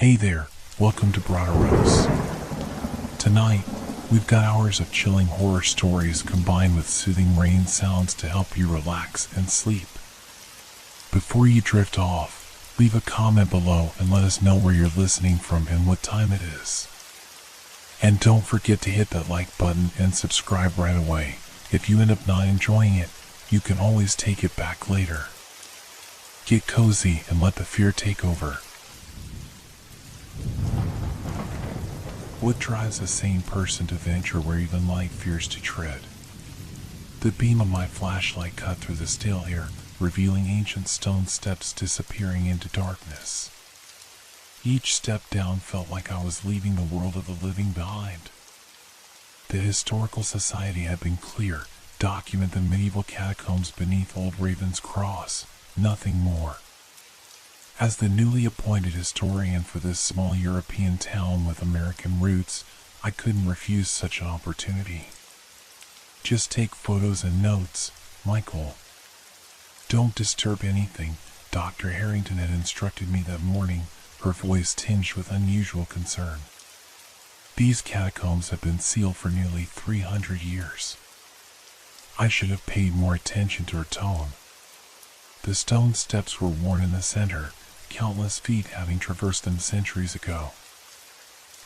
Hey there, welcome to Broderos. Tonight, we've got hours of chilling horror stories combined with soothing rain sounds to help you relax and sleep. Before you drift off, leave a comment below and let us know where you're listening from and what time it is. And don't forget to hit that like button and subscribe right away. If you end up not enjoying it, you can always take it back later. Get cozy and let the fear take over. What drives a sane person to venture where even light fears to tread? The beam of my flashlight cut through the stale air, revealing ancient stone steps disappearing into darkness. Each step down felt like I was leaving the world of the living behind. The historical society had been clear: document the medieval catacombs beneath Old Raven's Cross, nothing more. As the newly appointed historian for this small European town with American roots, I couldn't refuse such an opportunity. Just take photos and notes, Michael. Don't disturb anything, Dr. Harrington had instructed me that morning, her voice tinged with unusual concern. These catacombs have been sealed for nearly 300 years. I should have paid more attention to her tone. The stone steps were worn in the center, countless feet having traversed them centuries ago.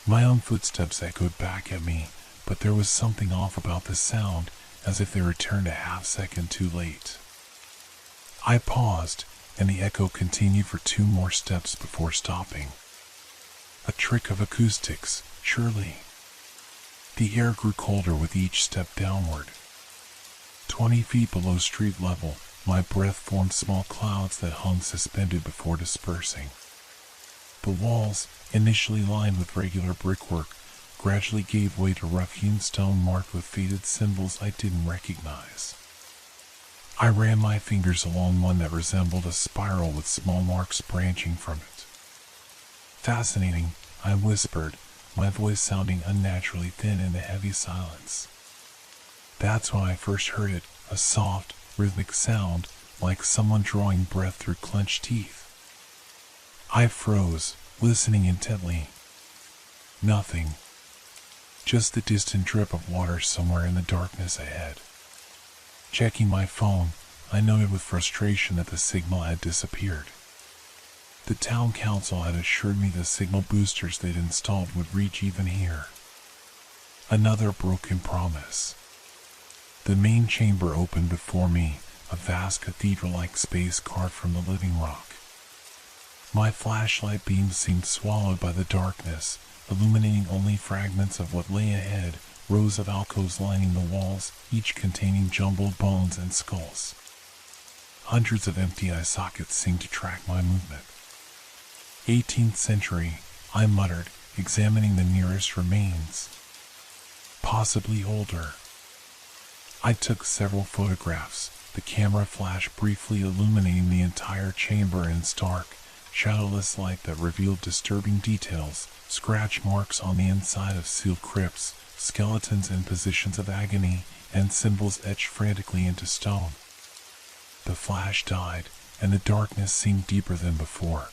My own footsteps echoed back at me, but there was something off about the sound, as if they returned a half-second too late. I paused, and the echo continued for 2 more steps before stopping. A trick of acoustics, surely. The air grew colder with each step downward. 20 feet below street level, my breath formed small clouds that hung suspended before dispersing. The walls, initially lined with regular brickwork, gradually gave way to rough-hewn stone marked with faded symbols I didn't recognize. I ran my fingers along one that resembled a spiral with small marks branching from it. Fascinating, I whispered, my voice sounding unnaturally thin in the heavy silence. That's when I first heard it, a soft, rhythmic sound, like someone drawing breath through clenched teeth. I froze, listening intently. Nothing. Just the distant drip of water somewhere in the darkness ahead. Checking my phone, I noted with frustration that the signal had disappeared. The town council had assured me the signal boosters they'd installed would reach even here. Another broken promise. The main chamber opened before me, a vast cathedral-like space carved from the living rock. My flashlight beam seemed swallowed by the darkness, illuminating only fragments of what lay ahead, rows of alcoves lining the walls, each containing jumbled bones and skulls. Hundreds of empty eye sockets seemed to track my movement. 18th century, I muttered, examining the nearest remains. Possibly older. I took several photographs, the camera flash briefly illuminating the entire chamber in stark, shadowless light that revealed disturbing details, scratch marks on the inside of sealed crypts, skeletons in positions of agony, and symbols etched frantically into stone. The flash died, and the darkness seemed deeper than before.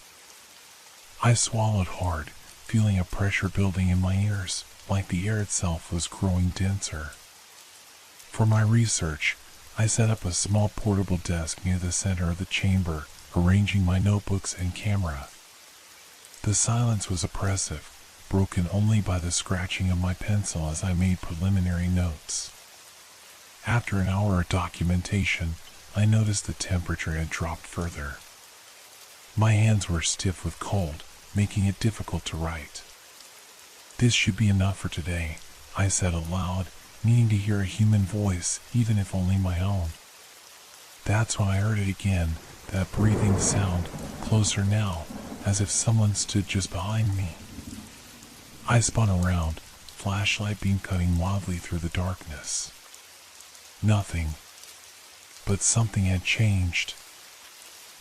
I swallowed hard, feeling a pressure building in my ears, like the air itself was growing denser. For my research, I set up a small portable desk near the center of the chamber, arranging my notebooks and camera. The silence was oppressive, broken only by the scratching of my pencil as I made preliminary notes. After an hour of documentation, I noticed the temperature had dropped further. My hands were stiff with cold, making it difficult to write. This should be enough for today, I said aloud, needing to hear a human voice, even if only my own. That's when I heard it again, that breathing sound, closer now, as if someone stood just behind me. I spun around, flashlight beam cutting wildly through the darkness. Nothing. But something had changed.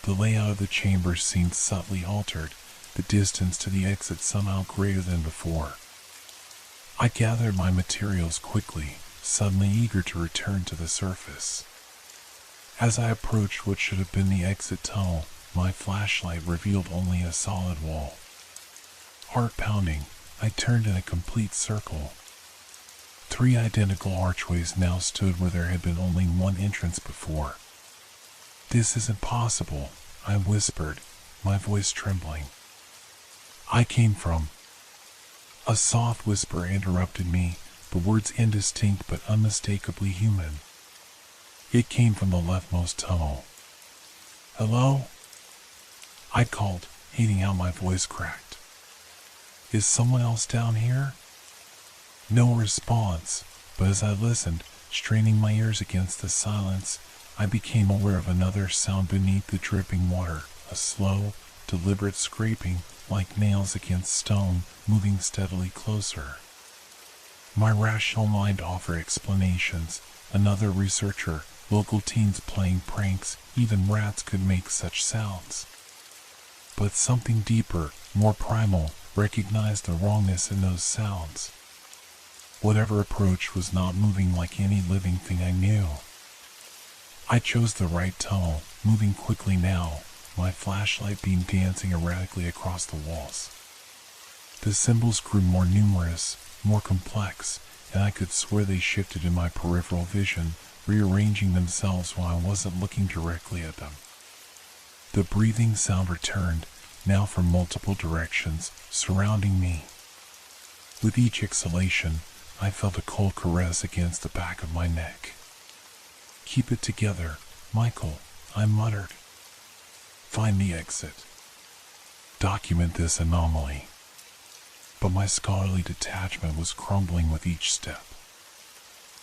The layout of the chamber seemed subtly altered, the distance to the exit somehow greater than before. I gathered my materials quickly, suddenly eager to return to the surface. As I approached what should have been the exit tunnel, my flashlight revealed only a solid wall. Heart pounding, I turned in a complete circle. 3 identical archways now stood where there had been only one entrance before. "This isn't possible," I whispered, my voice trembling. "I came from—" A soft whisper interrupted me, the words indistinct but unmistakably human. "It came from the leftmost tunnel." "Hello?" I called, hating how my voice cracked. "Is someone else down here?" No response, but as I listened, straining my ears against the silence, I became aware of another sound beneath the dripping water, a slow, deliberate scraping, like nails against stone, moving steadily closer. My rational mind offered explanations. Another researcher, local teens playing pranks, even rats could make such sounds. But something deeper, more primal, recognized the wrongness in those sounds. Whatever approached was not moving like any living thing I knew. I chose the right tunnel, moving quickly now, my flashlight beam dancing erratically across the walls. The symbols grew more numerous, more complex, and I could swear they shifted in my peripheral vision, rearranging themselves while I wasn't looking directly at them. The breathing sound returned, now from multiple directions, surrounding me. With each exhalation, I felt a cold caress against the back of my neck. "Keep it together, Michael," I muttered. "Find the exit. Document this anomaly." But my scholarly detachment was crumbling with each step.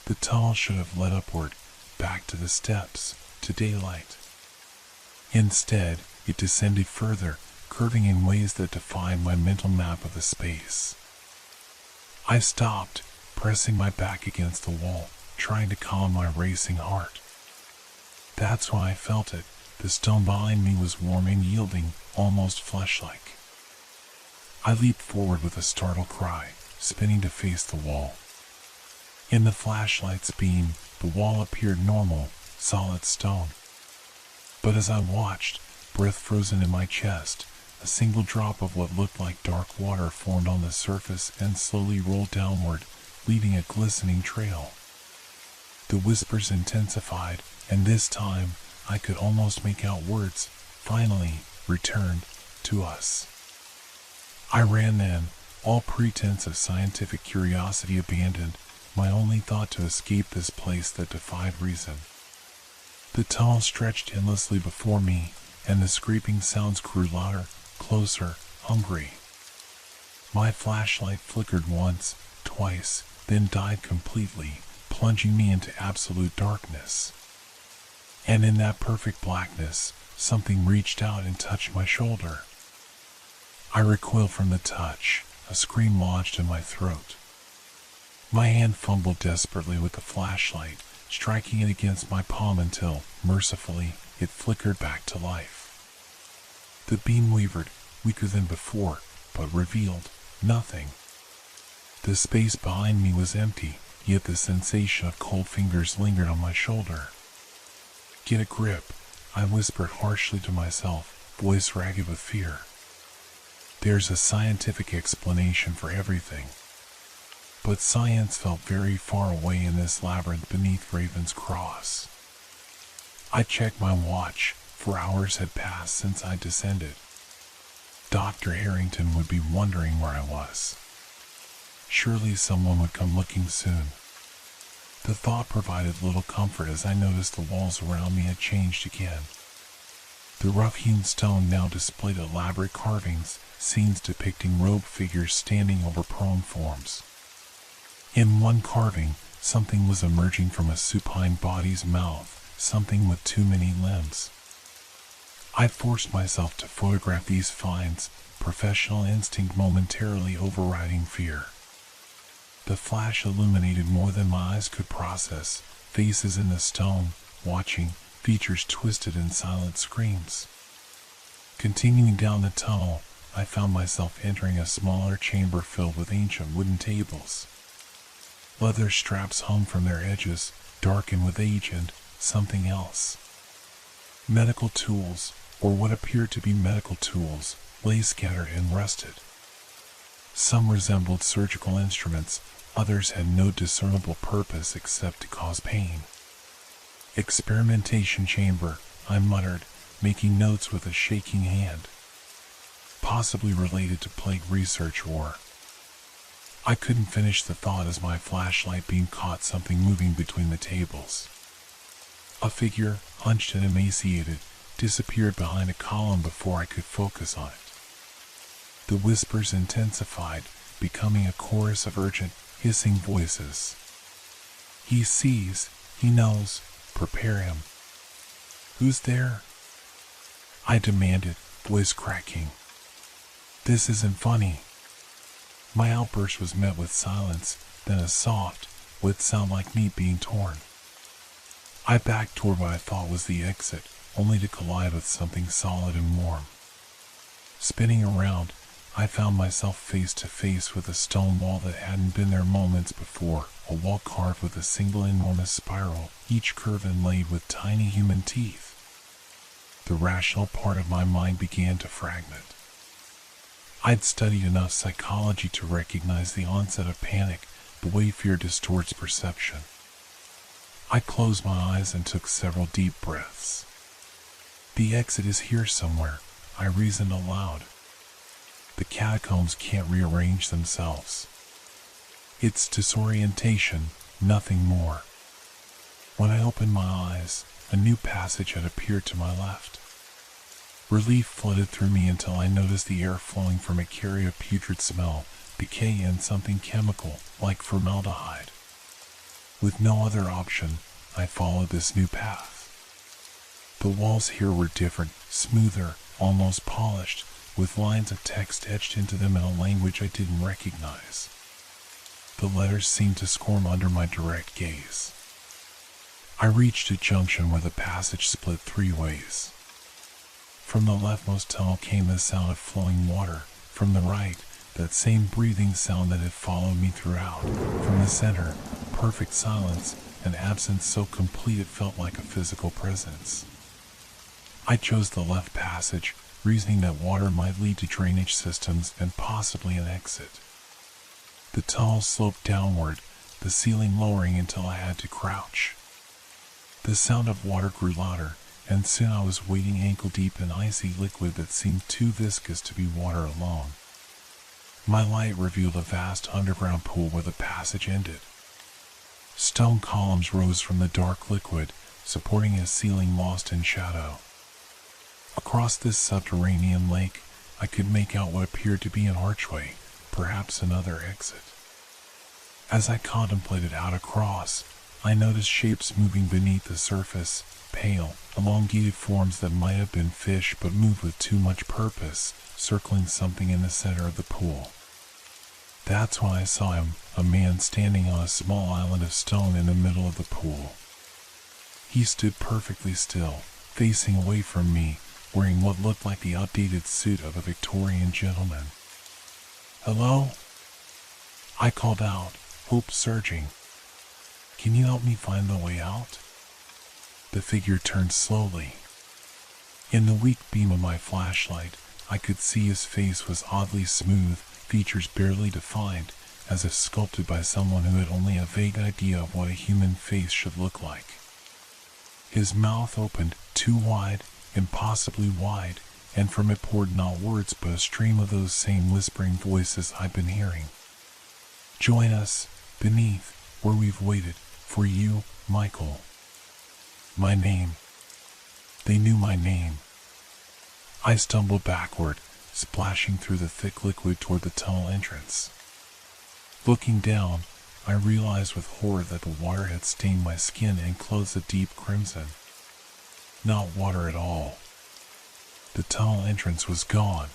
The tunnel should have led upward, back to the steps, to daylight. Instead, it descended further, curving in ways that defied my mental map of the space. I stopped, pressing my back against the wall, trying to calm my racing heart. That's when I felt it. The stone behind me was warm and yielding, almost flesh-like. I leaped forward with a startled cry, spinning to face the wall. In the flashlight's beam, the wall appeared normal, solid stone. But as I watched, breath frozen in my chest, a single drop of what looked like dark water formed on the surface and slowly rolled downward, leaving a glistening trail. The whispers intensified, and this time, I could almost make out words, "Finally, returned, to us." I ran then, all pretense of scientific curiosity abandoned, my only thought to escape this place that defied reason. The tunnel stretched endlessly before me, and the scraping sounds grew louder, closer, hungry. My flashlight flickered once, twice, then died completely, plunging me into absolute darkness. And in that perfect blackness, something reached out and touched my shoulder. I recoiled from the touch, a scream lodged in my throat. My hand fumbled desperately with the flashlight, striking it against my palm until, mercifully, it flickered back to life. The beam wavered, weaker than before, but revealed nothing. The space behind me was empty, yet the sensation of cold fingers lingered on my shoulder. "Get a grip," I whispered harshly to myself, voice ragged with fear. There's a scientific explanation for everything. But science felt very far away in this labyrinth beneath Raven's Cross. I checked my watch, for hours had passed since I descended. Dr. Harrington would be wondering where I was. Surely someone would come looking soon. The thought provided little comfort as I noticed the walls around me had changed again. The rough-hewn stone now displayed elaborate carvings, scenes depicting robed figures standing over prone forms. In one carving, something was emerging from a supine body's mouth, something with too many limbs. I forced myself to photograph these finds, professional instinct momentarily overriding fear. The flash illuminated more than my eyes could process, faces in the stone, watching, features twisted in silent screams. Continuing down the tunnel, I found myself entering a smaller chamber filled with ancient wooden tables. Leather straps hung from their edges, darkened with age and something else. Medical tools, or what appeared to be medical tools, lay scattered and rusted. Some resembled surgical instruments, others had no discernible purpose except to cause pain. Experimentation chamber, I muttered, making notes with a shaking hand. Possibly related to plague research or... I couldn't finish the thought as my flashlight beam caught something moving between the tables. A figure, hunched and emaciated, disappeared behind a column before I could focus on it. The whispers intensified, becoming a chorus of urgent, hissing voices. He sees, he knows, prepare him. Who's there? I demanded, voice cracking. This isn't funny. My outburst was met with silence, then a soft, what sounded like meat being torn. I backed toward what I thought was the exit, only to collide with something solid and warm. Spinning around, I found myself face to face with a stone wall that hadn't been there moments before, a wall carved with a single enormous spiral, each curved and laid with tiny human teeth. The rational part of my mind began to fragment. I'd studied enough psychology to recognize the onset of panic, the way fear distorts perception. I closed my eyes and took several deep breaths. The exit is here somewhere, I reasoned aloud. The catacombs can't rearrange themselves. It's disorientation, nothing more. When I opened my eyes, a new passage had appeared to my left. Relief flooded through me until I noticed the air flowing from it carried a putrid smell, decay and something chemical, like formaldehyde. With no other option, I followed this new path. The walls here were different, smoother, almost polished, with lines of text etched into them in a language I didn't recognize. The letters seemed to squirm under my direct gaze. I reached a junction where the passage split three ways. From the leftmost tunnel came the sound of flowing water. From the right, that same breathing sound that had followed me throughout. From the center, perfect silence, an absence so complete it felt like a physical presence. I chose the left passage, reasoning that water might lead to drainage systems and possibly an exit. The tunnel sloped downward, the ceiling lowering until I had to crouch. The sound of water grew louder, and soon I was wading ankle-deep in icy liquid that seemed too viscous to be water alone. My light revealed a vast underground pool where the passage ended. Stone columns rose from the dark liquid, supporting a ceiling lost in shadow. Across this subterranean lake, I could make out what appeared to be an archway, perhaps another exit. As I contemplated out across, I noticed shapes moving beneath the surface, pale, elongated forms that might have been fish but moved with too much purpose, circling something in the center of the pool. That's when I saw him, a man standing on a small island of stone in the middle of the pool. He stood perfectly still, facing away from me, wearing what looked like the outdated suit of a Victorian gentleman. "Hello?" I called out, hope surging. "Can you help me find the way out?" The figure turned slowly. In the weak beam of my flashlight, I could see his face was oddly smooth, features barely defined, as if sculpted by someone who had only a vague idea of what a human face should look like. His mouth opened, too wide, impossibly wide, and from it poured not words but a stream of those same whispering voices I'd been hearing. "Join us, beneath, where we've waited, for you, Michael." My name. They knew my name. I stumbled backward, splashing through the thick liquid toward the tunnel entrance. Looking down, I realized with horror that the water had stained my skin and clothes a deep crimson. Not water at all. The tunnel entrance was gone.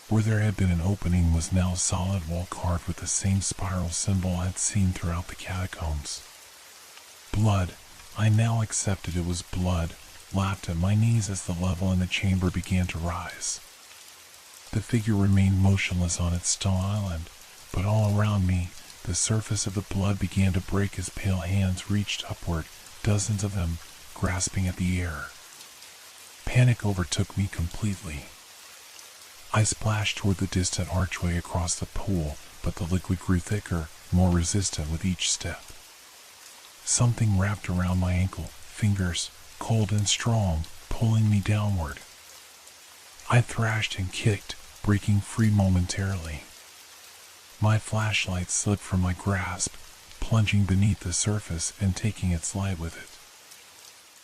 Where there had been an opening was now a solid wall carved with the same spiral symbol I'd seen throughout the catacombs. Blood. I now accepted it was blood, lapped at my knees as the level in the chamber began to rise. The figure remained motionless on its stone island, but all around me, the surface of the blood began to break as pale hands reached upward, dozens of them, grasping at the air. Panic overtook me completely. I splashed toward the distant archway across the pool, but the liquid grew thicker, more resistant with each step. Something wrapped around my ankle, fingers, cold and strong, pulling me downward. I thrashed and kicked, breaking free momentarily. My flashlight slipped from my grasp, plunging beneath the surface and taking its light with it.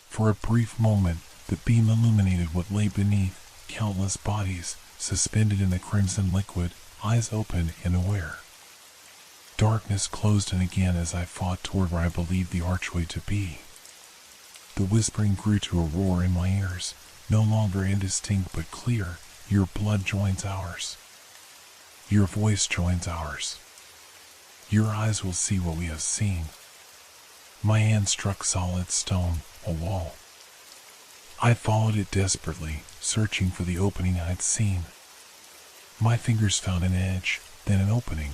For a brief moment, the beam illuminated what lay beneath, countless bodies, suspended in the crimson liquid, eyes open and aware. Darkness closed in again as I fought toward where I believed the archway to be. The whispering grew to a roar in my ears, no longer indistinct but clear. Your blood joins ours. Your voice joins ours. Your eyes will see what we have seen. My hand struck solid stone, a wall. I followed it desperately, searching for the opening I'd seen. My fingers found an edge, then an opening.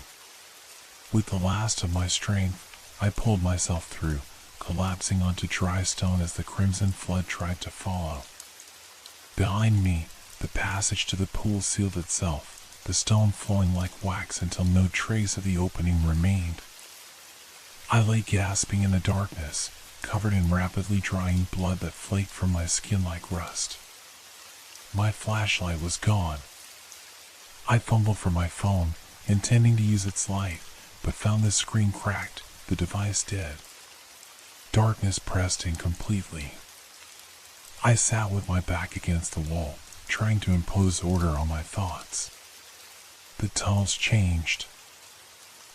With the last of my strength, I pulled myself through, collapsing onto dry stone as the crimson flood tried to follow. Behind me, the passage to the pool sealed itself, the stone flowing like wax until no trace of the opening remained. I lay gasping in the darkness, covered in rapidly drying blood that flaked from my skin like rust. My flashlight was gone. I fumbled for my phone, intending to use its light, but found the screen cracked, the device dead. Darkness pressed in completely. I sat with my back against the wall, trying to impose order on my thoughts. The tunnels changed.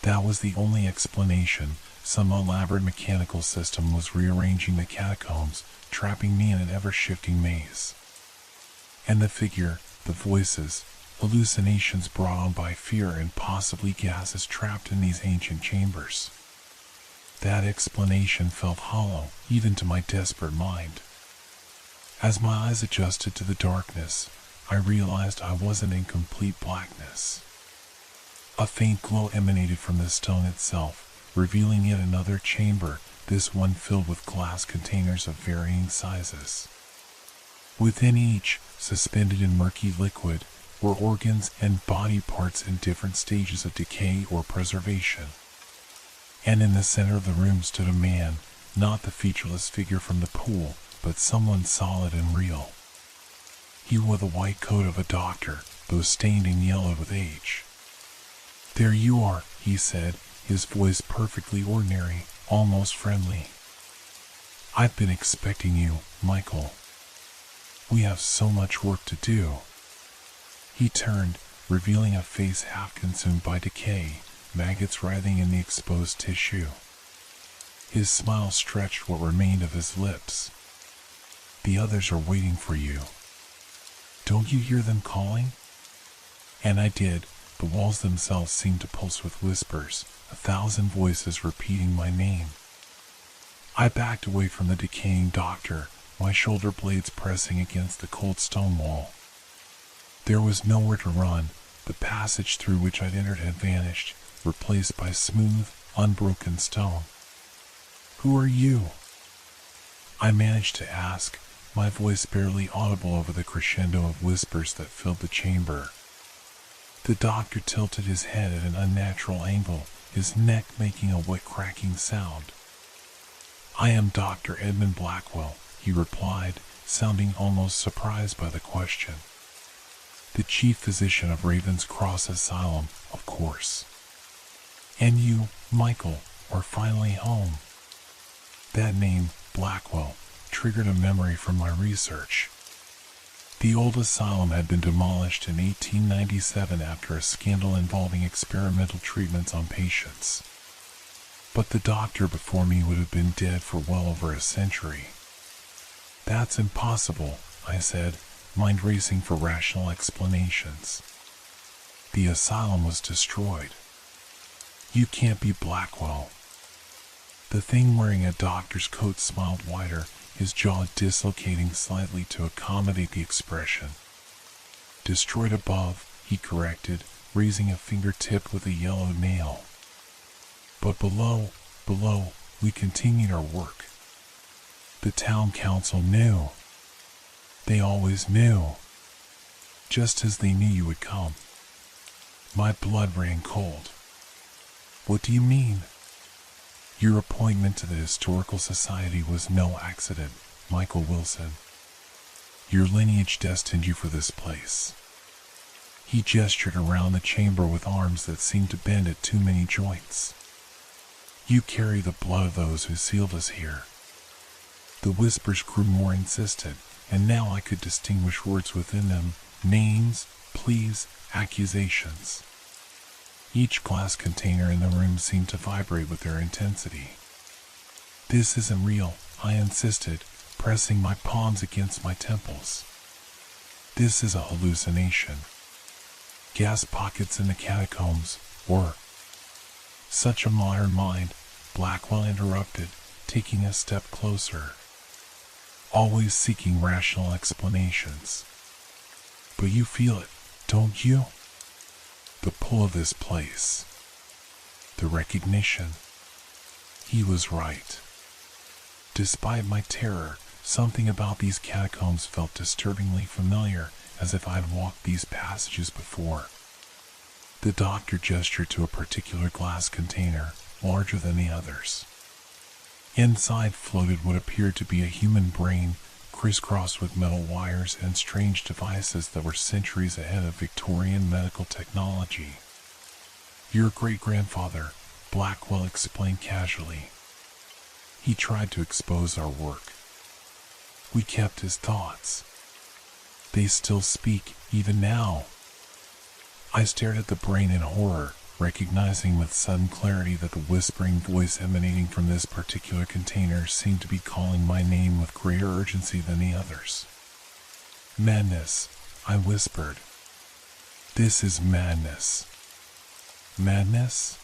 That was the only explanation. Some elaborate mechanical system was rearranging the catacombs, trapping me in an ever-shifting maze. And the figure, the voices, hallucinations brought on by fear and possibly gases trapped in these ancient chambers. That explanation felt hollow, even to my desperate mind. As my eyes adjusted to the darkness, I realized I wasn't in complete blackness. A faint glow emanated from the stone itself, revealing yet another chamber, this one filled with glass containers of varying sizes. Within each, suspended in murky liquid, were organs and body parts in different stages of decay or preservation. And in the center of the room stood a man, not the featureless figure from the pool, but someone solid and real. He wore the white coat of a doctor, though stained and yellowed with age. "There you are," he said, his voice perfectly ordinary, almost friendly. "I've been expecting you, Michael. We have so much work to do." He turned, revealing a face half consumed by decay, maggots writhing in the exposed tissue. His smile stretched what remained of his lips. "The others are waiting for you. Don't you hear them calling?" And I did. The walls themselves seemed to pulse with whispers, 1,000 voices repeating my name. I backed away from the decaying doctor, my shoulder blades pressing against the cold stone wall. There was nowhere to run. The passage through which I'd entered had vanished, replaced by smooth, unbroken stone. "Who are you?" I managed to ask, my voice barely audible over the crescendo of whispers that filled the chamber. The doctor tilted his head at an unnatural angle, his neck making a wet cracking sound. "I am Dr. Edmund Blackwell," he replied, sounding almost surprised by the question. "The chief physician of Raven's Cross Asylum, of course. And you, Michael, are finally home." That name, Blackwell, triggered a memory from my research. The old asylum had been demolished in 1897 after a scandal involving experimental treatments on patients. But the doctor before me would have been dead for well over a century. "That's impossible," I said, mind racing for rational explanations. "The asylum was destroyed. You can't be Blackwell." The thing wearing a doctor's coat smiled wider, his jaw dislocating slightly to accommodate the expression. "Destroyed above," he corrected, raising a fingertip with a yellow nail. "But below, we continued our work. The town council knew. They always knew." just as they knew you would come. My blood ran cold. What do you mean? Your appointment to the Historical Society was no accident, Michael Wilson. Your lineage destined you for this place. He gestured around the chamber with arms that seemed to bend at too many joints. You carry the blood of those who sealed us here. The whispers grew more insistent, and now I could distinguish words within them, names, pleas, accusations. Each glass container in the room seemed to vibrate with their intensity. This isn't real, I insisted, pressing my palms against my temples. This is a hallucination. Gas pockets in the catacombs, or... Such a modern mind, Blackwell interrupted, taking a step closer. Always seeking rational explanations. But you feel it, don't you? The pull of this place. The recognition. He was right. Despite my terror, something about these catacombs felt disturbingly familiar, as if I'd walked these passages before. The doctor gestured to a particular glass container, larger than the others. Inside floated what appeared to be a human brain, crisscrossed with metal wires and strange devices that were centuries ahead of Victorian medical technology. Your great-grandfather, Blackwell explained casually. He tried to expose our work. We kept his thoughts. They still speak, even now. I stared at the brain in horror, recognizing with sudden clarity that the whispering voice emanating from this particular container seemed to be calling my name with greater urgency than the others. Madness, I whispered. This is madness. Madness?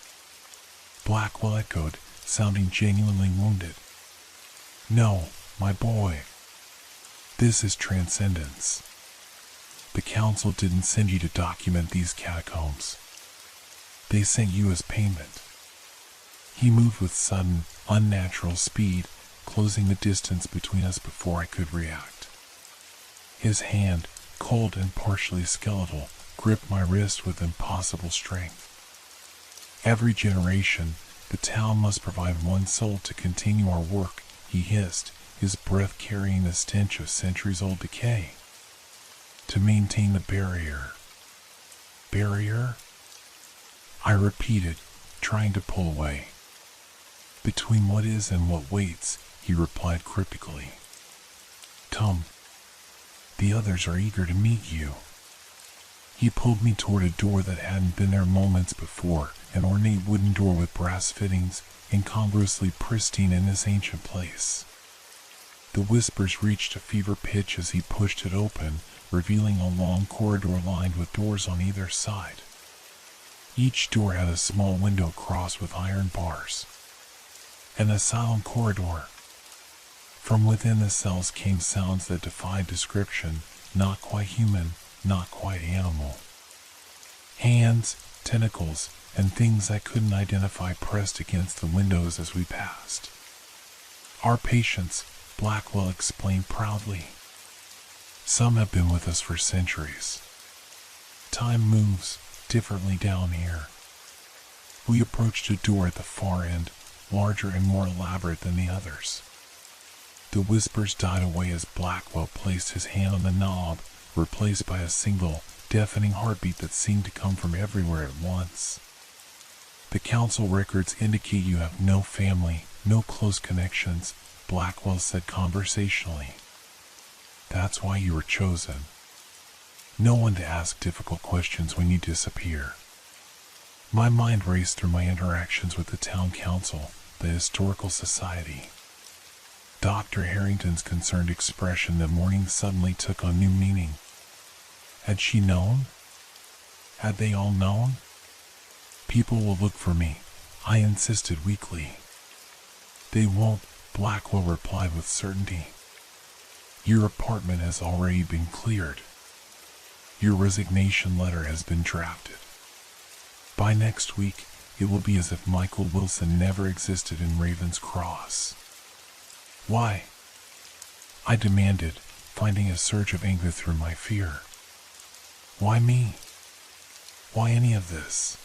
Blackwell echoed, sounding genuinely wounded. No, my boy. This is transcendence. The council didn't send you to document these catacombs. They sent you as payment. He moved with sudden, unnatural speed, closing the distance between us before I could react. His hand, cold and partially skeletal, gripped my wrist with impossible strength. Every generation, the town must provide one soul to continue our work, he hissed, his breath carrying the stench of centuries-old decay. To maintain the barrier. Barrier? I repeated, trying to pull away. Between what is and what waits, he replied cryptically. Come. The others are eager to meet you. He pulled me toward a door that hadn't been there moments before, an ornate wooden door with brass fittings, incongruously pristine in this ancient place. The whispers reached a fever pitch as he pushed it open, revealing a long corridor lined with doors on either side. Each door had a small window crossed with iron bars. An asylum corridor. From within the cells came sounds that defied description, not quite human, not quite animal. Hands, tentacles, and things I couldn't identify pressed against the windows as we passed. Our patients, Blackwell explained proudly. Some have been with us for centuries. Time moves differently down here. We approached a door at the far end, larger and more elaborate than the others. The whispers died away as Blackwell placed his hand on the knob, replaced by a single, deafening heartbeat that seemed to come from everywhere at once. The council records indicate you have no family, no close connections, Blackwell said conversationally. That's why you were chosen. No one to ask difficult questions when you disappear. My mind raced through my interactions with the town council, the historical society. Dr. Harrington's concerned expression that morning suddenly took on new meaning. Had she known? Had they all known? People will look for me, I insisted weakly. They won't, Blackwell replied with certainty. Your apartment has already been cleared. Your resignation letter has been drafted. By next week, it will be as if Michael Wilson never existed in Raven's Cross. Why? I demanded, finding a surge of anger through my fear. Why me? Why any of this?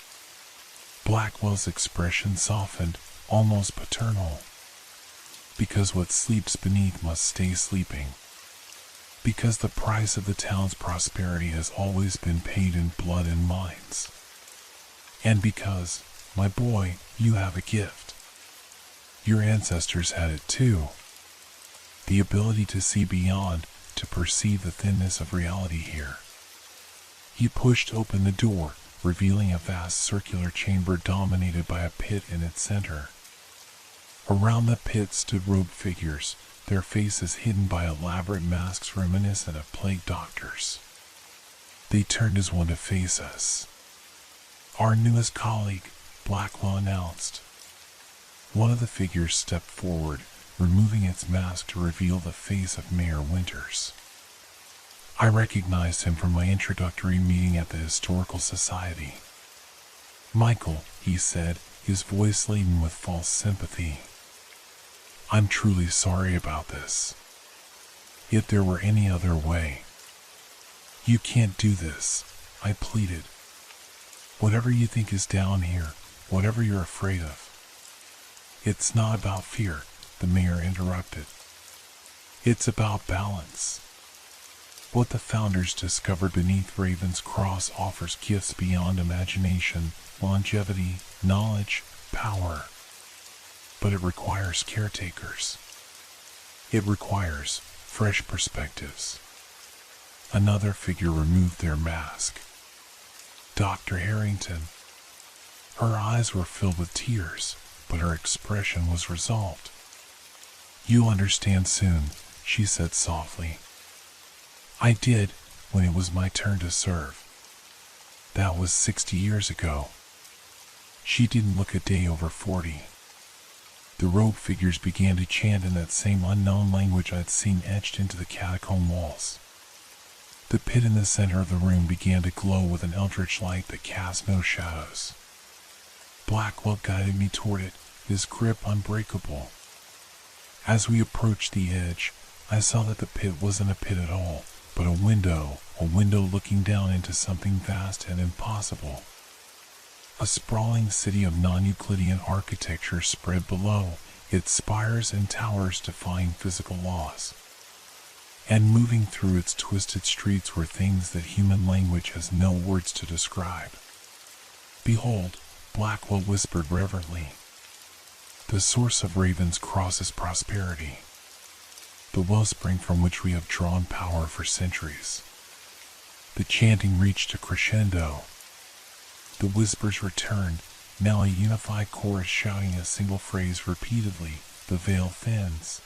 Blackwell's expression softened, almost paternal. Because what sleeps beneath must stay sleeping. Because the price of the town's prosperity has always been paid in blood and minds. And because, my boy, you have a gift. Your ancestors had it too. The ability to see beyond, to perceive the thinness of reality here. He pushed open the door, revealing a vast circular chamber dominated by a pit in its center. Around the pit stood robed figures, their faces hidden by elaborate masks reminiscent of plague doctors. They turned as one to face us. Our newest colleague, Blackwell announced. One of the figures stepped forward, removing its mask to reveal the face of Mayor Winters. I recognized him from my introductory meeting at the Historical Society. Michael, he said, his voice laden with false sympathy. I'm truly sorry about this. If there were any other way. You can't do this, I pleaded. Whatever you think is down here, whatever you're afraid of. It's not about fear, the mayor interrupted. It's about balance. What the founders discovered beneath Raven's Cross offers gifts beyond imagination, longevity, knowledge, power. But it requires caretakers. It requires fresh perspectives. Another figure removed their mask. Dr. Harrington. Her eyes were filled with tears, but her expression was resolved. You'll understand soon, she said softly. I did when it was my turn to serve. That was 60 years ago. She didn't look a day over 40. The robed figures began to chant in that same unknown language I'd seen etched into the catacomb walls. The pit in the center of the room began to glow with an eldritch light that cast no shadows. Blackwell guided me toward it, his grip unbreakable. As we approached the edge, I saw that the pit wasn't a pit at all, but a window looking down into something vast and impossible. A sprawling city of non-Euclidean architecture spread below, its spires and towers defying physical laws. And moving through its twisted streets were things that human language has no words to describe. Behold, Blackwell whispered reverently. The source of Raven's Cross's prosperity. The wellspring from which we have drawn power for centuries. The chanting reached a crescendo. The whispers returned, now a unified chorus shouting a single phrase repeatedly, the veil thins.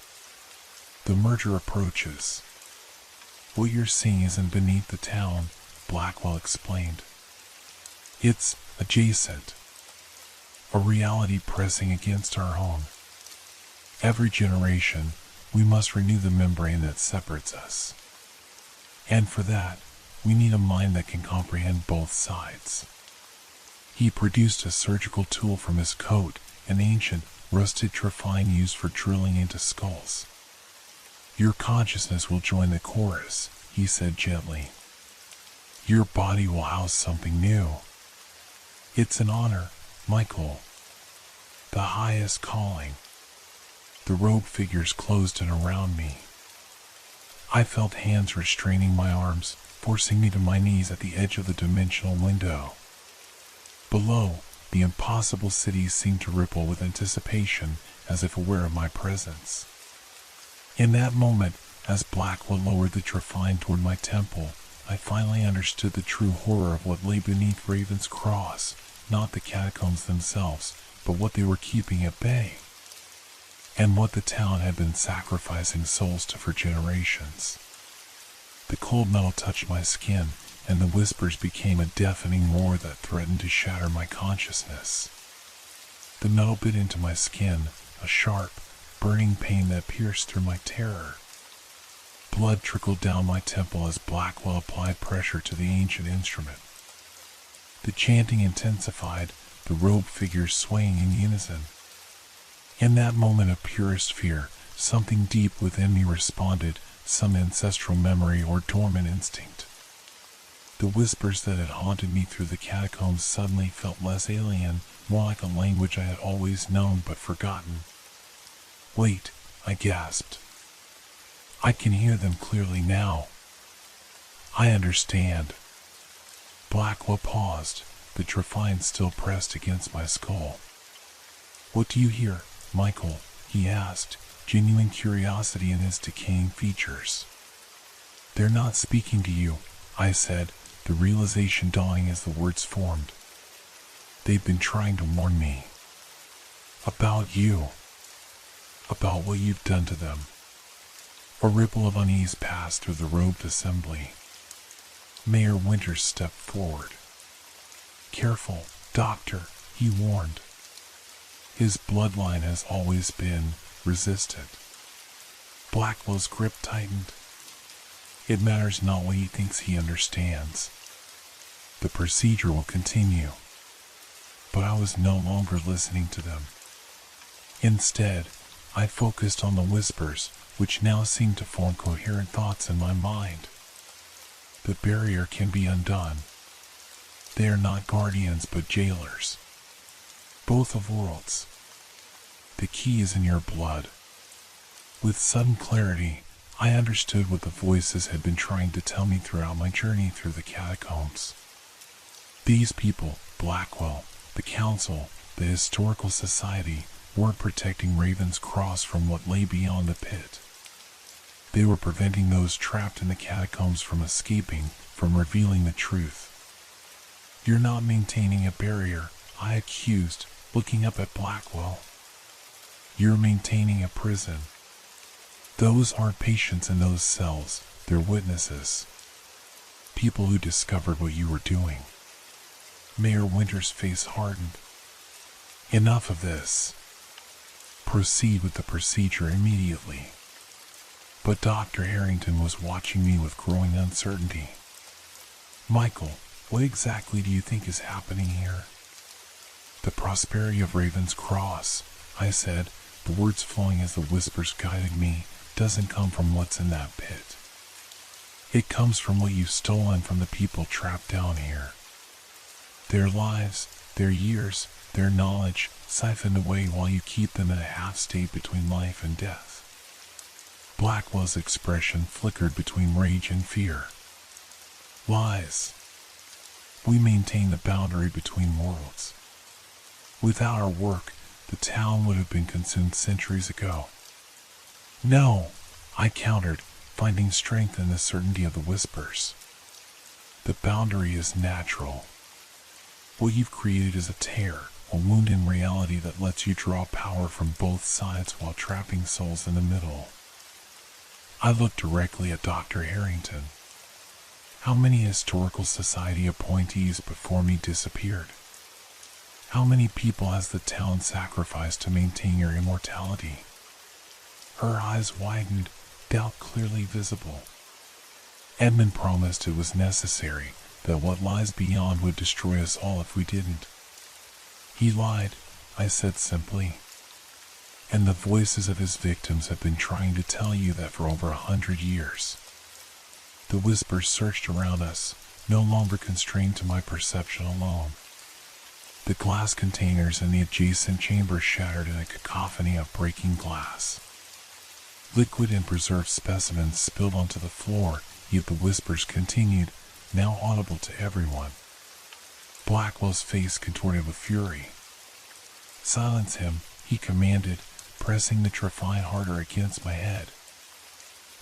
The merger approaches. What you're seeing isn't beneath the town, Blackwell explained. It's adjacent. A reality pressing against our home. Every generation, we must renew the membrane that separates us. And for that, we need a mind that can comprehend both sides. He produced a surgical tool from his coat, an ancient, rusted trephine used for drilling into skulls. Your consciousness will join the chorus, he said gently. Your body will house something new. It's an honor, Michael. The highest calling. The robed figures closed in around me. I felt hands restraining my arms, forcing me to my knees at the edge of the dimensional window. Below, the impossible city seemed to ripple with anticipation, as if aware of my presence. In that moment, as Blackwell lowered the trephine toward my temple, I finally understood the true horror of what lay beneath Raven's Cross, not the catacombs themselves, but what they were keeping at bay. And what the town had been sacrificing souls to for generations. The cold metal touched my skin, and the whispers became a deafening roar that threatened to shatter my consciousness. The metal bit into my skin, a sharp, burning pain that pierced through my terror. Blood trickled down my temple as Blackwell applied pressure to the ancient instrument. The chanting intensified, the robed figures swaying in unison. In that moment of purest fear, something deep within me responded, some ancestral memory or dormant instinct. The whispers that had haunted me through the catacombs suddenly felt less alien, more like a language I had always known but forgotten. Wait, I gasped. I can hear them clearly now. I understand. Blackwell paused, the Trephine still pressed against my skull. What do you hear, Michael? He asked, genuine curiosity in his decaying features. They're not speaking to you, I said, the realization dawning as the words formed. They've been trying to warn me. About you. About what you've done to them. A ripple of unease passed through the robed assembly. Mayor Winters stepped forward. Careful, Doctor, he warned. His bloodline has always been resistant. Blackwell's grip tightened. It matters not what he thinks he understands. The procedure will continue. But I was no longer listening to them. Instead, I focused on the whispers, which now seemed to form coherent thoughts in my mind. The barrier can be undone. They are not guardians but jailers. Both of worlds. The key is in your blood. With sudden clarity, I understood what the voices had been trying to tell me throughout my journey through the catacombs. These people, Blackwell, the Council, the Historical Society, weren't protecting Raven's Cross from what lay beyond the pit. They were preventing those trapped in the catacombs from escaping, from revealing the truth. You're not maintaining a barrier, I accused, looking up at Blackwell. You're maintaining a prison. Those aren't patients in those cells, they're witnesses. People who discovered what you were doing. Mayor Winters' face hardened. Enough of this. Proceed with the procedure immediately. But Dr. Harrington was watching me with growing uncertainty. Michael, what exactly do you think is happening here? The prosperity of Raven's Cross, I said, the words flowing as the whispers guided me, doesn't come from what's in that pit. It comes from what you've stolen from the people trapped down here. Their lives, their years, their knowledge, siphoned away while you keep them in a half-state between life and death. Blackwell's expression flickered between rage and fear. Lies. We maintain the boundary between worlds. Without our work, the town would have been consumed centuries ago. No, I countered, finding strength in the certainty of the whispers. The boundary is natural. What you've created is a tear, a wound in reality that lets you draw power from both sides while trapping souls in the middle. I looked directly at Dr. Harrington. How many Historical Society appointees before me disappeared? How many people has the town sacrificed to maintain your immortality? Her eyes widened, doubt clearly visible. Edmund promised it was necessary, that what lies beyond would destroy us all if we didn't. He lied, I said simply. And the voices of his victims have been trying to tell you that for over 100 years. The whispers searched around us, no longer constrained to my perception alone. The glass containers in the adjacent chamber shattered in a cacophony of breaking glass. Liquid and preserved specimens spilled onto the floor, yet the whispers continued, now audible to everyone. Blackwell's face contorted with fury. Silence him, he commanded, pressing the Trephine harder against my head.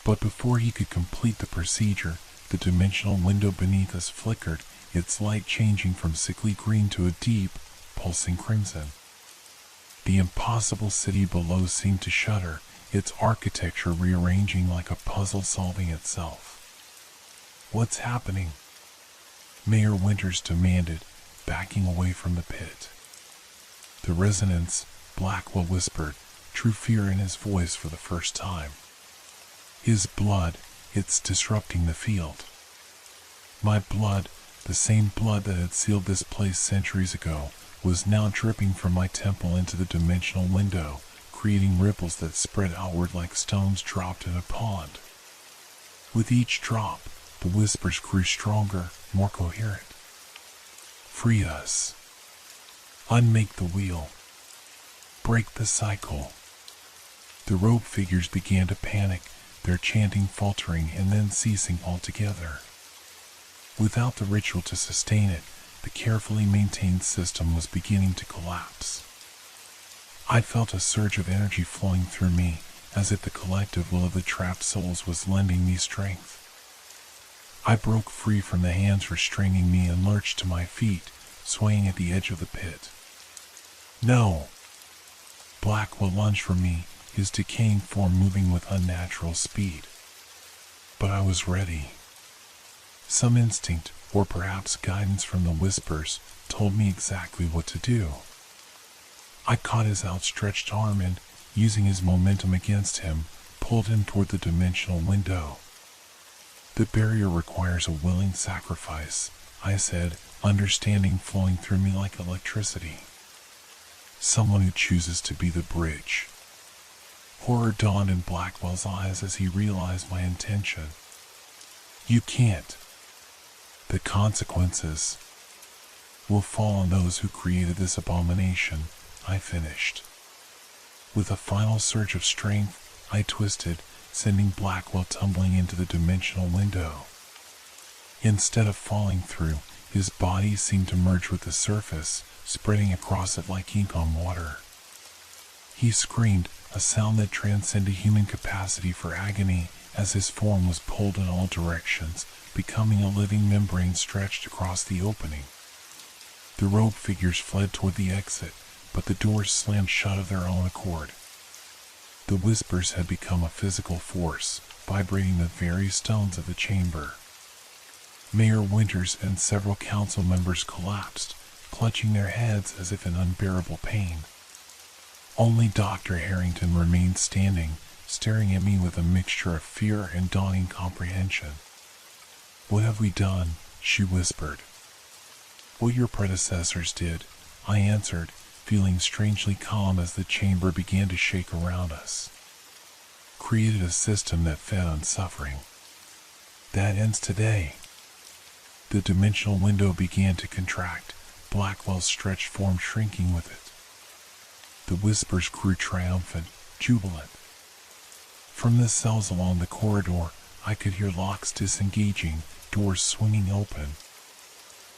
But before he could complete the procedure, the dimensional window beneath us flickered, its light changing from sickly green to a deep, pulsing crimson. The impossible city below seemed to shudder, its architecture rearranging like a puzzle solving itself. What's happening? Mayor Winters demanded, backing away from the pit. The resonance, Blackwell whispered, true fear in his voice for the first time. His blood, it's disrupting the field. My blood, the same blood that had sealed this place centuries ago, was now dripping from my temple into the dimensional window, creating ripples that spread outward like stones dropped in a pond. With each drop, The whispers grew stronger, more coherent. Free us. Unmake the wheel. Break the cycle. The rope figures began to panic, their chanting faltering and then ceasing altogether. Without the ritual to sustain it, the carefully maintained system was beginning to collapse. I felt a surge of energy flowing through me, as if the collective will of the trapped souls was lending me strength. I broke free from the hands restraining me and lurched to my feet, swaying at the edge of the pit. No! Blackwell lunged for me, his decaying form moving with unnatural speed. But I was ready. Some instinct, or perhaps guidance from the whispers, told me exactly what to do. I caught his outstretched arm and, using his momentum against him, pulled him toward the dimensional window. The barrier requires a willing sacrifice, I said, understanding flowing through me like electricity. Someone who chooses to be the bridge. Horror dawned in Blackwell's eyes as he realized my intention. You can't. The consequences will fall on those who created this abomination, I finished. With a final surge of strength, I twisted, sending Blackwell tumbling into the dimensional window. Instead of falling through, his body seemed to merge with the surface, spreading across it like ink on water. He screamed, a sound that transcended human capacity for agony, as his form was pulled in all directions, becoming a living membrane stretched across the opening. The rope figures fled toward the exit, but the doors slammed shut of their own accord. The whispers had become a physical force, vibrating the very stones of the chamber. Mayor Winters and several council members collapsed, clutching their heads as if in unbearable pain. Only Dr. Harrington remained standing, staring at me with a mixture of fear and dawning comprehension. What have we done? She whispered. What your predecessors did, I answered, feeling strangely calm as the chamber began to shake around us. Created a system that fed on suffering. That ends today. The dimensional window began to contract, Blackwell's stretched form shrinking with it. The whispers grew triumphant, jubilant. From the cells along the corridor, I could hear locks disengaging, doors swinging open.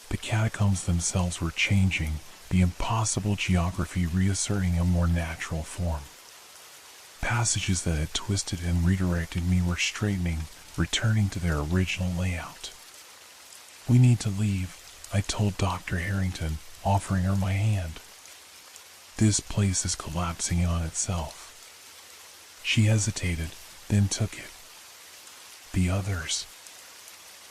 The catacombs themselves were changing, the impossible geography reasserting a more natural form. Passages that had twisted and redirected me were straightening, returning to their original layout. We need to leave, I told Dr. Harrington, offering her my hand. This place is collapsing on itself. She hesitated, then took it. The others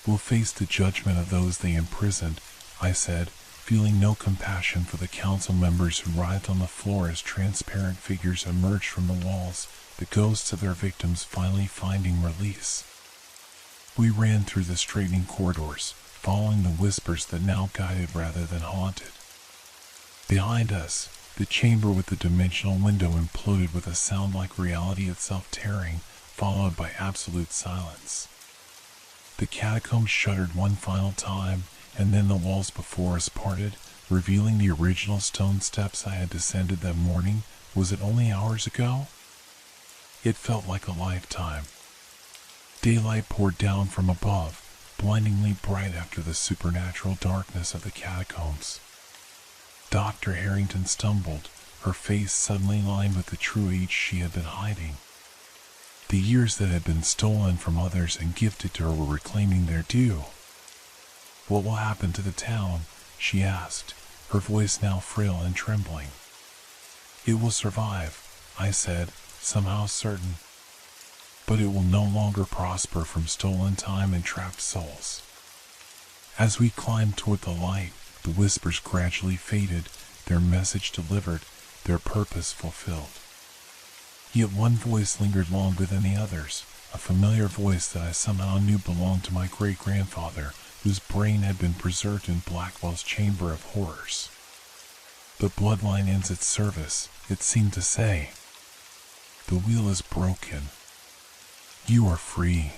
will face the judgment of those they imprisoned, I said, feeling no compassion for the council members who writhed on the floor as transparent figures emerged from the walls, the ghosts of their victims finally finding release. We ran through the straightening corridors, following the whispers that now guided rather than haunted. Behind us, the chamber with the dimensional window imploded with a sound like reality itself tearing, followed by absolute silence. The catacombs shuddered one final time, and then the walls before us parted, revealing the original stone steps I had descended that morning. Was it only hours ago? It felt like a lifetime. Daylight poured down from above, blindingly bright after the supernatural darkness of the catacombs. Dr. Harrington stumbled, her face suddenly lined with the true age she had been hiding. The years that had been stolen from others and gifted to her were reclaiming their due. What will happen to the town? She asked, her voice now frail and trembling. It will survive, I said, somehow certain. But it will no longer prosper from stolen time and trapped souls. As we climbed toward the light, the whispers gradually faded, their message delivered, their purpose fulfilled. Yet one voice lingered longer than the others, a familiar voice that I somehow knew belonged to my great-grandfather, whose brain had been preserved in Blackwell's chamber of horrors. The bloodline ends its service, it seemed to say. The wheel is broken. You are free.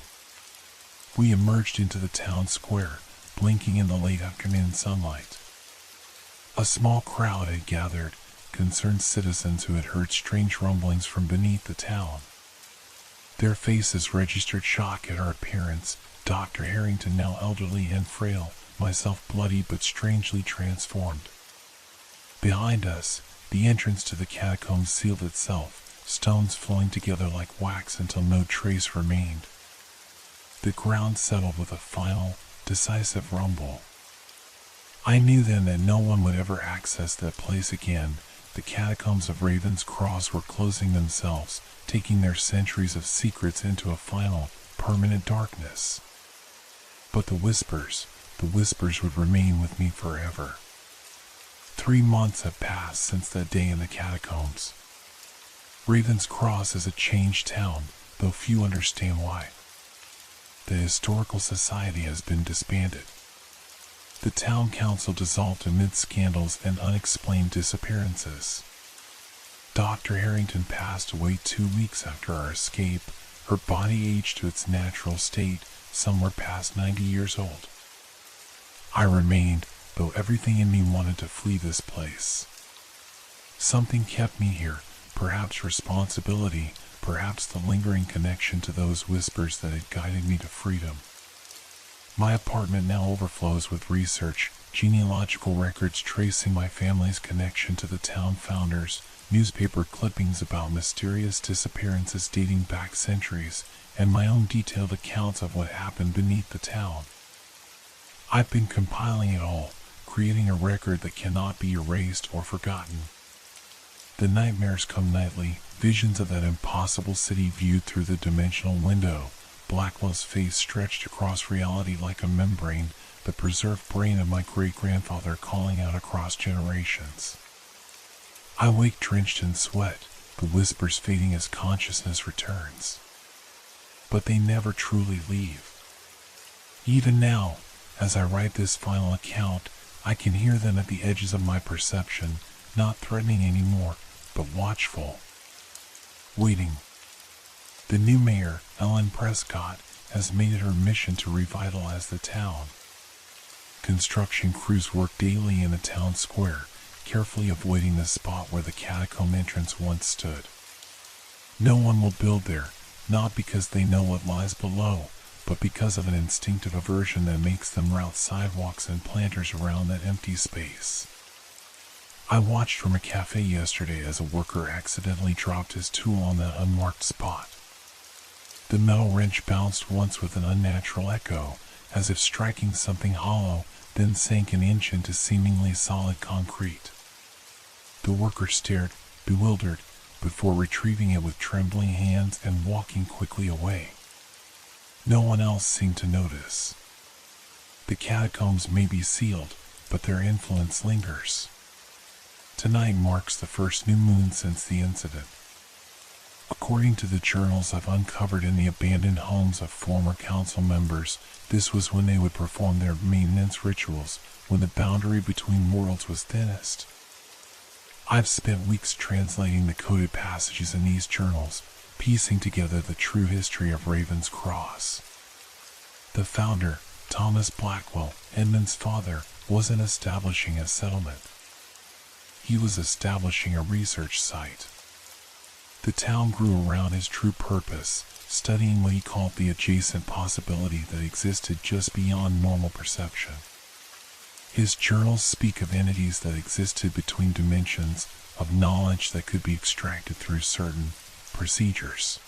We emerged into the town square, blinking in the late afternoon sunlight. A small crowd had gathered, concerned citizens who had heard strange rumblings from beneath the town. Their faces registered shock at our appearance, Dr. Harrington now elderly and frail, myself bloody but strangely transformed. Behind us, the entrance to the catacombs sealed itself, stones flowing together like wax until no trace remained. The ground settled with a final, decisive rumble. I knew then that no one would ever access that place again. The catacombs of Raven's Cross were closing themselves, taking their centuries of secrets into a final, permanent darkness. But the whispers would remain with me forever. 3 months have passed since that day in the catacombs. Raven's Cross is a changed town, though few understand why. The Historical Society has been disbanded. The town council dissolved amid scandals and unexplained disappearances. Dr. Harrington passed away 2 weeks after our escape, her body aged to its natural state, somewhere past 90 years old. I remained, though everything in me wanted to flee this place. Something kept me here, perhaps responsibility, perhaps the lingering connection to those whispers that had guided me to freedom. My apartment now overflows with research, genealogical records tracing my family's connection to the town founders, newspaper clippings about mysterious disappearances dating back centuries, and my own detailed accounts of what happened beneath the town. I've been compiling it all, creating a record that cannot be erased or forgotten. The nightmares come nightly, visions of that impossible city viewed through the dimensional window, Blackwell's face stretched across reality like a membrane, the preserved brain of my great-grandfather calling out across generations. I wake drenched in sweat, the whispers fading as consciousness returns. But they never truly leave. Even now, as I write this final account, I can hear them at the edges of my perception, not threatening anymore, but watchful. Waiting. The new mayor, Ellen Prescott, has made it her mission to revitalize the town. Construction crews work daily in the town square, carefully avoiding the spot where the catacomb entrance once stood. No one will build there, not because they know what lies below, but because of an instinctive aversion that makes them route sidewalks and planters around that empty space. I watched from a cafe yesterday as a worker accidentally dropped his tool on that unmarked spot. The metal wrench bounced once with an unnatural echo, as if striking something hollow, then sank an inch into seemingly solid concrete. The worker stared, bewildered, before retrieving it with trembling hands and walking quickly away. No one else seemed to notice. The catacombs may be sealed, but their influence lingers. Tonight marks the first new moon since the incident. According to the journals I've uncovered in the abandoned homes of former council members, this was when they would perform their maintenance rituals, when the boundary between worlds was thinnest. I've spent weeks translating the coded passages in these journals, piecing together the true history of Raven's Cross. The founder, Thomas Blackwell, Edmund's father, wasn't establishing a settlement. He was establishing a research site. The town grew around his true purpose, studying what he called the adjacent possibility that existed just beyond normal perception. His journals speak of entities that existed between dimensions, of knowledge that could be extracted through certain procedures.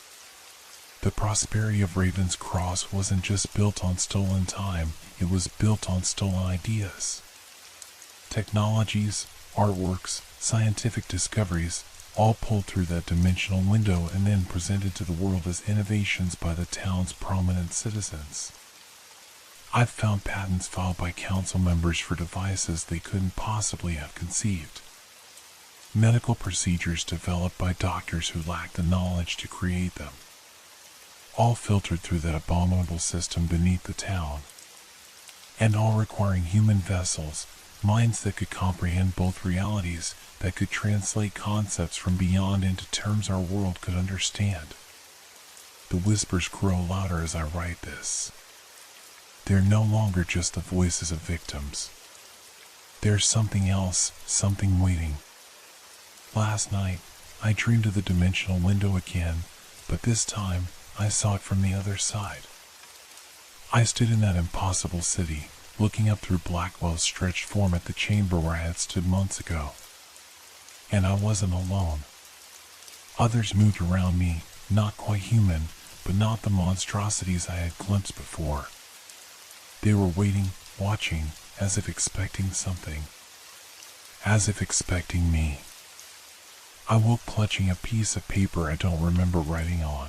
The prosperity of Raven's Cross wasn't just built on stolen time, it was built on stolen ideas. Technologies, artworks, scientific discoveries, all pulled through that dimensional window and then presented to the world as innovations by the town's prominent citizens. I've found patents filed by council members for devices they couldn't possibly have conceived. Medical procedures developed by doctors who lacked the knowledge to create them. All filtered through that abominable system beneath the town. And all requiring human vessels, minds that could comprehend both realities, that could translate concepts from beyond into terms our world could understand. The whispers grow louder as I write this. They're no longer just the voices of victims. There's something else, something waiting. Last night, I dreamed of the dimensional window again, but this time, I saw it from the other side. I stood in that impossible city, looking up through Blackwell's stretched form at the chamber where I had stood months ago. And I wasn't alone. Others moved around me, not quite human, but not the monstrosities I had glimpsed before. They were waiting, watching, as if expecting something. As if expecting me. I woke clutching a piece of paper I don't remember writing on.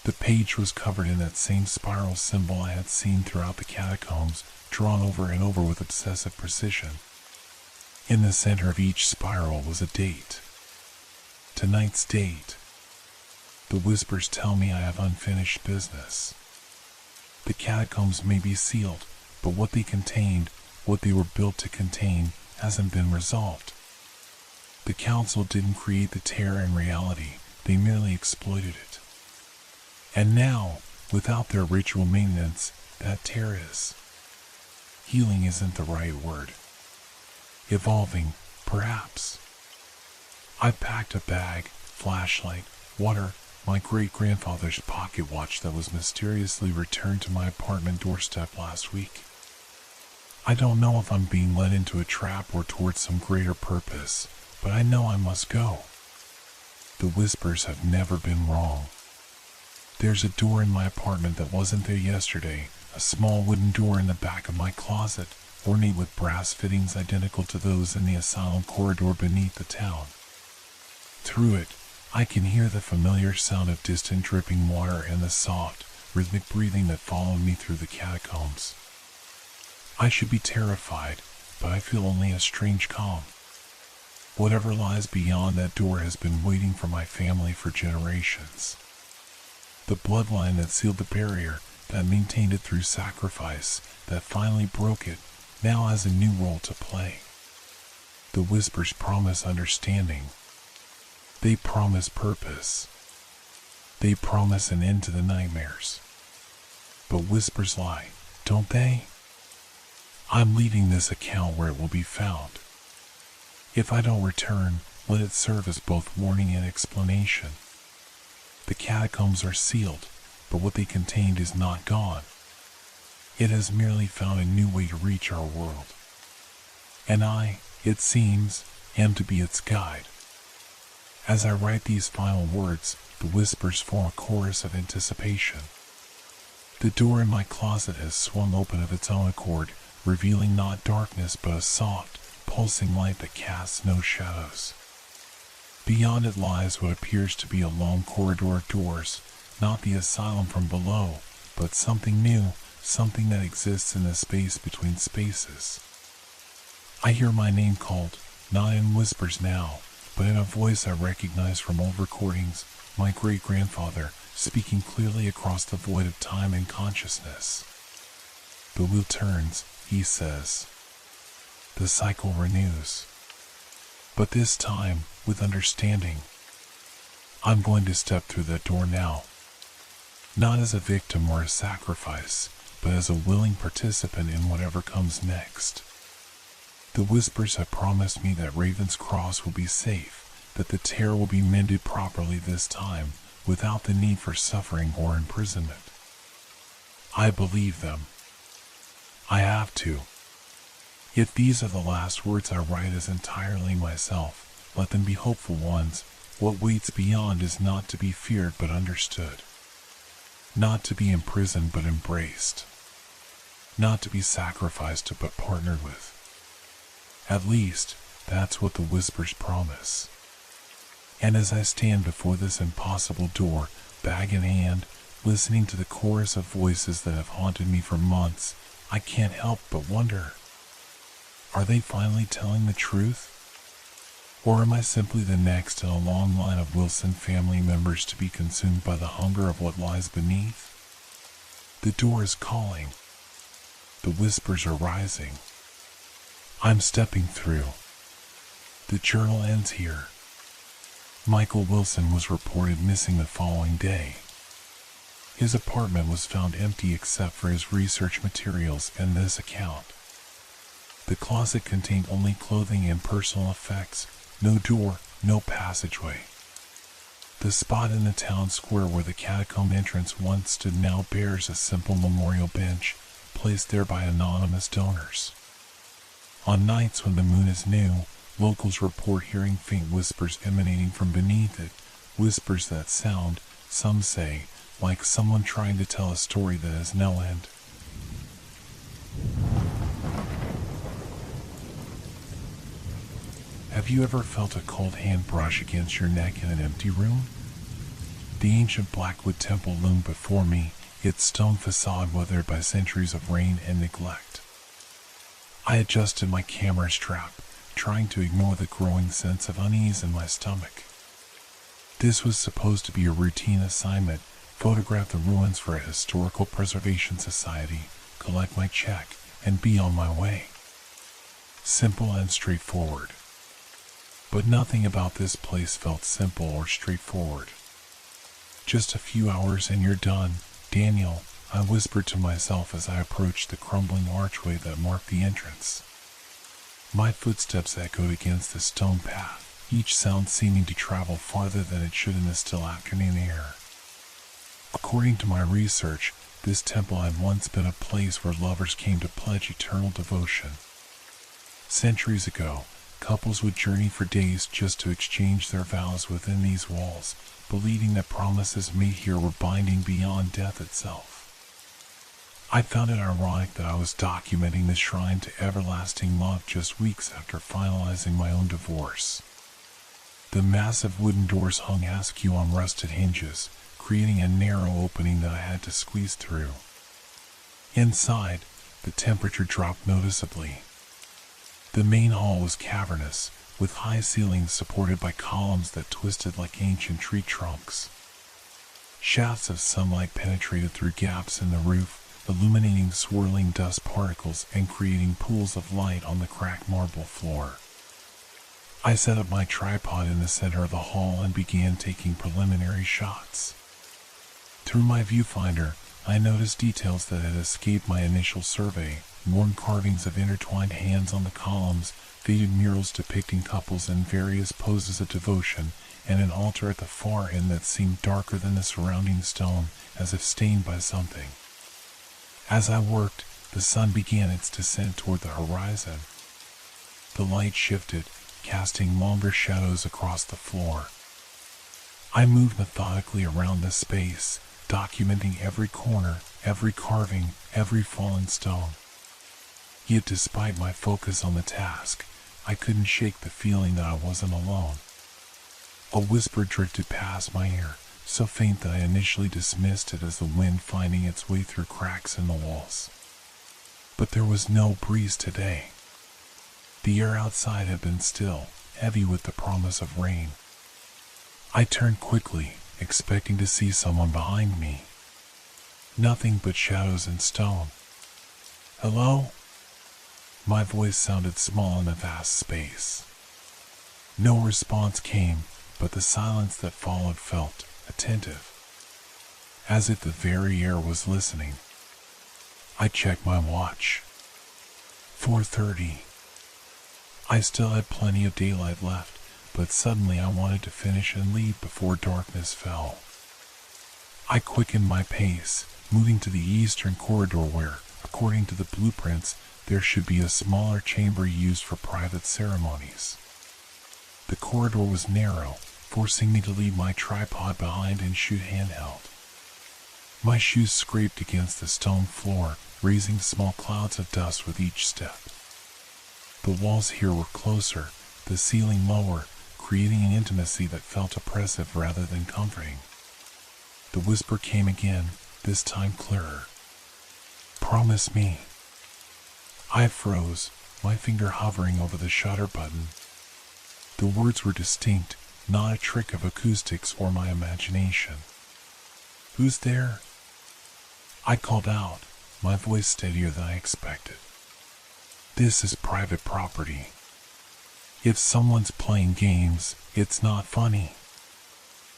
The page was covered in that same spiral symbol I had seen throughout the catacombs, drawn over and over with obsessive precision. In the center of each spiral was a date. Tonight's date. The whispers tell me I have unfinished business. The catacombs may be sealed, but what they contained, what they were built to contain, hasn't been resolved. The council didn't create the terror in reality, they merely exploited it. And now, without their ritual maintenance, that terror is. Healing isn't the right word. Evolving, perhaps. I packed a bag, flashlight, water, my great-grandfather's pocket watch that was mysteriously returned to my apartment doorstep last week. I don't know if I'm being led into a trap or towards some greater purpose, but I know I must go. The whispers have never been wrong. There's a door in my apartment that wasn't there yesterday, a small wooden door in the back of my closet, ornate with brass fittings identical to those in the asylum corridor beneath the town. Through it, I can hear the familiar sound of distant dripping water and the soft, rhythmic breathing that followed me through the catacombs. I should be terrified, but I feel only a strange calm. Whatever lies beyond that door has been waiting for my family for generations. The bloodline that sealed the barrier, that maintained it through sacrifice, that finally broke it, now has a new role to play. The whispers promise understanding. They promise purpose. They promise an end to the nightmares. But whispers lie, don't they? I'm leaving this account where it will be found. If I don't return, let it serve as both warning and explanation. The catacombs are sealed, but what they contained is not gone. It has merely found a new way to reach our world. And I, it seems, am to be its guide. As I write these final words, the whispers form a chorus of anticipation. The door in my closet has swung open of its own accord, revealing not darkness but a soft, pulsing light that casts no shadows. Beyond it lies what appears to be a long corridor of doors, not the asylum from below, but something new, something that exists in the space between spaces. I hear my name called, not in whispers now, but in a voice I recognize from old recordings, my great-grandfather speaking clearly across the void of time and consciousness. The wheel turns, he says. The cycle renews. But this time, with understanding. I'm going to step through that door now. Not as a victim or a sacrifice, but as a willing participant in whatever comes next. The whispers have promised me that Raven's Cross will be safe, that the tear will be mended properly this time, without the need for suffering or imprisonment. I believe them. I have to. Yet these are the last words I write as entirely myself. Let them be hopeful ones. What waits beyond is not to be feared but understood. Not to be imprisoned but embraced. Not to be sacrificed but partnered with. At least, that's what the whispers promise. And as I stand before this impossible door, bag in hand, listening to the chorus of voices that have haunted me for months, I can't help but wonder, are they finally telling the truth? Or am I simply the next in a long line of Wilson family members to be consumed by the hunger of what lies beneath? The door is calling. The whispers are rising. I'm stepping through. The journal ends here. Michael Wilson was reported missing the following day. His apartment was found empty except for his research materials and this account. The closet contained only clothing and personal effects, no door, no passageway. The spot in the town square where the catacomb entrance once stood now bears a simple memorial bench, placed there by anonymous donors. On nights when the moon is new, locals report hearing faint whispers emanating from beneath it, whispers that sound, some say, like someone trying to tell a story that has no end. Have you ever felt a cold hand brush against your neck in an empty room? The ancient Blackwood Temple loomed before me, its stone facade weathered by centuries of rain and neglect. I adjusted my camera strap, trying to ignore the growing sense of unease in my stomach. This was supposed to be a routine assignment: photograph the ruins for a historical preservation society, collect my check, and be on my way. Simple and straightforward. But nothing about this place felt simple or straightforward. Just a few hours and you're done, Daniel, I whispered to myself as I approached the crumbling archway that marked the entrance. My footsteps echoed against the stone path, each sound seeming to travel farther than it should in the still afternoon air. According to my research, this temple had once been a place where lovers came to pledge eternal devotion. Centuries ago, couples would journey for days just to exchange their vows within these walls, believing that promises made here were binding beyond death itself. I found it ironic that I was documenting this shrine to everlasting love just weeks after finalizing my own divorce. The massive wooden doors hung askew on rusted hinges, creating a narrow opening that I had to squeeze through. Inside, the temperature dropped noticeably. The main hall was cavernous, with high ceilings supported by columns that twisted like ancient tree trunks. Shafts of sunlight penetrated through gaps in the roof, illuminating swirling dust particles and creating pools of light on the cracked marble floor. I set up my tripod in the center of the hall and began taking preliminary shots. Through my viewfinder, I noticed details that had escaped my initial survey: worn carvings of intertwined hands on the columns, faded murals depicting couples in various poses of devotion, and an altar at the far end that seemed darker than the surrounding stone, as if stained by something. As I worked, the sun began its descent toward the horizon. The light shifted, casting longer shadows across the floor. I moved methodically around the space, documenting every corner, every carving, every fallen stone. Yet despite my focus on the task, I couldn't shake the feeling that I wasn't alone. A whisper drifted past my ear, so faint that I initially dismissed it as the wind finding its way through cracks in the walls. But there was no breeze today. The air outside had been still, heavy with the promise of rain. I turned quickly, expecting to see someone behind me. Nothing but shadows and stone. "Hello?" My voice sounded small in the vast space. No response came, but the silence that followed felt attentive, as if the very air was listening. I checked my watch. 4:30. I still had plenty of daylight left, but suddenly I wanted to finish and leave before darkness fell. I quickened my pace, moving to the eastern corridor where, according to the blueprints, there should be a smaller chamber used for private ceremonies. The corridor was narrow, forcing me to leave my tripod behind and shoot handheld. My shoes scraped against the stone floor, raising small clouds of dust with each step. The walls here were closer, the ceiling lower, creating an intimacy that felt oppressive rather than comforting. The whisper came again, this time clearer. "Promise me." I froze, my finger hovering over the shutter button. The words were distinct, not a trick of acoustics or my imagination. "Who's there?" I called out, my voice steadier than I expected. "This is private property. If someone's playing games, it's not funny."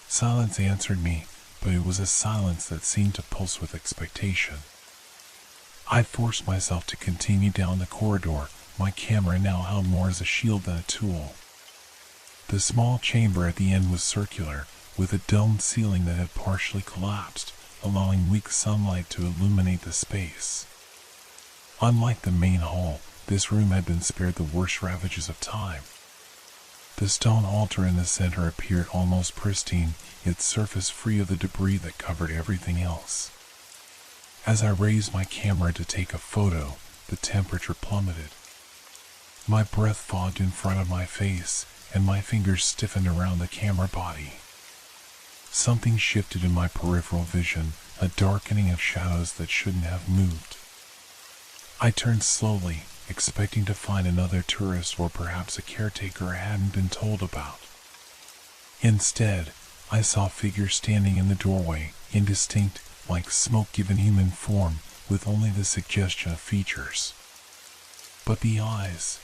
Silence answered me, but it was a silence that seemed to pulse with expectation. I forced myself to continue down the corridor, my camera now held more as a shield than a tool. The small chamber at the end was circular, with a domed ceiling that had partially collapsed, allowing weak sunlight to illuminate the space. Unlike the main hall, this room had been spared the worst ravages of time. The stone altar in the center appeared almost pristine, its surface free of the debris that covered everything else. As I raised my camera to take a photo, the temperature plummeted. My breath fogged in front of my face, and my fingers stiffened around the camera body. Something shifted in my peripheral vision, a darkening of shadows that shouldn't have moved. I turned slowly, expecting to find another tourist or perhaps a caretaker I hadn't been told about. Instead, I saw figures standing in the doorway, indistinct, like smoke given human form, with only the suggestion of features. But the eyes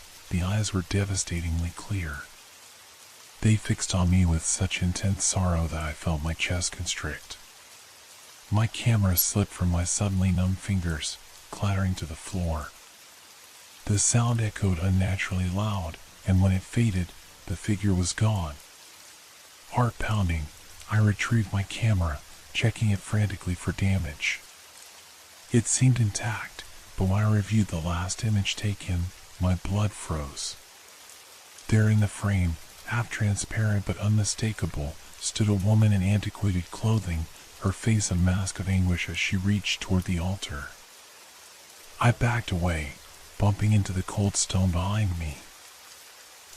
were devastatingly clear. They fixed on me with such intense sorrow that I felt my chest constrict. My camera slipped from my suddenly numb fingers, clattering to the floor. The sound echoed unnaturally loud, and when it faded, the figure was gone. Heart pounding, I retrieved my camera, checking it frantically for damage. It seemed intact, but when I reviewed the last image taken, my blood froze. There in the frame, half transparent but unmistakable, stood a woman in antiquated clothing, her face a mask of anguish as she reached toward the altar. I backed away, bumping into the cold stone behind me.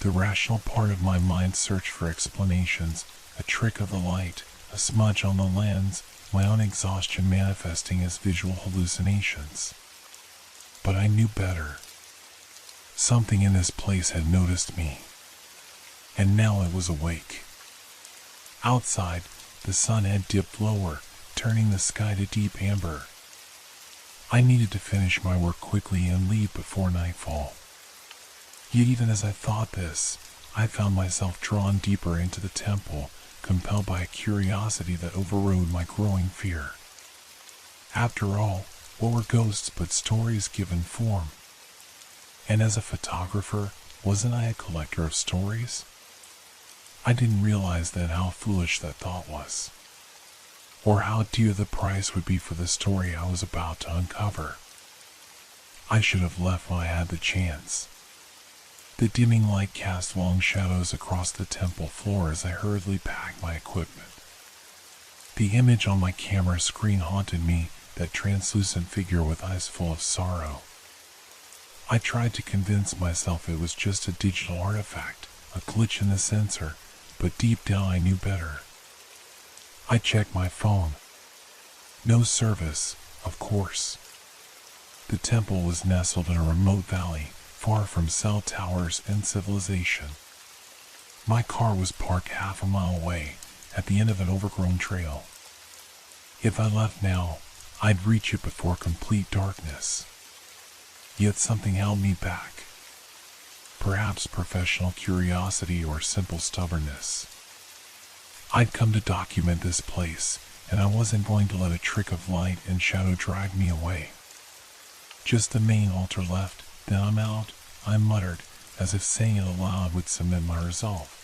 The rational part of my mind searched for explanations, a trick of the light, a smudge on the lens, my own exhaustion manifesting as visual hallucinations. But I knew better. Something in this place had noticed me, and now it was awake. Outside, the sun had dipped lower, turning the sky to deep amber. I needed to finish my work quickly and leave before nightfall. Yet even as I thought this, I found myself drawn deeper into the temple, compelled by a curiosity that overrode my growing fear. After all, what were ghosts but stories given form? And as a photographer, wasn't I a collector of stories? I didn't realize then how foolish that thought was, or how dear the price would be for the story I was about to uncover. I should have left when I had the chance. The dimming light cast long shadows across the temple floor as I hurriedly packed my equipment. The image on my camera screen haunted me, that translucent figure with eyes full of sorrow. I tried to convince myself it was just a digital artifact, a glitch in the sensor, but deep down I knew better. I checked my phone. No service, of course. The temple was nestled in a remote valley, far from cell towers and civilization. My car was parked half a mile away, at the end of an overgrown trail. If I left now, I'd reach it before complete darkness. Yet something held me back. Perhaps professional curiosity or simple stubbornness. I'd come to document this place, and I wasn't going to let a trick of light and shadow drag me away. Just the main altar left, then I'm out, I muttered, as if saying it aloud would cement my resolve.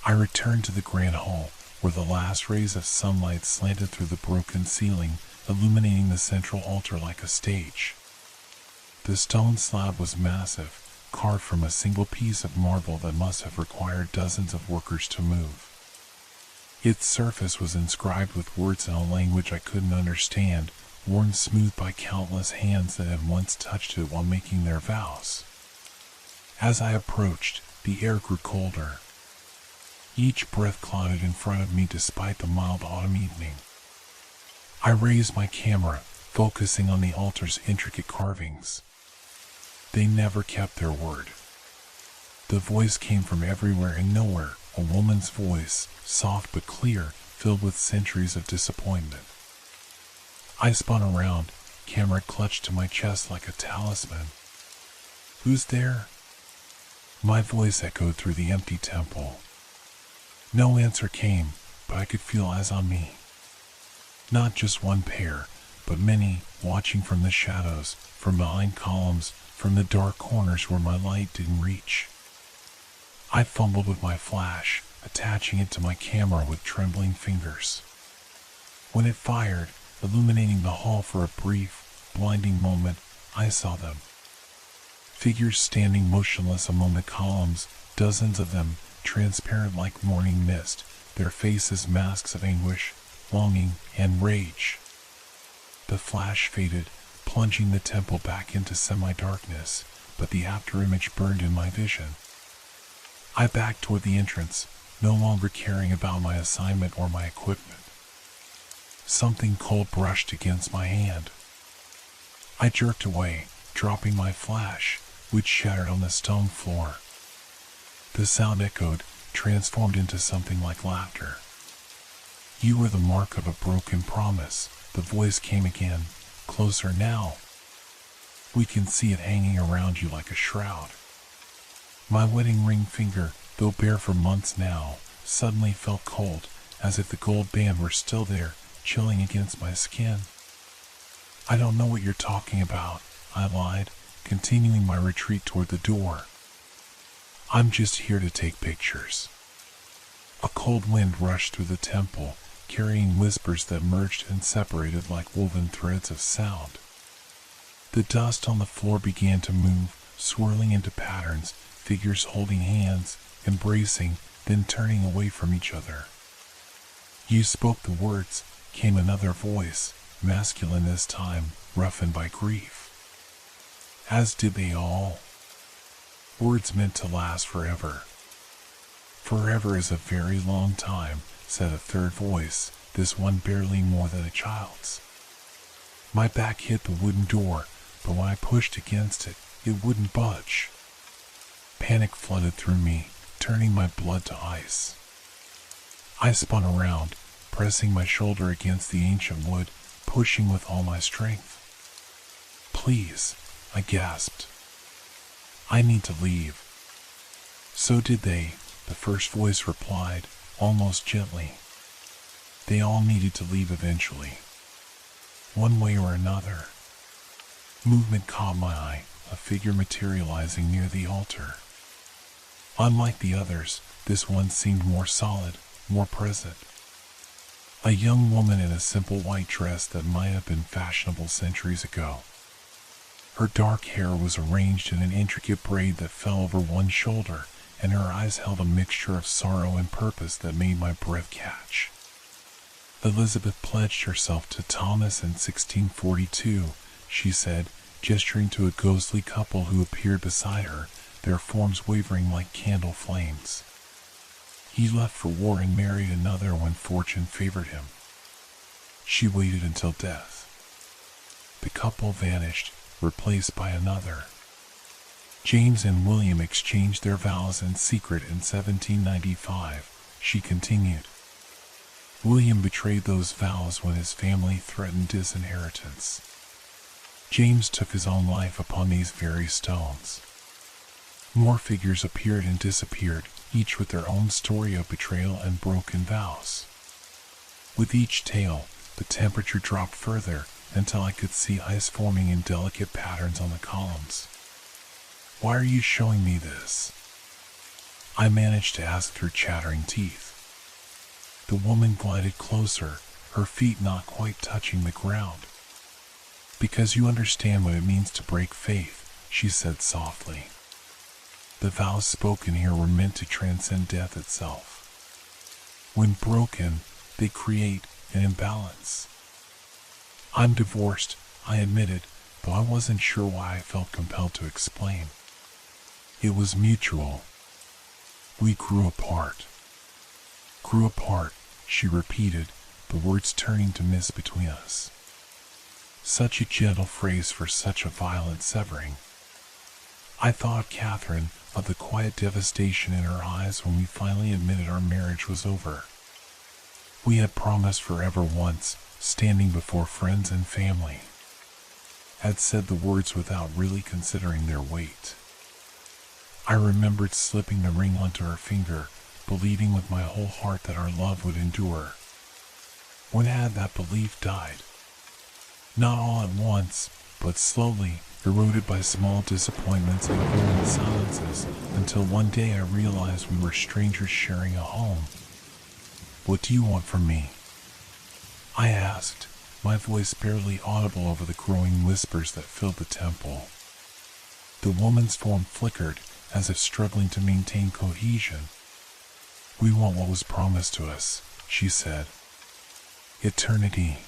I returned to the grand hall, where the last rays of sunlight slanted through the broken ceiling, illuminating the central altar like a stage. The stone slab was massive, carved from a single piece of marble that must have required dozens of workers to move. Its surface was inscribed with words in a language I couldn't understand, worn smooth by countless hands that had once touched it while making their vows. As I approached, the air grew colder. Each breath clouded in front of me despite the mild autumn evening. I raised my camera, focusing on the altar's intricate carvings. They never kept their word. The voice came from everywhere and nowhere, a woman's voice, soft but clear, filled with centuries of disappointment. I spun around, camera clutched to my chest like a talisman. "Who's there?" My voice echoed through the empty temple. No answer came, but I could feel eyes on me. Not just one pair, but many, watching from the shadows, from behind columns, from the dark corners where my light didn't reach. I fumbled with my flash, attaching it to my camera with trembling fingers. When it fired, illuminating the hall for a brief, blinding moment, I saw them. Figures standing motionless among the columns, dozens of them, transparent like morning mist, their faces masks of anguish, longing, and rage. The flash faded, plunging the temple back into semi-darkness, but the afterimage burned in my vision. I backed toward the entrance, no longer caring about my assignment or my equipment. Something cold brushed against my hand. I jerked away, dropping my flash, which shattered on the stone floor. The sound echoed, transformed into something like laughter. "You were the mark of a broken promise," the voice came again, closer now. "We can see it hanging around you like a shroud." My wedding ring finger, though bare for months now, suddenly felt cold, as if the gold band were still there, chilling against my skin. "I don't know what you're talking about," I lied, continuing my retreat toward the door. "I'm just here to take pictures." A cold wind rushed through the temple, carrying whispers that merged and separated like woven threads of sound. The dust on the floor began to move, swirling into patterns, figures holding hands, embracing, then turning away from each other. "You spoke the words," came another voice, masculine this time, roughened by grief. "As did they all." Words meant to last forever. "Forever is a very long time," said a third voice, this one barely more than a child's. My back hit the wooden door, but when I pushed against it, it wouldn't budge. Panic flooded through me, turning my blood to ice. I spun around, pressing my shoulder against the ancient wood, pushing with all my strength. "Please," I gasped. "I need to leave." "So did they," the first voice replied, almost gently. They all needed to leave eventually, one way or another. Movement caught my eye, a figure materializing near the altar. Unlike the others, this one seemed more solid, more present. A young woman in a simple white dress that might have been fashionable centuries ago. Her dark hair was arranged in an intricate braid that fell over one shoulder, and her eyes held a mixture of sorrow and purpose that made my breath catch. "Elizabeth pledged herself to Thomas in 1642, she said, gesturing to a ghostly couple who appeared beside her, their forms wavering like candle flames. "He left for war and married another when fortune favored him. She waited until death. The couple vanished, replaced by another. James and William exchanged their vows in secret in 1795, she continued. William betrayed those vows when his family threatened disinheritance. James took his own life upon these very stones." More figures appeared and disappeared, each with their own story of betrayal and broken vows. With each tale, the temperature dropped further until I could see ice forming in delicate patterns on the columns. "Why are you showing me this?" I managed to ask through chattering teeth. The woman glided closer, her feet not quite touching the ground. "Because you understand what it means to break faith," she said softly. "The vows spoken here were meant to transcend death itself. When broken, they create an imbalance." "I'm divorced," I admitted, though I wasn't sure why I felt compelled to explain. "It was mutual. We grew apart." "Grew apart," she repeated, the words turning to mist between us. Such a gentle phrase for such a violent severing. I thought of Catherine, of the quiet devastation in her eyes when we finally admitted our marriage was over. We had promised forever once, standing before friends and family. Had said the words without really considering their weight. I remembered slipping the ring onto her finger, believing with my whole heart that our love would endure. When had that belief died? Not all at once, but slowly, eroded by small disappointments and growing silences, until one day I realized we were strangers sharing a home. "What do you want from me?" I asked, my voice barely audible over the growing whispers that filled the temple. The woman's form flickered, as if struggling to maintain cohesion. "We want what was promised to us," she said. "Eternity."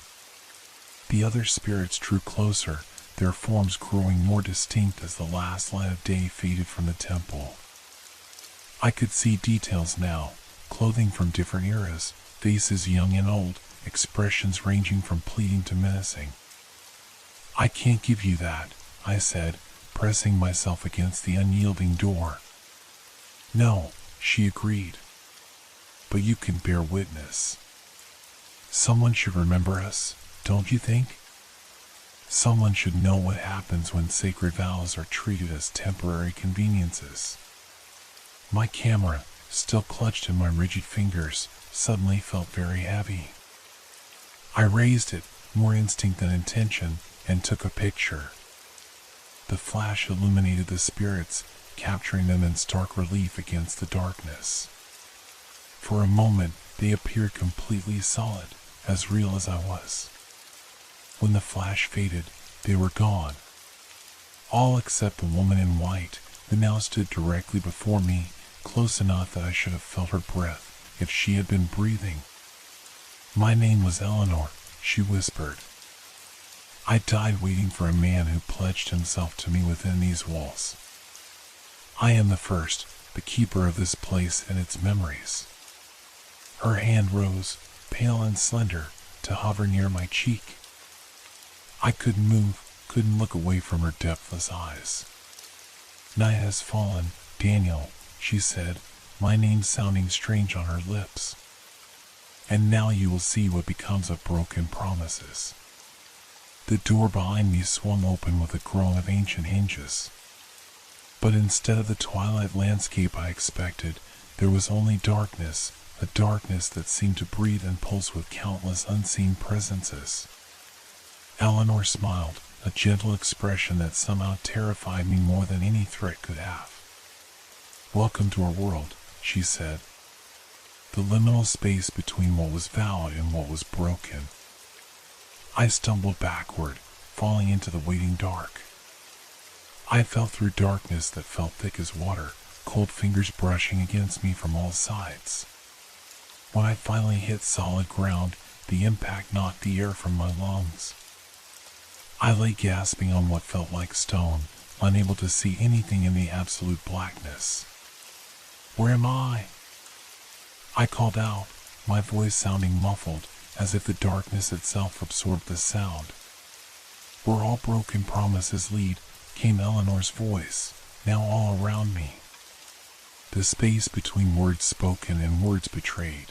The other spirits drew closer, their forms growing more distinct as the last light of day faded from the temple. I could see details now, clothing from different eras, faces young and old, expressions ranging from pleading to menacing. "I can't give you that," I said, pressing myself against the unyielding door. "No," she agreed. "But you can bear witness. Someone should remember us, don't you think? Someone should know what happens when sacred vows are treated as temporary conveniences." My camera, still clutched in my rigid fingers, suddenly felt very heavy. I raised it, more instinct than intention, and took a picture. The flash illuminated the spirits, capturing them in stark relief against the darkness. For a moment, they appeared completely solid, as real as I was. When the flash faded, they were gone. All except the woman in white, who now stood directly before me, close enough that I should have felt her breath if she had been breathing. "My name was Eleanor," she whispered. "I died waiting for a man who pledged himself to me within these walls. I am the first, the keeper of this place and its memories." Her hand rose, pale and slender, to hover near my cheek. I couldn't move, couldn't look away from her depthless eyes. "Night has fallen, Daniel," she said, my name sounding strange on her lips. "And now you will see what becomes of broken promises." The door behind me swung open with a groan of ancient hinges. But instead of the twilight landscape I expected, there was only darkness, a darkness that seemed to breathe and pulse with countless unseen presences. Eleanor smiled, a gentle expression that somehow terrified me more than any threat could have. "Welcome to our world," she said. "The liminal space between what was vowed and what was broken." I stumbled backward, falling into the waiting dark. I fell through darkness that felt thick as water, cold fingers brushing against me from all sides. When I finally hit solid ground, the impact knocked the air from my lungs. I lay gasping on what felt like stone, unable to see anything in the absolute blackness. "Where am I?" I called out, my voice sounding muffled, as if the darkness itself absorbed the sound. "Where all broken promises lead," came Eleanor's voice, now all around me. The space between words spoken and words betrayed.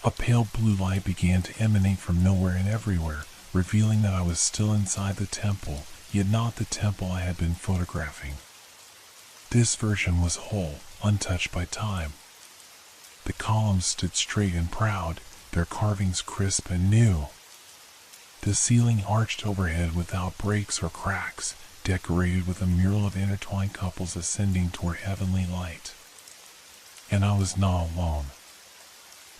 A pale blue light began to emanate from nowhere and everywhere, revealing that I was still inside the temple, yet not the temple I had been photographing. This version was whole, untouched by time. The columns stood straight and proud, their carvings crisp and new. The ceiling arched overhead without breaks or cracks, decorated with a mural of intertwined couples ascending toward heavenly light. And I was not alone.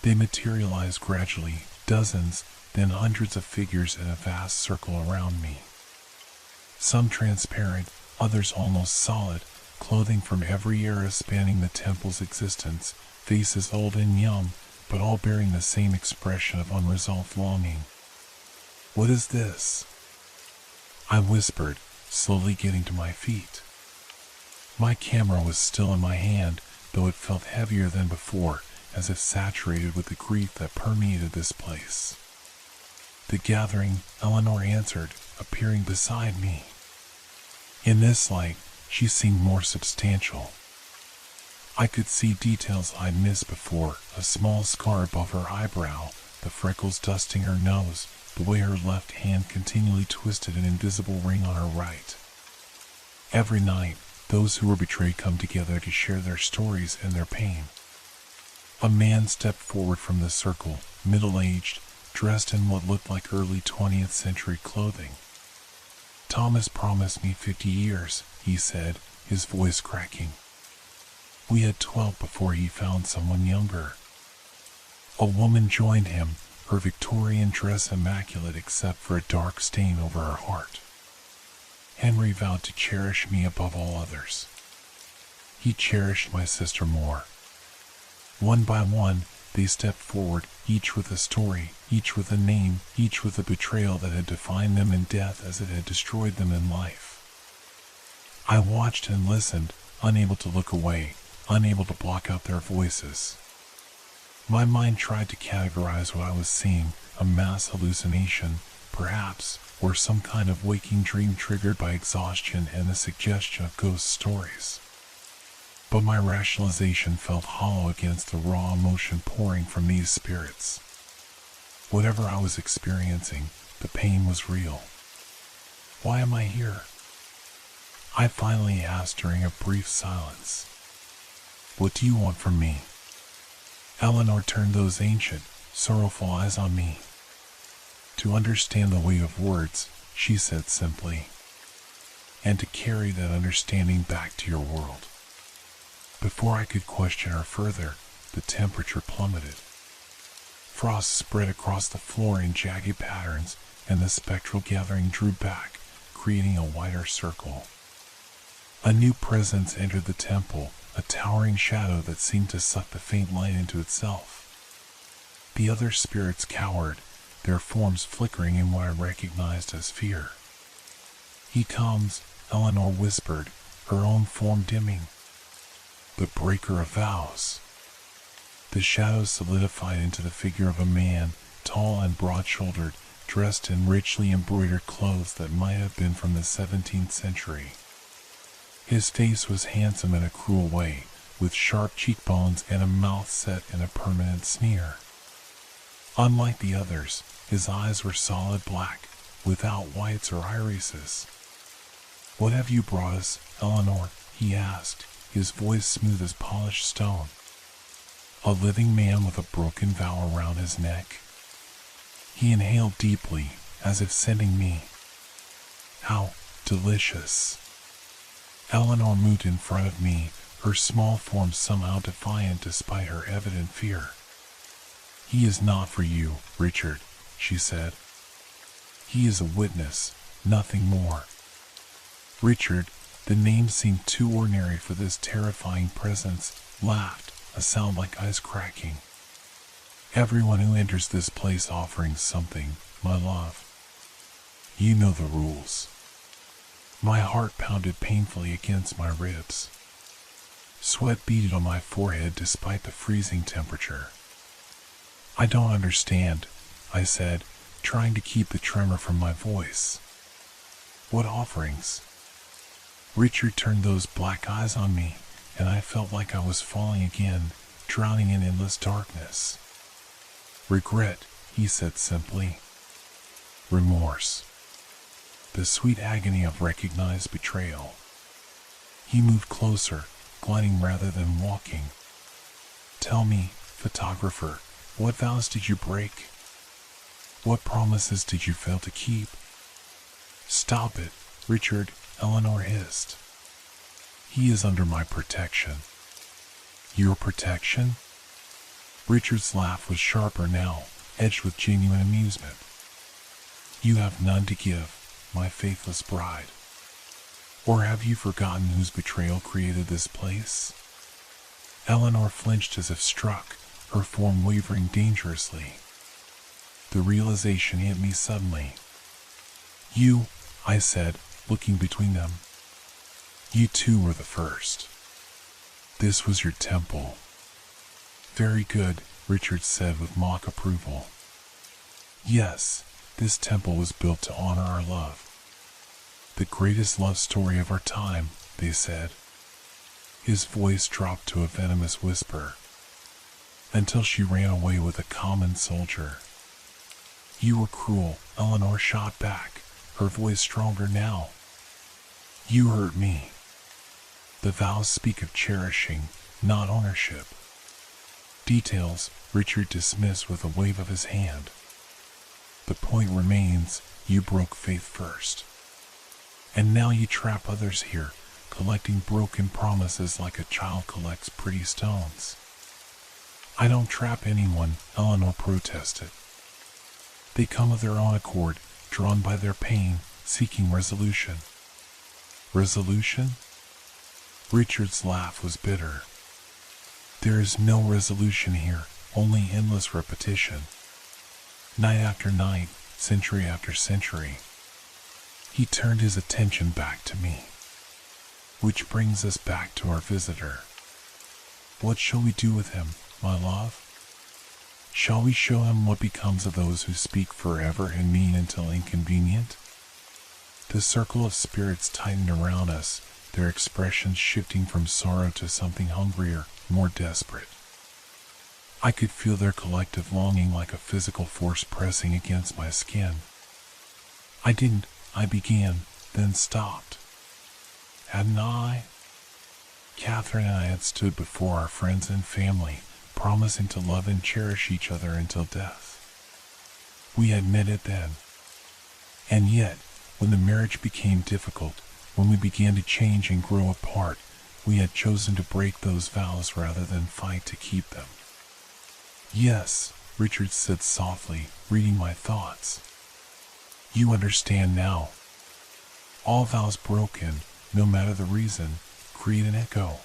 They materialized gradually, dozens, then hundreds of figures in a vast circle around me. Some transparent, others almost solid, clothing from every era spanning the temple's existence, faces old and young, but all bearing the same expression of unresolved longing. "What is this?" I whispered, slowly getting to my feet. My camera was still in my hand, though it felt heavier than before, as if saturated with the grief that permeated this place. "The gathering," Eleanor answered, appearing beside me. In this light, she seemed more substantial. I could see details I'd missed before, a small scar above her eyebrow, the freckles dusting her nose, the way her left hand continually twisted an invisible ring on her right. Every night, those who were betrayed come together to share their stories and their pain. A man stepped forward from the circle, middle-aged, dressed in what looked like early 20th century clothing. Thomas promised me 50 years, he said, his voice cracking. We had 12 before he found someone younger. A woman joined him, her Victorian dress immaculate except for a dark stain over her heart. Henry vowed to cherish me above all others. He cherished my sister more. One by one, they stepped forward, each with a story, each with a name, each with a betrayal that had defined them in death as it had destroyed them in life. I watched and listened, unable to look away, unable to block out their voices. My mind tried to categorize what I was seeing, a mass hallucination, perhaps, or some kind of waking dream triggered by exhaustion and the suggestion of ghost stories. But my rationalization felt hollow against the raw emotion pouring from these spirits. Whatever I was experiencing, the pain was real. Why am I here? I finally asked during a brief silence. What do you want from me? Eleanor turned those ancient, sorrowful eyes on me. To understand the weight of words, she said simply, and to carry that understanding back to your world. Before I could question her further, the temperature plummeted. Frost spread across the floor in jagged patterns, and the spectral gathering drew back, creating a wider circle. A new presence entered the temple, a towering shadow that seemed to suck the faint light into itself. The other spirits cowered, their forms flickering in what I recognized as fear. He comes, Eleanor whispered, her own form dimming. The breaker of vows. The shadows solidified into the figure of a man, tall and broad-shouldered, dressed in richly embroidered clothes that might have been from the 17th century. His face was handsome in a cruel way, with sharp cheekbones and a mouth set in a permanent sneer. Unlike the others, his eyes were solid black, without whites or irises. What have you brought us, Eleanor? He asked, his voice smooth as polished stone. A living man with a broken vow around his neck. He inhaled deeply, as if sending me. How delicious. Eleanor moved in front of me, her small form somehow defiant despite her evident fear. He is not for you, Richard, she said. He is a witness, nothing more. Richard, the name seemed too ordinary for this terrifying presence, laughed, a sound like ice cracking. Everyone who enters this place offering something, my love. You know the rules. My heart pounded painfully against my ribs. Sweat beaded on my forehead despite the freezing temperature. I don't understand, I said, trying to keep the tremor from my voice. What offerings? Richard turned those black eyes on me, and I felt like I was falling again, drowning in endless darkness. Regret, he said simply. Remorse. The sweet agony of recognized betrayal. He moved closer, gliding rather than walking. Tell me, photographer, what vows did you break? What promises did you fail to keep? Stop it, Richard, Eleanor hissed. He is under my protection. Your protection? Richard's laugh was sharper now, edged with genuine amusement. You have none to give, my faithless bride. Or have you forgotten whose betrayal created this place? Eleanor flinched as if struck, her form wavering dangerously. The realization hit me suddenly. You, I said, looking between them. You too were the first. This was your temple. Very good, Richard said with mock approval. Yes, this temple was built to honor our love. The greatest love story of our time, they said. His voice dropped to a venomous whisper. Until she ran away with a common soldier. You were cruel, Eleanor shot back, her voice stronger now. You hurt me. The vows speak of cherishing, not ownership. Details, Richard dismissed with a wave of his hand. The point remains, you broke faith first. And now you trap others here, collecting broken promises like a child collects pretty stones. I don't trap anyone, Eleanor protested. They come of their own accord, drawn by their pain, seeking resolution. Resolution? Richard's laugh was bitter. There is no resolution here, only endless repetition. Night after night, century after century. He turned his attention back to me. Which brings us back to our visitor. What shall we do with him, my love? Shall we show him what becomes of those who speak forever and mean until inconvenient? The circle of spirits tightened around us, their expressions shifting from sorrow to something hungrier, more desperate. I could feel their collective longing like a physical force pressing against my skin. I began, then stopped. Hadn't I? Catherine and I had stood before our friends and family, promising to love and cherish each other until death. We had met it then. And yet, when the marriage became difficult, when we began to change and grow apart, we had chosen to break those vows rather than fight to keep them. Yes, Richard said softly, reading my thoughts. You understand now. All vows broken, no matter the reason, create an echo.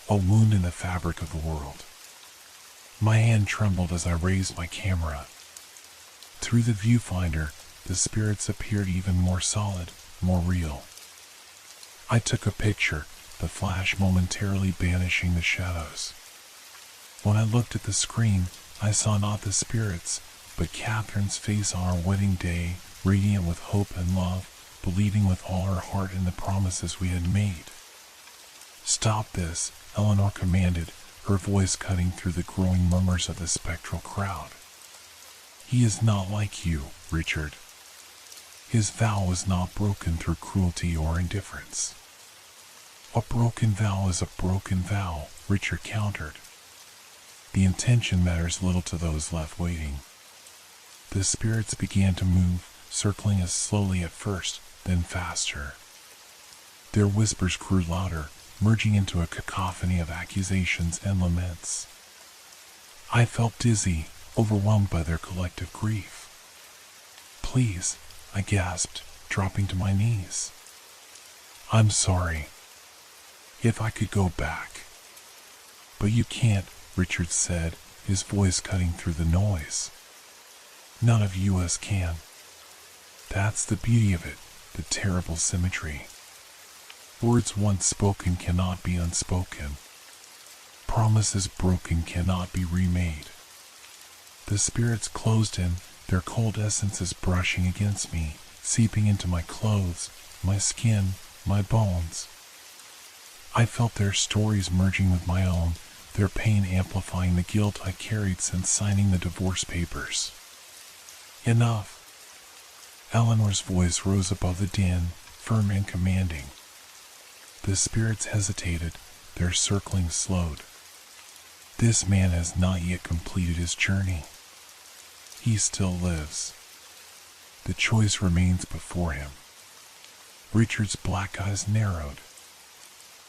A wound in the fabric of the world. My hand trembled as I raised my camera. Through the viewfinder, the spirits appeared even more solid, more real. I took a picture, the flash momentarily banishing the shadows. When I looked at the screen, I saw not the spirits, but Catherine's face on our wedding day, radiant with hope and love, believing with all her heart in the promises we had made. Stop this, Eleanor commanded, her voice cutting through the growing murmurs of the spectral crowd. He is not like you, Richard. His vow was not broken through cruelty or indifference. A broken vow is a broken vow, Richard countered. The intention matters little to those left waiting. The spirits began to move, circling us slowly at first, then faster. Their whispers grew louder, merging into a cacophony of accusations and laments. I felt dizzy, overwhelmed by their collective grief. Please, I gasped, dropping to my knees. I'm sorry. If I could go back. But you can't, Richard said, his voice cutting through the noise. None of us can. That's the beauty of it, the terrible symmetry. Words once spoken cannot be unspoken. Promises broken cannot be remade. The spirits closed in, their cold essences brushing against me, seeping into my clothes, my skin, my bones. I felt their stories merging with my own, their pain amplifying the guilt I carried since signing the divorce papers. Enough. Eleanor's voice rose above the din, firm and commanding. The spirits hesitated, their circling slowed. This man has not yet completed his journey. He still lives. The choice remains before him. Richard's black eyes narrowed.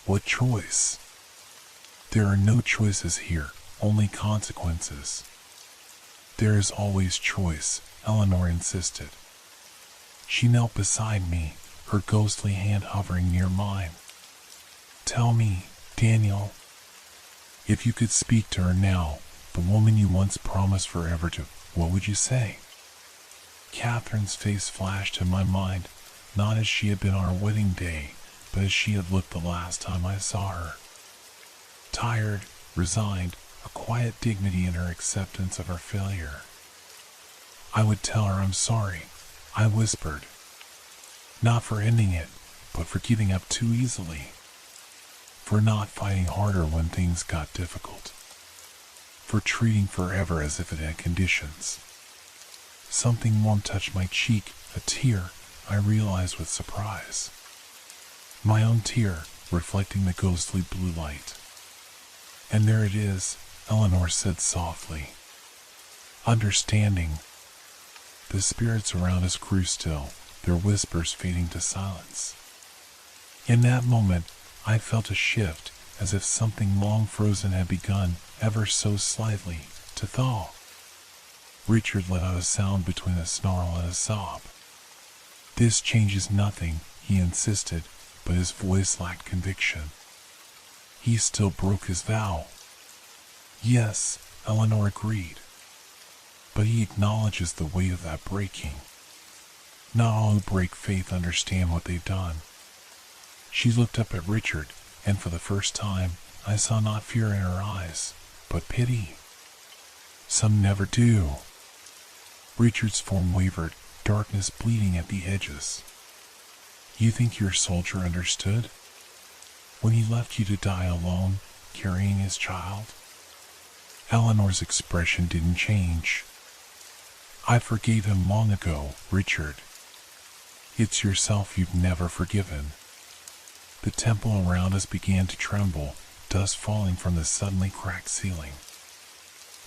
What choice? There are no choices here, only consequences. There is always choice, Eleanor insisted. She knelt beside me, her ghostly hand hovering near mine. Tell me, Daniel, if you could speak to her now, the woman you once promised forever to, what would you say? Catherine's face flashed in my mind, not as she had been on our wedding day, but as she had looked the last time I saw her. Tired, resigned, a quiet dignity in her acceptance of her failure. I would tell her I'm sorry, I whispered. Not for ending it, but for giving up too easily. For not fighting harder when things got difficult. For treating forever as if it had conditions. Something warm touched my cheek, a tear, I realized with surprise. My own tear, reflecting the ghostly blue light. And there it is, Eleanor said softly. Understanding. The spirits around us grew still, their whispers fading to silence. In that moment, I felt a shift, as if something long frozen had begun, ever so slightly, to thaw. Richard let out a sound between a snarl and a sob. "This changes nothing," he insisted, but his voice lacked conviction. "He still broke his vow." "Yes," Eleanor agreed. "But he acknowledges the weight of that breaking. Not all who break faith understand what they've done." She looked up at Richard, and for the first time, I saw not fear in her eyes, but pity. "Some never do." Richard's form wavered, darkness bleeding at the edges. "You think your soldier understood? When he left you to die alone, carrying his child?" Eleanor's expression didn't change. "I forgave him long ago, Richard. It's yourself you've never forgiven." The temple around us began to tremble, dust falling from the suddenly cracked ceiling.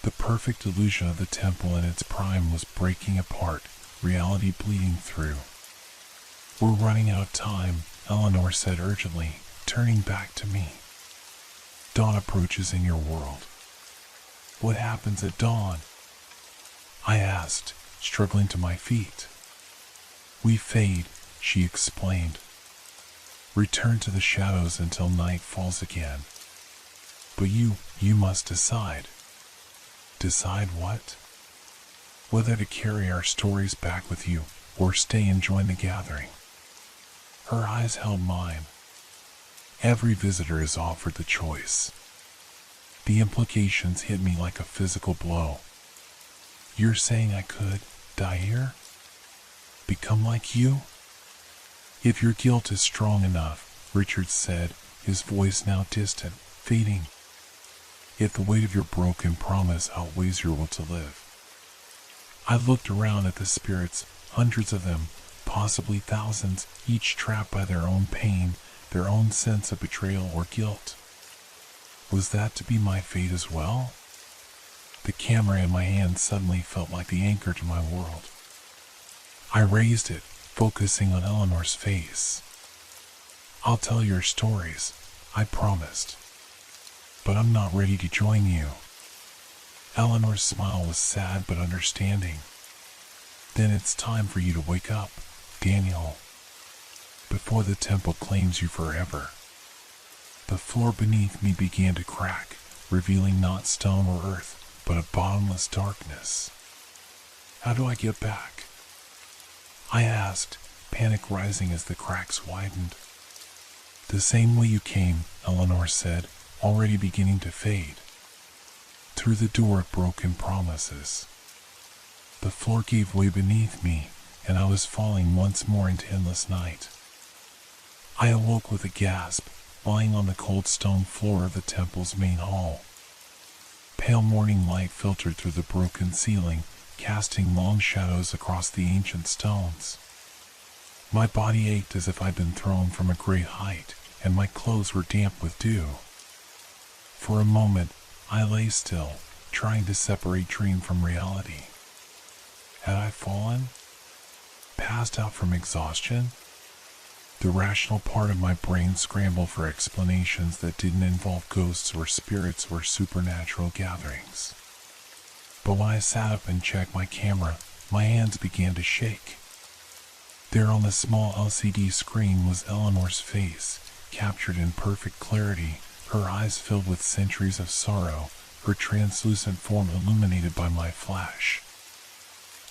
The perfect illusion of the temple in its prime was breaking apart, reality bleeding through. "We're running out of time," Eleanor said urgently, turning back to me. "Dawn approaches in your world." "What happens at dawn?" I asked, struggling to my feet. "We fade," she explained. "Return to the shadows until night falls again. But you must decide." "Decide what?" "Whether to carry our stories back with you, or stay and join the gathering." Her eyes held mine. Every visitor is offered the choice. The implications hit me like a physical blow. "You're saying I could die here? Become like you?" "If your guilt is strong enough," Richard said, his voice now distant, fading. "If the weight of your broken promise outweighs your will to live." I looked around at the spirits, hundreds of them, possibly thousands, each trapped by their own pain, their own sense of betrayal or guilt. Was that to be my fate as well? The camera in my hand suddenly felt like the anchor to my world. I raised it, focusing on Eleanor's face. "I'll tell your stories," I promised. "But I'm not ready to join you." Eleanor's smile was sad but understanding. "Then it's time for you to wake up, Daniel, before the temple claims you forever." The floor beneath me began to crack, revealing not stone or earth, but a bottomless darkness. "How do I get back?" I asked, panic rising as the cracks widened. "The same way you came," Eleanor said, already beginning to fade. "Through the door of broken promises." The floor gave way beneath me, and I was falling once more into endless night. I awoke with a gasp, lying on the cold stone floor of the temple's main hall. Pale morning light filtered through the broken ceiling, casting long shadows across the ancient stones. My body ached as if I'd been thrown from a great height, and my clothes were damp with dew. For a moment, I lay still, trying to separate dream from reality. Had I fallen? Passed out from exhaustion? The rational part of my brain scrambled for explanations that didn't involve ghosts or spirits or supernatural gatherings. But when I sat up and checked my camera, my hands began to shake. There on the small LCD screen was Eleanor's face, captured in perfect clarity, her eyes filled with centuries of sorrow, her translucent form illuminated by my flash.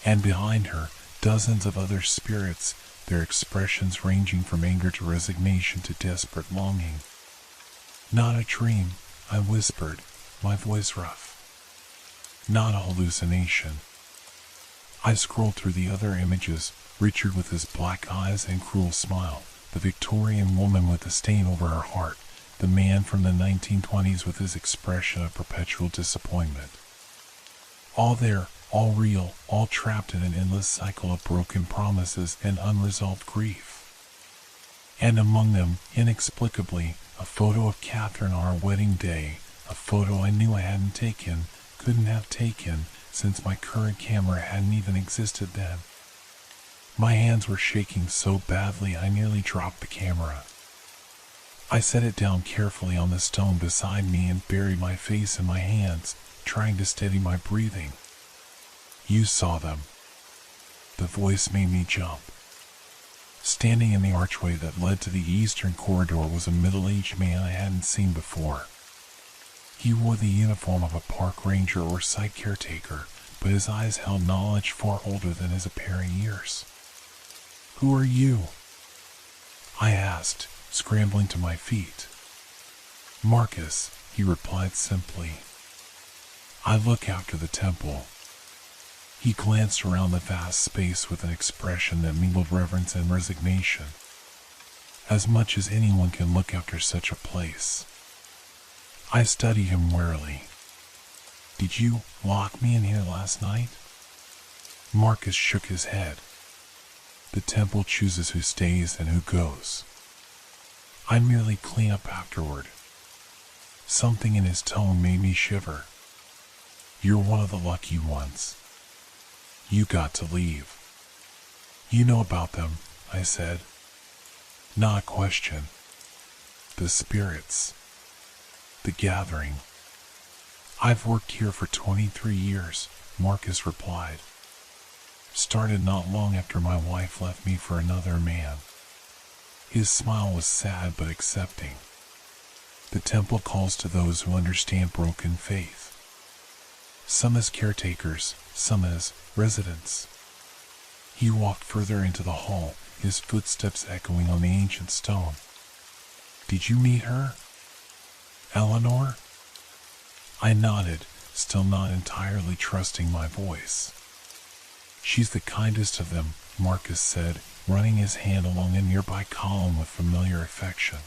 And behind her, dozens of other spirits, their expressions ranging from anger to resignation to desperate longing. "Not a dream," I whispered, my voice rough. "Not a hallucination." I scrolled through the other images, Richard with his black eyes and cruel smile, the Victorian woman with the stain over her heart, the man from the 1920s with his expression of perpetual disappointment. All there, all real, all trapped in an endless cycle of broken promises and unresolved grief. And among them, inexplicably, a photo of Catherine on our wedding day, a photo I knew I hadn't taken, couldn't have taken, since my current camera hadn't even existed then. My hands were shaking so badly I nearly dropped the camera. I set it down carefully on the stone beside me and buried my face in my hands, trying to steady my breathing. "You saw them." The voice made me jump. Standing in the archway that led to the eastern corridor was a middle-aged man I hadn't seen before. He wore the uniform of a park ranger or site caretaker, but his eyes held knowledge far older than his apparent years. "Who are you?" I asked, scrambling to my feet. "Marcus," he replied simply. "I look after the temple." He glanced around the vast space with an expression that mingled reverence and resignation. As much as anyone can look after such a place. I studied him warily. "Did you lock me in here last night?" Marcus shook his head. "The temple chooses who stays and who goes. I merely clean up afterward." Something in his tone made me shiver. "You're one of the lucky ones. You got to leave." "You know about them," I said. "Not a question. The spirits. The gathering." "I've worked here for 23 years, Marcus replied. "Started not long after my wife left me for another man." His smile was sad but accepting. "The temple calls to those who understand broken faith. Some as caretakers, some as residents." He walked further into the hall, his footsteps echoing on the ancient stone. "Did you meet her? Eleanor?" I nodded, still not entirely trusting my voice. "She's the kindest of them," Marcus said, running his hand along a nearby column with familiar affection.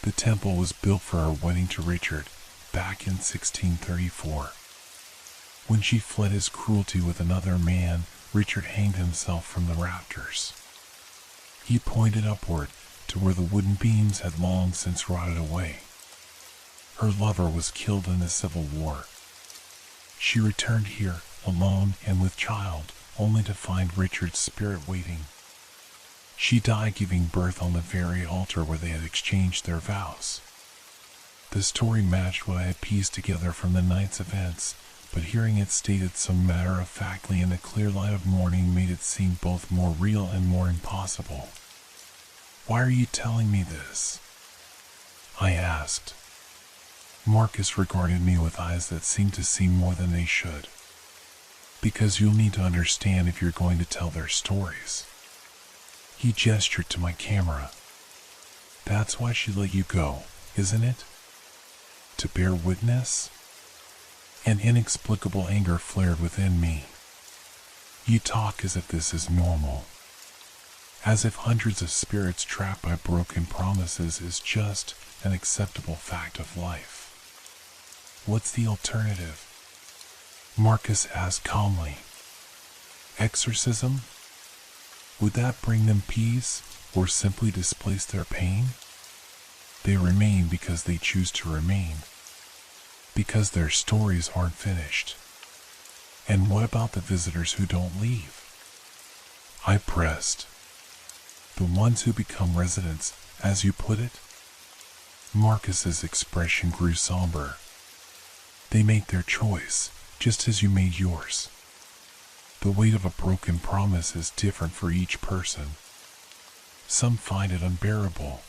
"The temple was built for her wedding to Richard, back in 1634. When she fled his cruelty with another man, Richard hanged himself from the rafters." He pointed upward, to where the wooden beams had long since rotted away. "Her lover was killed in the Civil War. She returned here, alone and with child, only to find Richard's spirit waiting. She died giving birth on the very altar where they had exchanged their vows." The story matched what I had pieced together from the night's events, but hearing it stated so matter-of-factly in the clear light of morning made it seem both more real and more impossible. "Why are you telling me this?" I asked. Marcus regarded me with eyes that seemed to see more than they should. "Because you'll need to understand if you're going to tell their stories." He gestured to my camera. "That's why she let you go, isn't it? To bear witness?" An inexplicable anger flared within me. "You talk as if this is normal. As if hundreds of spirits trapped by broken promises is just an acceptable fact of life. What's the alternative?" Marcus asked calmly. "Exorcism? Would that bring them peace, or simply displace their pain? They remain because they choose to remain. Because their stories aren't finished. And what about the visitors who don't leave?" I pressed. "The ones who become residents, as you put it?" Marcus's expression grew somber. "They make their choice, just as you made yours. The weight of a broken promise is different for each person. Some find it unbearable."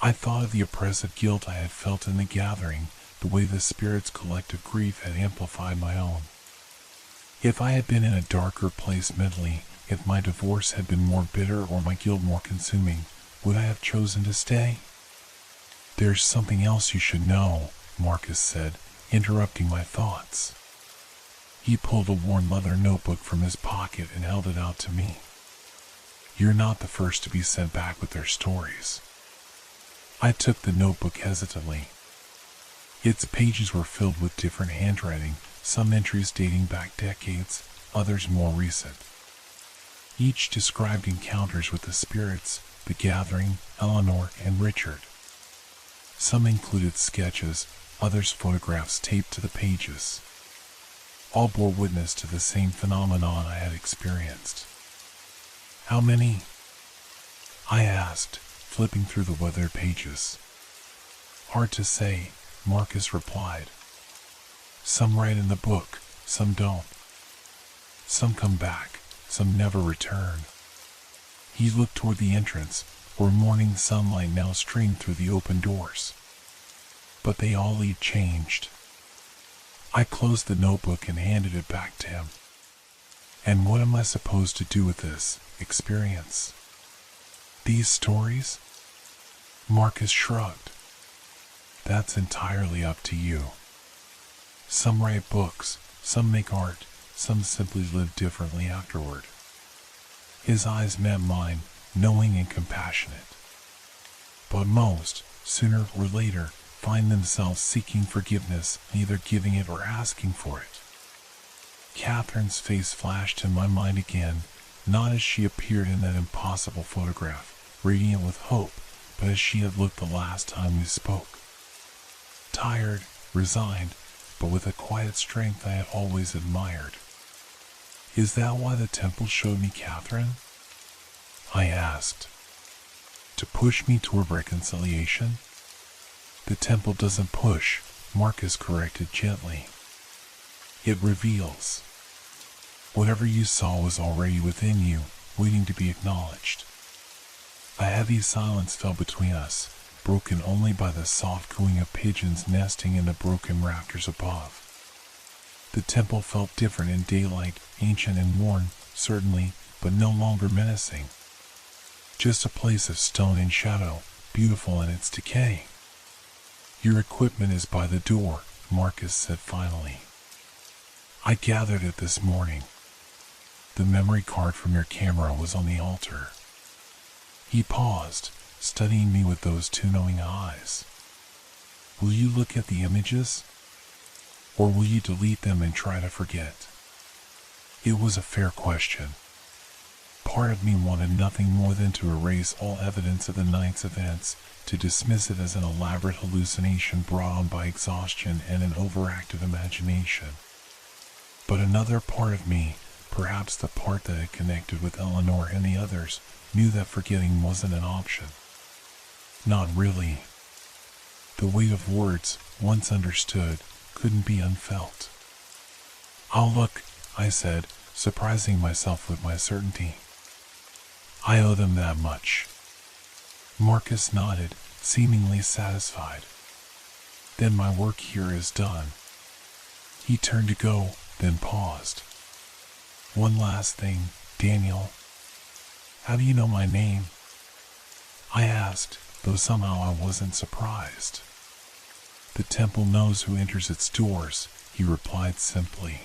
I thought of the oppressive guilt I had felt in the gathering, the way the spirit's collective grief had amplified my own. If I had been in a darker place mentally, if my divorce had been more bitter or my guilt more consuming, would I have chosen to stay? "There's something else you should know," Marcus said, interrupting my thoughts. He pulled a worn leather notebook from his pocket and held it out to me. "You're not the first to be sent back with their stories." I took the notebook hesitantly. Its pages were filled with different handwriting, some entries dating back decades, others more recent. Each described encounters with the spirits, the gathering, Eleanor, and Richard. Some included sketches, others photographs taped to the pages. all bore witness to the same phenomenon I had experienced. How many? I asked, flipping through the weathered pages. Hard to say, Marcus replied. Some write in the book, some don't. Some come back, some never return. He looked toward the entrance, where morning sunlight now streamed through the open doors. But they all leave changed. I closed the notebook and handed it back to him. And what am I supposed to do with this experience? These stories? Marcus shrugged. That's entirely up to you. Some write books, some make art, some simply live differently afterward. His eyes met mine, knowing and compassionate. But most, sooner or later, find themselves seeking forgiveness, neither giving it or asking for it. Catherine's face flashed in my mind again, not as she appeared in that impossible photograph, radiant with hope, but as she had looked the last time we spoke. Tired, resigned, but with a quiet strength I had always admired. Is that why the temple showed me Catherine? I asked. To push me toward reconciliation? The temple doesn't push, Marcus corrected gently. It reveals. Whatever you saw was already within you, waiting to be acknowledged. A heavy silence fell between us, broken only by the soft cooing of pigeons nesting in the broken rafters above. The temple felt different in daylight, ancient and worn, certainly, but no longer menacing. Just a place of stone and shadow, beautiful in its decay. Your equipment is by the door, Marcus said finally. I gathered it this morning. The memory card from your camera was on the altar. He paused, studying me with those two knowing eyes. Will you look at the images? Or will you delete them and try to forget? It was a fair question. Part of me wanted nothing more than to erase all evidence of the night's events, to dismiss it as an elaborate hallucination brought on by exhaustion and an overactive imagination. But another part of me, perhaps the part that had connected with Eleanor and the others, knew that forgetting wasn't an option. Not really. The weight of words, once understood, couldn't be unfelt. I'll look, I said, surprising myself with my certainty. I owe them that much. Marcus nodded, seemingly satisfied. Then my work here is done. He turned to go, then paused. One last thing, Daniel. How do you know my name? I asked, though somehow I wasn't surprised. The temple knows who enters its doors, he replied simply.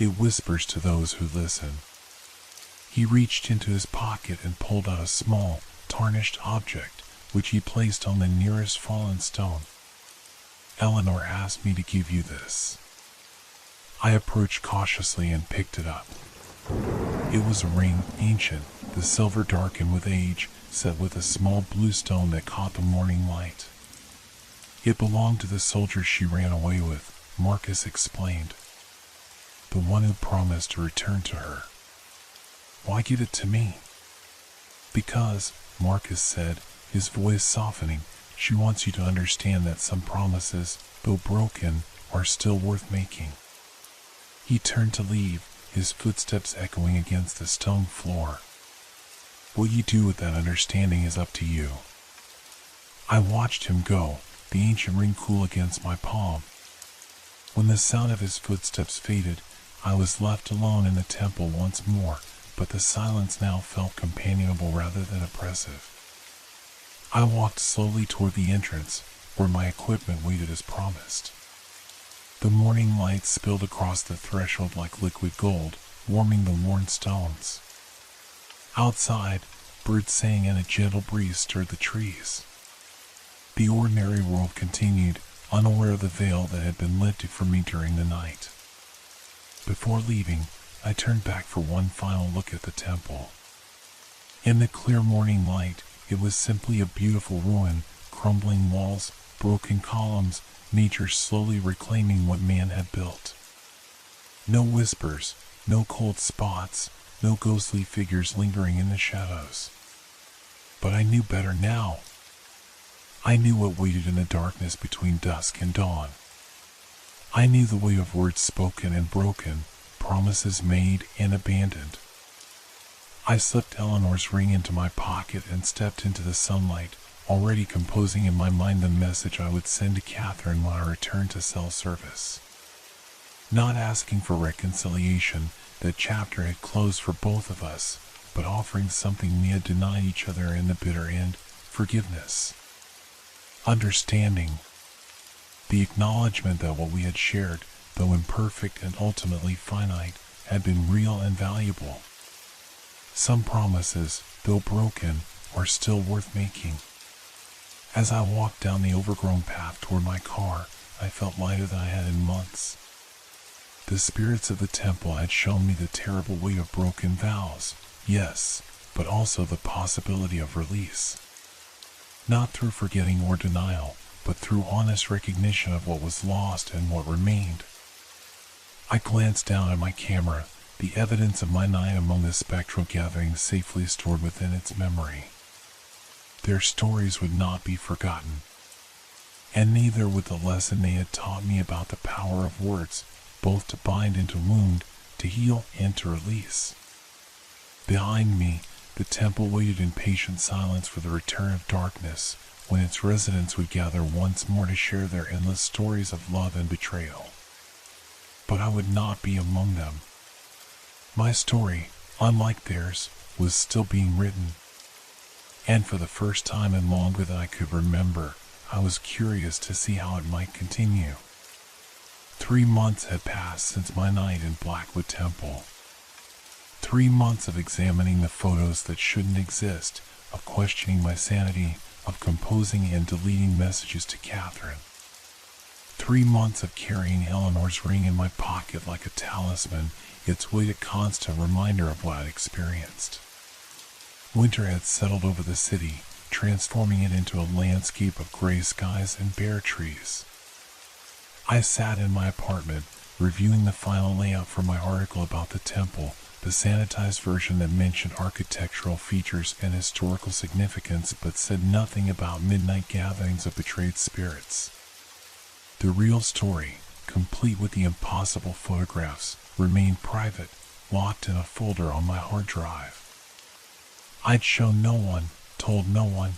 It whispers to those who listen. He reached into his pocket and pulled out a small, tarnished object, which he placed on the nearest fallen stone. Eleanor asked me to give you this. I approached cautiously and picked it up. It was a ring, ancient, the silver darkened with age, set with a small blue stone that caught the morning light. It belonged to the soldier she ran away with, Marcus explained. The one who promised to return to her. Why give it to me? Because, Marcus said, his voice softening, she wants you to understand that some promises, though broken, are still worth making. He turned to leave, his footsteps echoing against the stone floor. What you do with that understanding is up to you. I watched him go, the ancient ring cool against my palm. When the sound of his footsteps faded, I was left alone in the temple once more, but the silence now felt companionable rather than oppressive. I walked slowly toward the entrance, where my equipment waited as promised. The morning light spilled across the threshold like liquid gold, warming the worn stones. Outside, birds sang and a gentle breeze stirred the trees. The ordinary world continued, unaware of the veil that had been lifted from me during the night. Before leaving, I turned back for one final look at the temple. In the clear morning light, it was simply a beautiful ruin, crumbling walls, broken columns, nature slowly reclaiming what man had built. No whispers, no cold spots, no ghostly figures lingering in the shadows. But I knew better now. I knew what waited in the darkness between dusk and dawn. I knew the way of words spoken and broken, promises made and abandoned. I slipped Eleanor's ring into my pocket and stepped into the sunlight, already composing in my mind the message I would send to Catherine when I returned to cell service. Not asking for reconciliation, the chapter had closed for both of us, but offering something we had denied each other in the bitter end: forgiveness. Understanding. The acknowledgement that what we had shared, though imperfect and ultimately finite, had been real and valuable. Some promises, though broken, are still worth making. As I walked down the overgrown path toward my car, I felt lighter than I had in months. The spirits of the temple had shown me the terrible weight of broken vows, yes, but also the possibility of release. Not through forgetting or denial, but through honest recognition of what was lost and what remained. I glanced down at my camera, the evidence of my night among the spectral gatherings safely stored within its memory. Their stories would not be forgotten, and neither would the lesson they had taught me about the power of words, both to bind and to wound, to heal and to release. Behind me, the temple waited in patient silence for the return of darkness, when its residents would gather once more to share their endless stories of love and betrayal. But I would not be among them. My story, unlike theirs, was still being written. And for the first time and longer than I could remember, I was curious to see how it might continue. 3 months had passed since my night in Blackwood Temple. 3 months of examining the photos that shouldn't exist, of questioning my sanity, of composing and deleting messages to Catherine. 3 months of carrying Eleanor's ring in my pocket like a talisman, its weight a constant reminder of what I'd experienced. Winter had settled over the city, transforming it into a landscape of gray skies and bare trees. I sat in my apartment, reviewing the final layout for my article about the temple, the sanitized version that mentioned architectural features and historical significance but said nothing about midnight gatherings of betrayed spirits. The real story, complete with the impossible photographs, remained private, locked in a folder on my hard drive. I'd shown no one, told no one.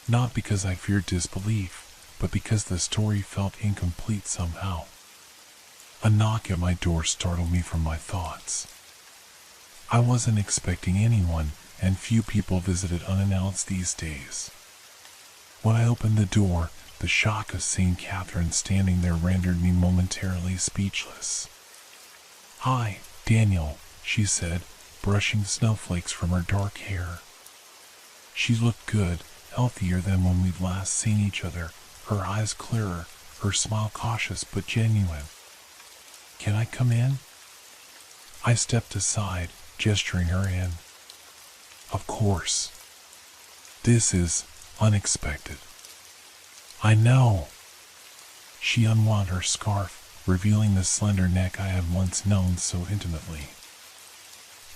Not because I feared disbelief, but because the story felt incomplete somehow. A knock at my door startled me from my thoughts. I wasn't expecting anyone, and few people visited unannounced these days. When I opened the door, the shock of seeing Catherine standing there rendered me momentarily speechless. "Hi, Daniel," she said, brushing snowflakes from her dark hair. She looked good, healthier than when we'd last seen each other, her eyes clearer, her smile cautious but genuine. "Can I come in?" I stepped aside, gesturing her in. "Of course. This is unexpected." "I know." She unwound her scarf, revealing the slender neck I had once known so intimately.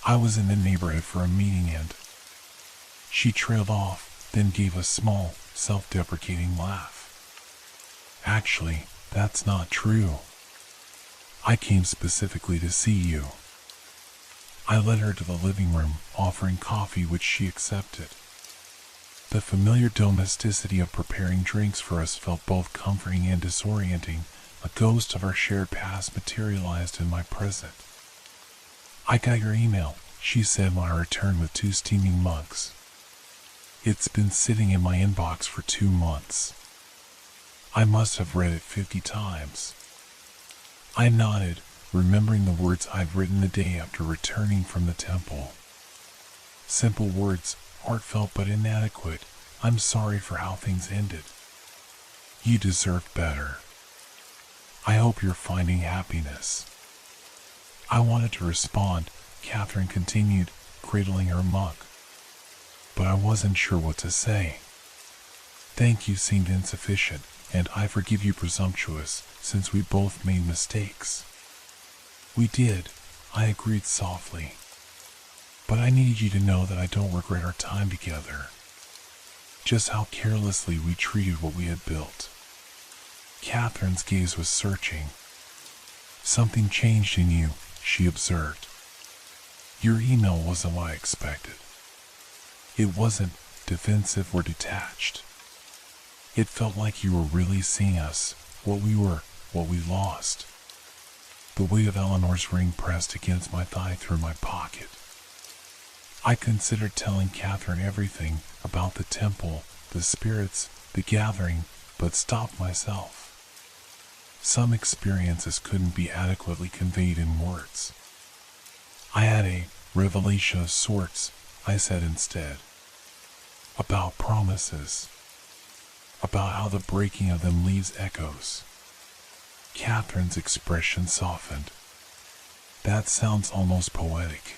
"I was in the neighborhood for a meeting and..." She trailed off, then gave a small, self-deprecating laugh. "Actually, that's not true. I came specifically to see you." I led her to the living room, offering coffee which she accepted. The familiar domesticity of preparing drinks for us felt both comforting and disorienting. A ghost of our shared past materialized in my present. "I got your email," she said when I returned with 2 steaming mugs. "It's been sitting in my inbox for 2 months. I must have read it 50 times. I nodded, remembering the words I'd written the day after returning from the temple. Simple words, heartfelt but inadequate. "I'm sorry for how things ended. You deserve better. I hope you're finding happiness." I wanted to respond, Catherine continued, cradling her mug. But I wasn't sure what to say. "Thank you" seemed insufficient, and "I forgive you" presumptuous, since we both made mistakes. We did, I agreed softly. But I need you to know that I don't regret our time together. Just how carelessly we treated what we had built. Catherine's gaze was searching. Something changed in you, she observed. Your email wasn't what I expected. It wasn't defensive or detached. It felt like you were really seeing us, what we were, what we lost. The weight of Eleanor's ring pressed against my thigh through my pocket. I considered telling Catherine everything about the temple, the spirits, the gathering, but stopped myself. Some experiences couldn't be adequately conveyed in words. I had a revelation of sorts, I said instead. About promises. About how the breaking of them leaves echoes. Catherine's expression softened. That sounds almost poetic.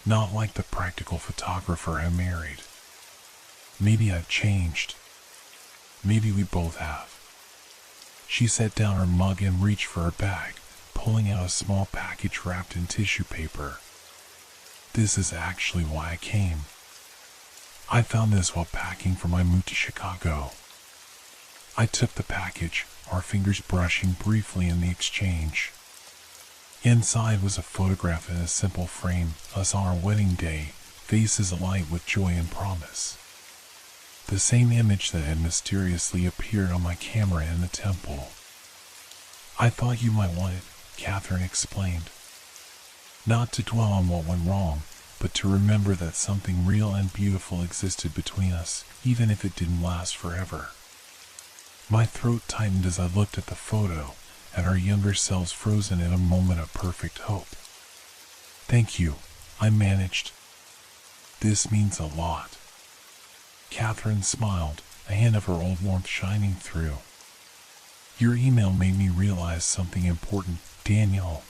Not like the practical photographer I married. Maybe I've changed. Maybe we both have. She set down her mug and reached for her bag, pulling out a small package wrapped in tissue paper. This is actually why I came. I found this while packing for my move to Chicago. I took the package, our fingers brushing briefly in the exchange. Inside was a photograph in a simple frame, us on our wedding day, faces alight with joy and promise. The same image that had mysteriously appeared on my camera in the temple. I thought you might want it, Catherine explained. Not to dwell on what went wrong, but to remember that something real and beautiful existed between us, even if it didn't last forever. My throat tightened as I looked at the photo, at our younger selves frozen in a moment of perfect hope. Thank you, I managed. This means a lot. Catherine smiled, a hint of her old warmth shining through. Your email made me realize something important, Danielle.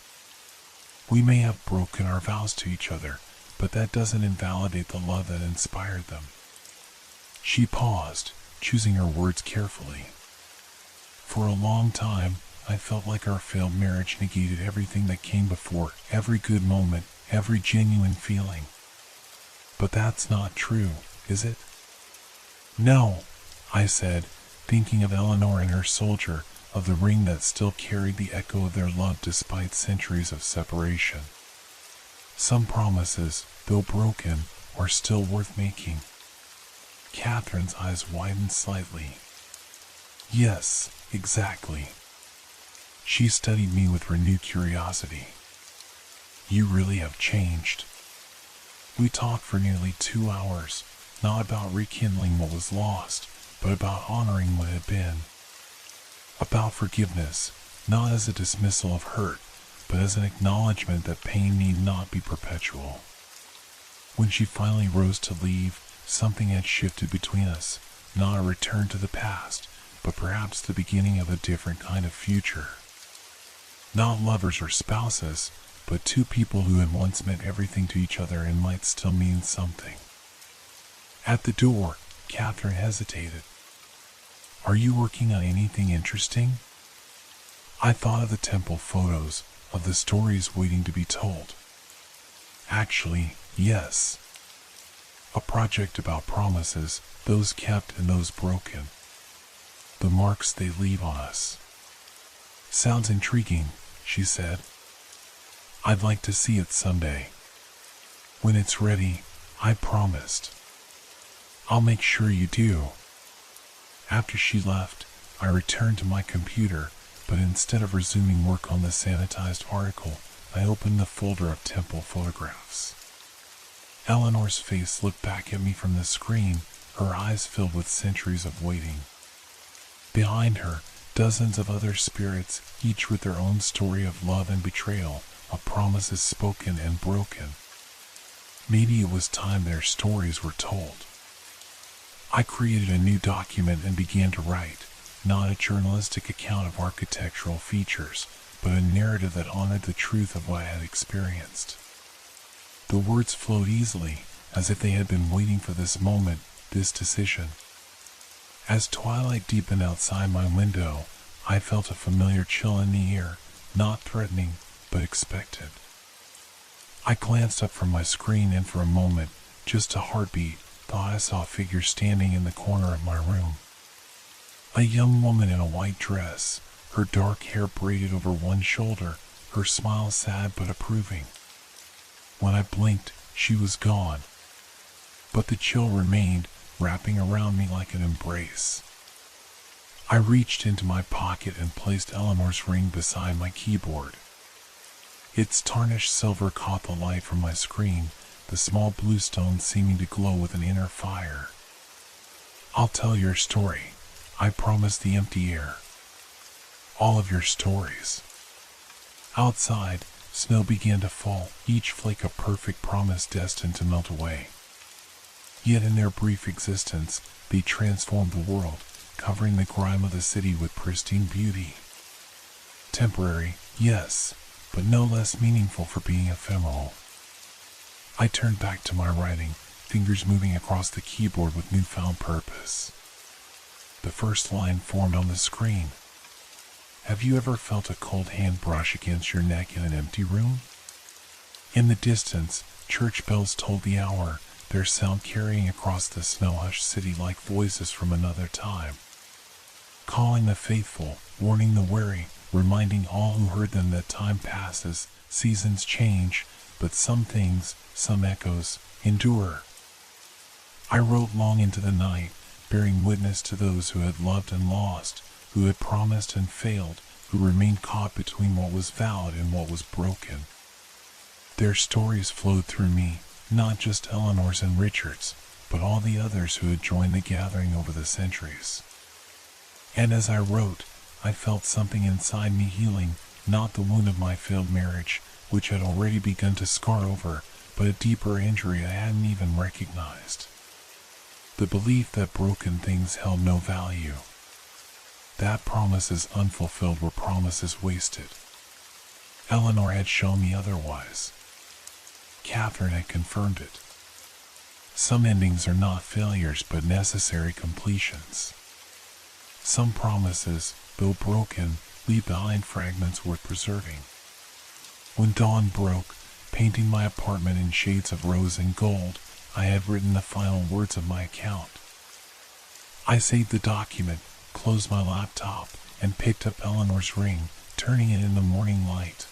We may have broken our vows to each other, but that doesn't invalidate the love that inspired them. She paused, choosing her words carefully. For a long time, I felt like our failed marriage negated everything that came before, every good moment, every genuine feeling. But that's not true, is it? No, I said, thinking of Eleanor and her soldier, of the ring that still carried the echo of their love despite centuries of separation. Some promises, though broken, are still worth making. Catherine's eyes widened slightly. Yes, exactly. She studied me with renewed curiosity. You really have changed. We talked for nearly 2 hours, not about rekindling what was lost, but about honoring what had been. About forgiveness, not as a dismissal of hurt, but as an acknowledgement that pain need not be perpetual. When she finally rose to leave, something had shifted between us, not a return to the past, but perhaps the beginning of a different kind of future. Not lovers or spouses, but two people who had once meant everything to each other and might still mean something. At the door, Catherine hesitated. Are you working on anything interesting? I thought of the temple photos, of the stories waiting to be told. Actually, yes. A project about promises, those kept and those broken. The marks they leave on us. Sounds intriguing, she said. I'd like to see it someday. When it's ready, I promised. I'll make sure you do. After she left, I returned to my computer, but instead of resuming work on the sanitized article, I opened the folder of temple photographs. Eleanor's face looked back at me from the screen, her eyes filled with centuries of waiting. Behind her, dozens of other spirits, each with their own story of love and betrayal, of promises spoken and broken. Maybe it was time their stories were told. I created a new document and began to write, not a journalistic account of architectural features, but a narrative that honored the truth of what I had experienced. The words flowed easily, as if they had been waiting for this moment, this decision. As twilight deepened outside my window, I felt a familiar chill in the air, not threatening, but expectant. I glanced up from my screen and for a moment, just a heartbeat, thought I saw a figure standing in the corner of my room. A young woman in a white dress, her dark hair braided over one shoulder, her smile sad but approving. When I blinked, she was gone. But the chill remained, wrapping around me like an embrace. I reached into my pocket and placed Eleanor's ring beside my keyboard. Its tarnished silver caught the light from my screen, the small blue stone seeming to glow with an inner fire. I'll tell your story, I promised the empty air. All of your stories. Outside, snow began to fall, each flake a perfect promise destined to melt away. Yet in their brief existence, they transformed the world, covering the grime of the city with pristine beauty. Temporary, yes, but no less meaningful for being ephemeral. I turned back to my writing, fingers moving across the keyboard with newfound purpose. The first line formed on the screen. Have you ever felt a cold hand brush against your neck in an empty room? In the distance, church bells tolled the hour, their sound carrying across the snow-hushed city like voices from another time. Calling the faithful, warning the weary, reminding all who heard them that time passes, seasons change, but some things, some echoes, endure. I wrote long into the night, bearing witness to those who had loved and lost, who had promised and failed, who remained caught between what was vowed and what was broken. Their stories flowed through me, not just Eleanor's and Richard's, but all the others who had joined the gathering over the centuries. And as I wrote, I felt something inside me healing, not the wound of my failed marriage, which had already begun to scar over, but a deeper injury I hadn't even recognized. The belief that broken things held no value. That promises unfulfilled were promises wasted. Eleanor had shown me otherwise. Catherine had confirmed it. Some endings are not failures but necessary completions. Some promises, though broken, leave behind fragments worth preserving. When dawn broke, painting my apartment in shades of rose and gold, I had written the final words of my account. I saved the document, closed my laptop, and picked up Eleanor's ring, turning it in the morning light.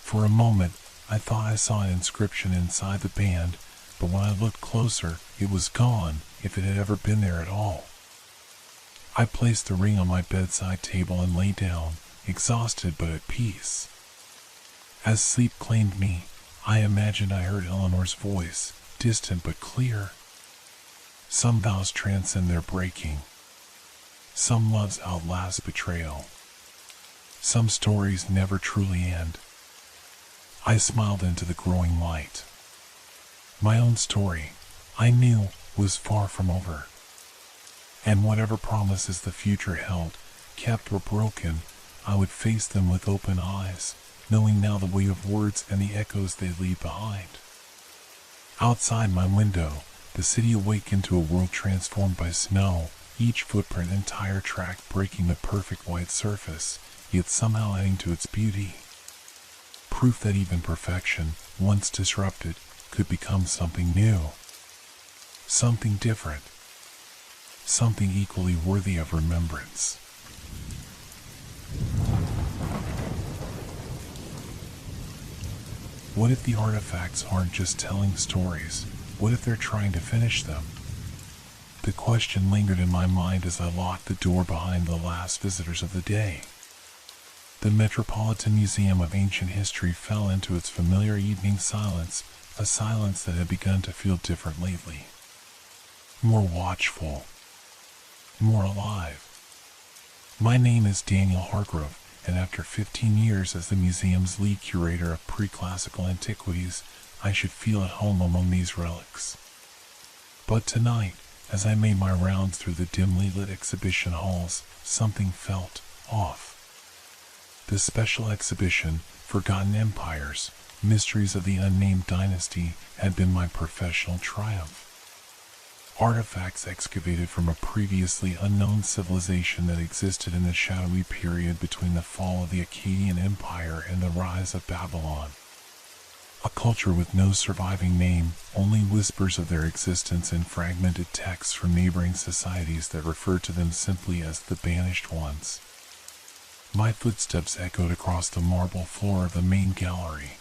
For a moment, I thought I saw an inscription inside the band, but when I looked closer, it was gone, if it had ever been there at all. I placed the ring on my bedside table and lay down, exhausted but at peace. As sleep claimed me, I imagined I heard Eleanor's voice, distant but clear. Some vows transcend their breaking. Some loves outlast betrayal. Some stories never truly end. I smiled into the growing light. My own story, I knew, was far from over. And whatever promises the future held, kept or broken, I would face them with open eyes, knowing now the weight of words and the echoes they leave behind. Outside my window, the city awakened to a world transformed by snow, each footprint and tire track breaking the perfect white surface, yet somehow adding to its beauty. Proof that even perfection, once disrupted, could become something new. Something different. Something equally worthy of remembrance. What if the artifacts aren't just telling stories? What if they're trying to finish them? The question lingered in my mind as I locked the door behind the last visitors of the day. The Metropolitan Museum of Ancient History fell into its familiar evening silence, a silence that had begun to feel different lately. More watchful. More alive. My name is Daniel Hargrove, and after 15 years as the museum's lead curator of pre-classical antiquities, I should feel at home among these relics. But tonight, as I made my rounds through the dimly lit exhibition halls, something felt off. The special exhibition, Forgotten Empires, Mysteries of the Unnamed Dynasty, had been my professional triumph. artifacts excavated from a previously unknown civilization that existed in the shadowy period between the fall of the Akkadian Empire and the rise of Babylon. A culture with no surviving name, only whispers of their existence and fragmented texts from neighboring societies that refer to them simply as the Banished Ones. My footsteps echoed across the marble floor of the main gallery.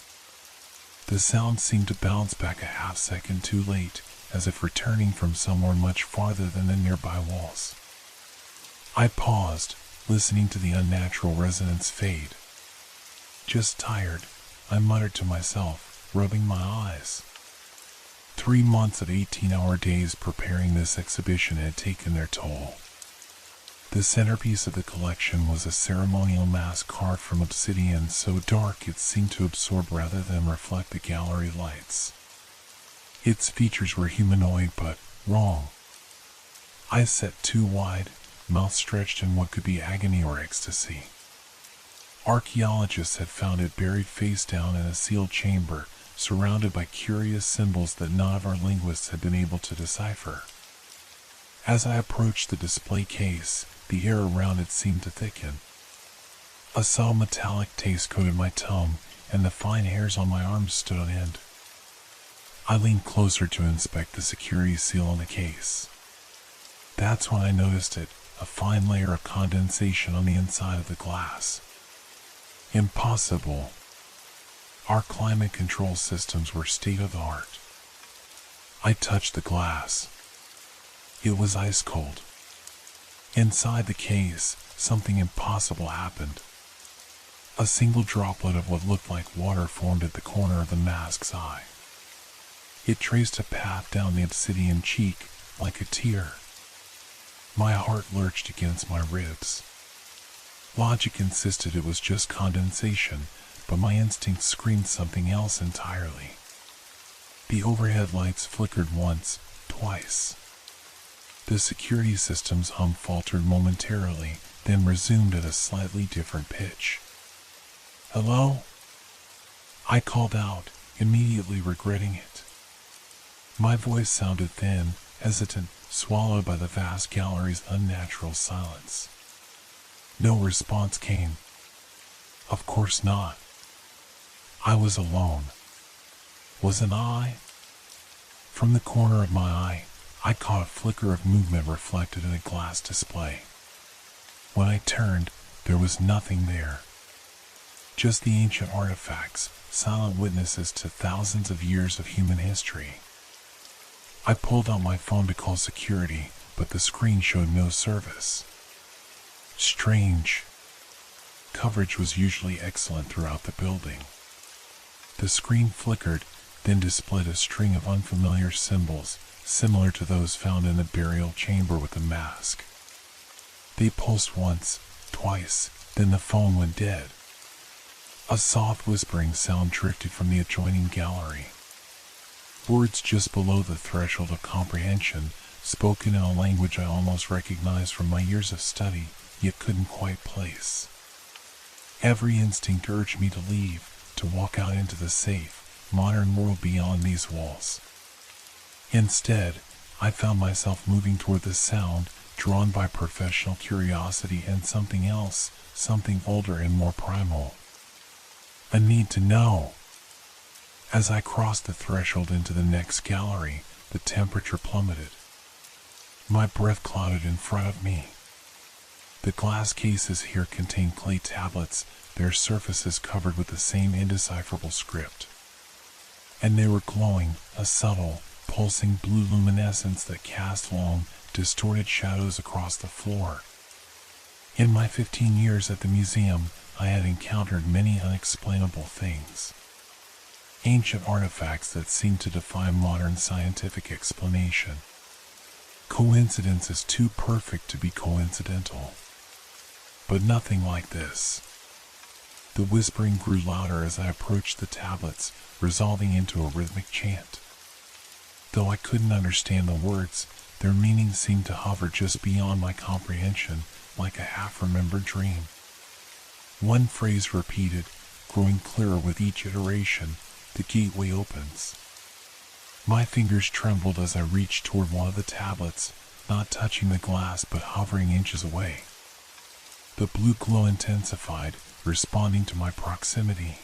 The sound seemed to bounce back a half second too late, as if returning from somewhere much farther than the nearby walls. I paused, listening to the unnatural resonance fade. Just tired, I muttered to myself, rubbing my eyes. 3 months of 18-hour days preparing this exhibition had taken their toll. The centerpiece of the collection was a ceremonial mask carved from obsidian so dark it seemed to absorb rather than reflect the gallery lights. Its features were humanoid but wrong. Eyes set too wide, mouth stretched in what could be agony or ecstasy. Archaeologists had found it buried face down in a sealed chamber, surrounded by curious symbols that none of our linguists had been able to decipher. As I approached the display case, the air around it seemed to thicken. A subtle metallic taste coated my tongue, and the fine hairs on my arms stood on end. I leaned closer to inspect the security seal on the case. That's when I noticed it, a fine layer of condensation on the inside of the glass. Impossible. Our climate control systems were state-of-the-art. I touched the glass. It was ice cold. Inside the case, something impossible happened. A single droplet of what looked like water formed at the corner of the mask's eye. It traced a path down the obsidian cheek, like a tear. My heart lurched against my ribs. Logic insisted it was just condensation, but my instinct screamed something else entirely. The overhead lights flickered once, twice. The security system's hum faltered momentarily, then resumed at a slightly different pitch. "Hello?" I called out, immediately regretting it. My voice sounded thin, hesitant, swallowed by the vast gallery's unnatural silence. No response came. Of course not. I was alone. Wasn't I? From the corner of my eye, I caught a flicker of movement reflected in a glass display. When I turned, there was nothing there. Just the ancient artifacts, silent witnesses to thousands of years of human history. I pulled out my phone to call security, but the screen showed no service. Strange. Coverage was usually excellent throughout the building. The screen flickered, then displayed a string of unfamiliar symbols, similar to those found in the burial chamber with the mask. They pulsed once, twice, then the phone went dead. A soft whispering sound drifted from the adjoining gallery. Words just below the threshold of comprehension, spoken in a language I almost recognized from my years of study, yet couldn't quite place. Every instinct urged me to leave, to walk out into the safe, modern world beyond these walls. Instead, I found myself moving toward the sound, drawn by professional curiosity and something else, something older and more primal. A need to know. As I crossed the threshold into the next gallery, the temperature plummeted. My breath clouded in front of me. The glass cases here contained clay tablets, their surfaces covered with the same indecipherable script. And they were glowing, a subtle, pulsing blue luminescence that cast long, distorted shadows across the floor. In my 15 years at the museum, I had encountered many unexplainable things. Ancient artifacts that seemed to defy modern scientific explanation. Coincidences too perfect to be coincidental. But nothing like this. The whispering grew louder as I approached the tablets, resolving into a rhythmic chant. Though I couldn't understand the words, their meaning seemed to hover just beyond my comprehension, like a half-remembered dream. One phrase repeated, growing clearer with each iteration: "The gateway opens." My fingers trembled as I reached toward one of the tablets, not touching the glass but hovering inches away. The blue glow intensified, responding to my proximity.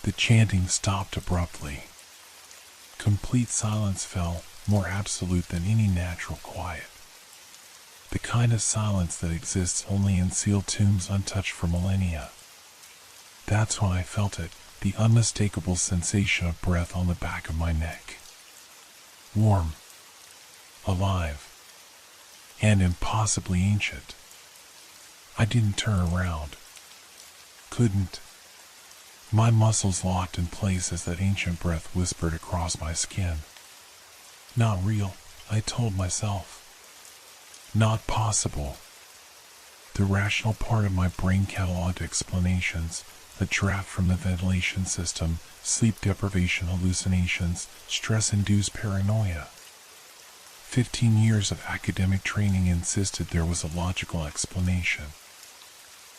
The chanting stopped abruptly. Complete silence fell, more absolute than any natural quiet. The kind of silence that exists only in sealed tombs untouched for millennia. That's when I felt it, the unmistakable sensation of breath on the back of my neck. Warm, alive, and impossibly ancient. I didn't turn around. Couldn't. My muscles locked in place as that ancient breath whispered across my skin. Not real, I told myself. Not possible. The rational part of my brain cataloged explanations, a draft from the ventilation system, sleep deprivation hallucinations, stress-induced paranoia. 15 years of academic training insisted there was a logical explanation.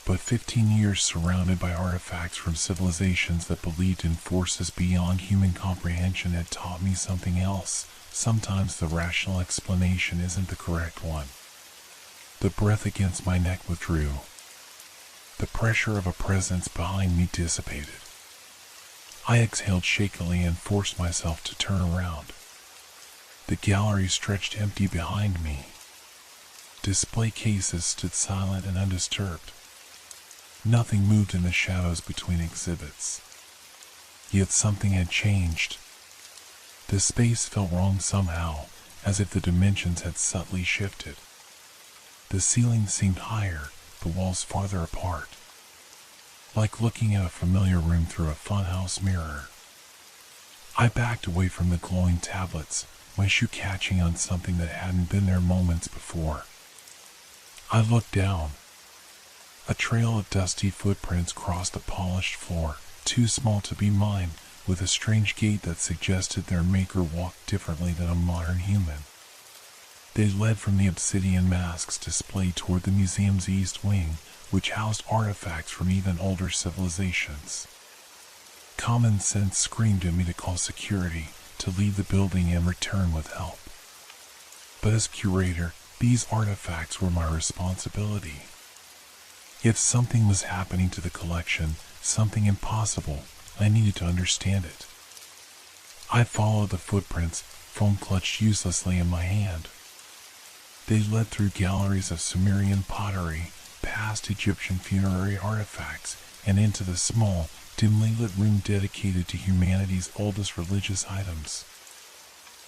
But 15 years surrounded by artifacts from civilizations that believed in forces beyond human comprehension had taught me something else. Sometimes the rational explanation isn't the correct one. The breath against my neck withdrew. The pressure of a presence behind me dissipated. I exhaled shakily and forced myself to turn around. The gallery stretched empty behind me. Display cases stood silent and undisturbed. Nothing moved in the shadows between exhibits. Yet something had changed. The space felt wrong somehow, as if the dimensions had subtly shifted. The ceiling seemed higher, the walls farther apart. Like looking at a familiar room through a funhouse mirror. I backed away from the glowing tablets, my shoe catching on something that hadn't been there moments before. I looked down. A trail of dusty footprints crossed the polished floor, too small to be mine, with a strange gait that suggested their maker walked differently than a modern human. They led from the obsidian masks displayed toward the museum's east wing, which housed artifacts from even older civilizations. Common sense screamed at me to call security, to leave the building and return with help. But as curator, these artifacts were my responsibility. If something was happening to the collection, something impossible, I needed to understand it. I followed the footprints, phone clutched uselessly in my hand. They led through galleries of Sumerian pottery, past Egyptian funerary artifacts, and into the small, dimly lit room dedicated to humanity's oldest religious items.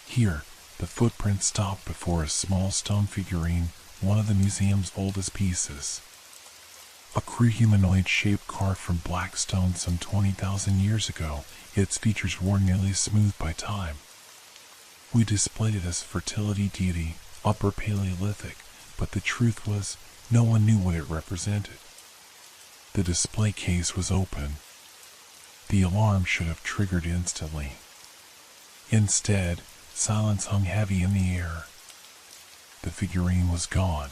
Here, the footprints stopped before a small stone figurine, one of the museum's oldest pieces. A crude humanoid shape carved from black stone some 20,000 years ago, its features worn nearly smooth by time. We displayed it as a fertility deity, Upper Paleolithic, but the truth was, no one knew what it represented. The display case was open. The alarm should have triggered instantly. Instead, silence hung heavy in the air. The figurine was gone.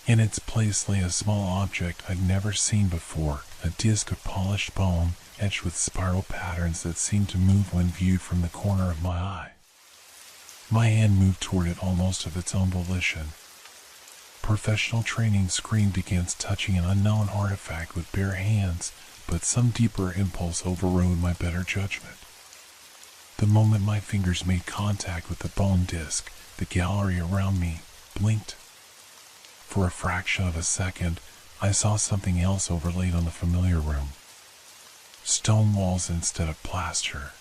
In its place lay a small object I'd never seen before, a disc of polished bone, etched with spiral patterns that seemed to move when viewed from the corner of my eye. My hand moved toward it almost of its own volition. Professional training screamed against touching an unknown artifact with bare hands, but some deeper impulse overrode my better judgment. The moment my fingers made contact with the bone disc, the gallery around me blinked. For a fraction of a second, I saw something else overlaid on the familiar room. Stone walls instead of plaster.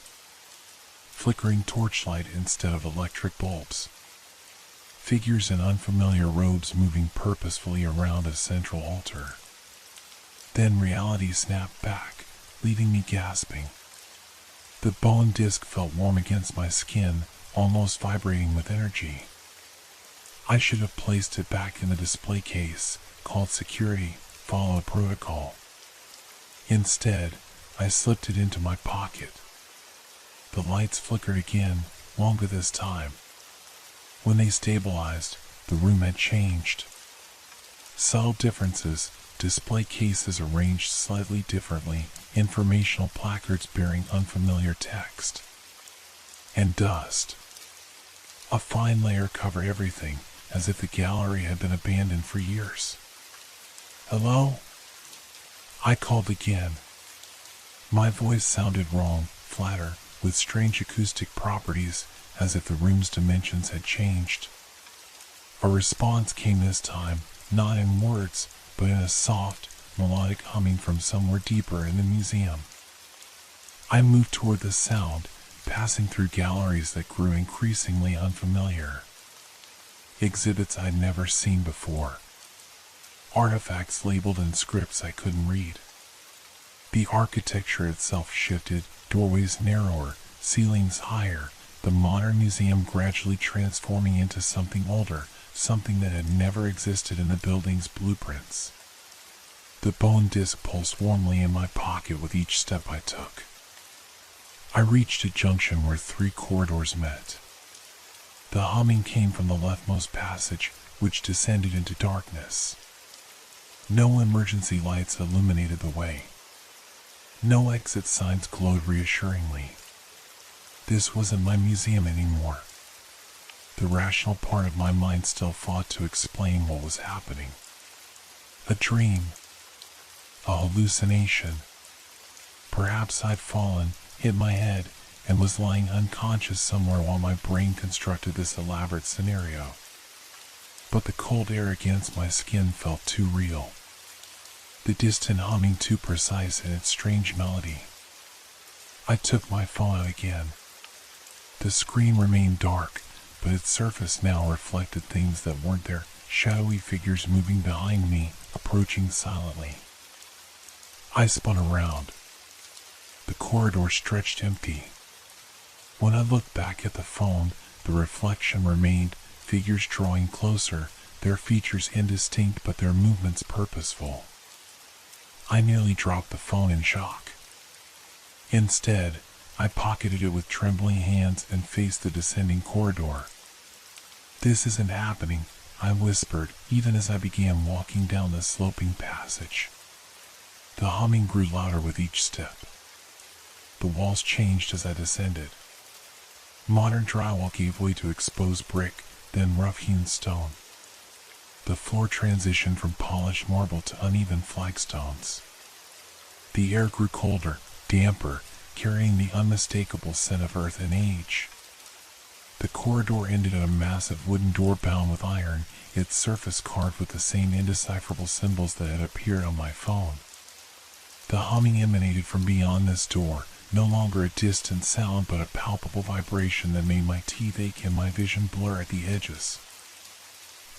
Flickering torchlight instead of electric bulbs. Figures in unfamiliar robes moving purposefully around a central altar. Then reality snapped back, leaving me gasping. The bone disc felt warm against my skin, almost vibrating with energy. I should have placed it back in the display case, called security, followed protocol. Instead, I slipped it into my pocket. The lights flickered again, longer this time. When they stabilized, the room had changed. Subtle differences, display cases arranged slightly differently, informational placards bearing unfamiliar text. and dust. A fine layer covered everything, as if the gallery had been abandoned for years. "Hello?" I called again. My voice sounded wrong, flatter, with strange acoustic properties, as if the room's dimensions had changed. A response came this time, not in words, but in a soft, melodic humming from somewhere deeper in the museum. I moved toward the sound, passing through galleries that grew increasingly unfamiliar. Exhibits I'd never seen before. Artifacts labeled in scripts I couldn't read. The architecture itself shifted, doorways narrower, ceilings higher, the modern museum gradually transforming into something older, something that had never existed in the building's blueprints. The bone disc pulsed warmly in my pocket with each step I took. I reached a junction where 3 corridors met. The humming came from the leftmost passage, which descended into darkness. No emergency lights illuminated the way. No exit signs glowed reassuringly. This wasn't my museum anymore. The rational part of my mind still fought to explain what was happening. A dream. A hallucination. Perhaps I'd fallen, hit my head, and was lying unconscious somewhere while my brain constructed this elaborate scenario. But the cold air against my skin felt too real. The distant humming too precise in its strange melody. I took my phone out again. The screen remained dark, but its surface now reflected things that weren't there, shadowy figures moving behind me, approaching silently. I spun around. The corridor stretched empty. When I looked back at the phone, the reflection remained, figures drawing closer, their features indistinct but their movements purposeful. I nearly dropped the phone in shock. Instead, I pocketed it with trembling hands and faced the descending corridor. "This isn't happening," I whispered, even as I began walking down the sloping passage. The humming grew louder with each step. The walls changed as I descended. Modern drywall gave way to exposed brick, then rough-hewn stone. The floor transitioned from polished marble to uneven flagstones. The air grew colder, damper, carrying the unmistakable scent of earth and age. The corridor ended at a massive wooden door bound with iron, its surface carved with the same indecipherable symbols that had appeared on my phone. The humming emanated from beyond this door, no longer a distant sound but a palpable vibration that made my teeth ache and my vision blur at the edges.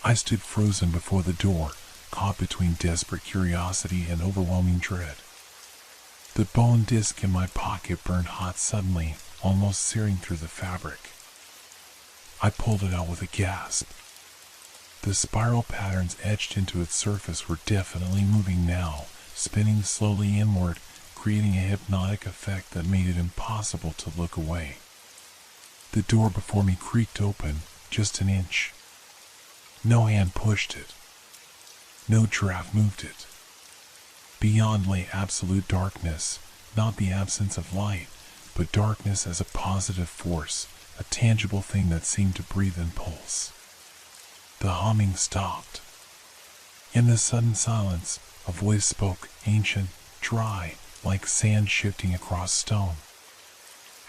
I stood frozen before the door, caught between desperate curiosity and overwhelming dread. The bone disc in my pocket burned hot suddenly, almost searing through the fabric. I pulled it out with a gasp. The spiral patterns etched into its surface were definitely moving now, spinning slowly inward, creating a hypnotic effect that made it impossible to look away. The door before me creaked open, just an inch. No hand pushed it. No draft moved it. Beyond lay absolute darkness, not the absence of light, but darkness as a positive force, a tangible thing that seemed to breathe and pulse. The humming stopped. In the sudden silence, a voice spoke, ancient, dry, like sand shifting across stone.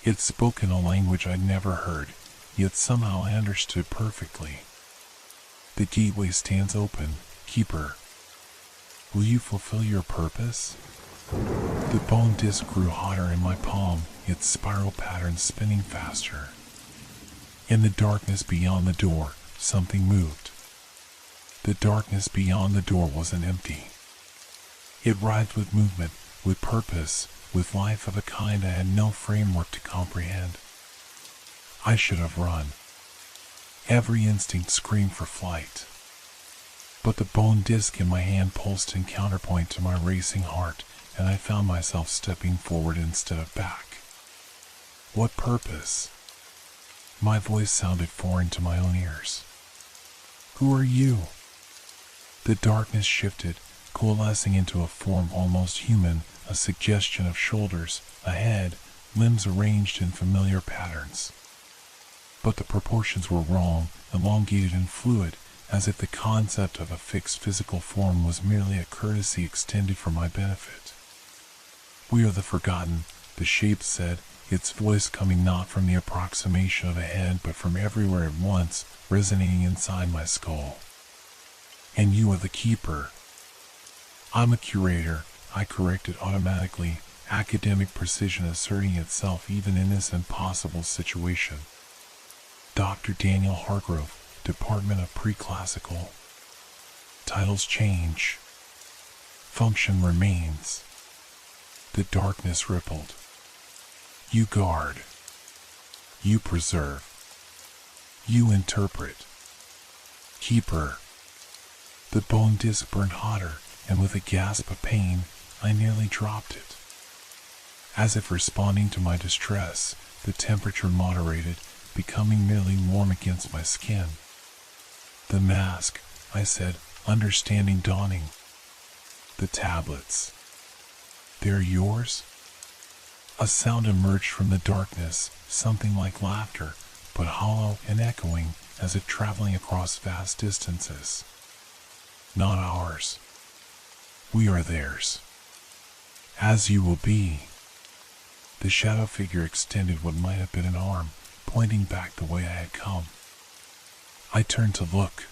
It spoke in a language I'd never heard, yet somehow I understood perfectly. "The gateway stands open, Keeper. Will you fulfill your purpose?" The bone disc grew hotter in my palm, its spiral patterns spinning faster. In the darkness beyond the door, something moved. The darkness beyond the door wasn't empty. It writhed with movement, with purpose, with life of a kind I had no framework to comprehend. I should have run. Every instinct screamed for flight. But the bone disc in my hand pulsed in counterpoint to my racing heart, and I found myself stepping forward instead of back. What purpose? My voice sounded foreign to my own ears. "Who are you?" The darkness shifted, coalescing into a form almost human, a suggestion of shoulders, a head, limbs arranged in familiar patterns. but the proportions were wrong, elongated and fluid, as if the concept of a fixed physical form was merely a courtesy extended for my benefit. "We are the forgotten," the shape said, its voice coming not from the approximation of a head but from everywhere at once, resonating inside my skull. "And you are the keeper." "I'm a curator," I corrected automatically, academic precision asserting itself even in this impossible situation. "Dr. Daniel Hargrove, Department of Pre-Classical." Titles change. Function remains. The darkness rippled. "You guard. You preserve. You interpret. Keeper." The bone disc burned hotter, and with a gasp of pain, I nearly dropped it. As if responding to my distress, the temperature moderated, becoming merely warm against my skin. "The mask," I said, understanding dawning. "The tablets. They're yours?" A sound emerged from the darkness, something like laughter, but hollow and echoing as if traveling across vast distances. "Not ours. We are theirs. As you will be." The shadow figure extended what might have been an arm, pointing back the way I had come. I turned to look.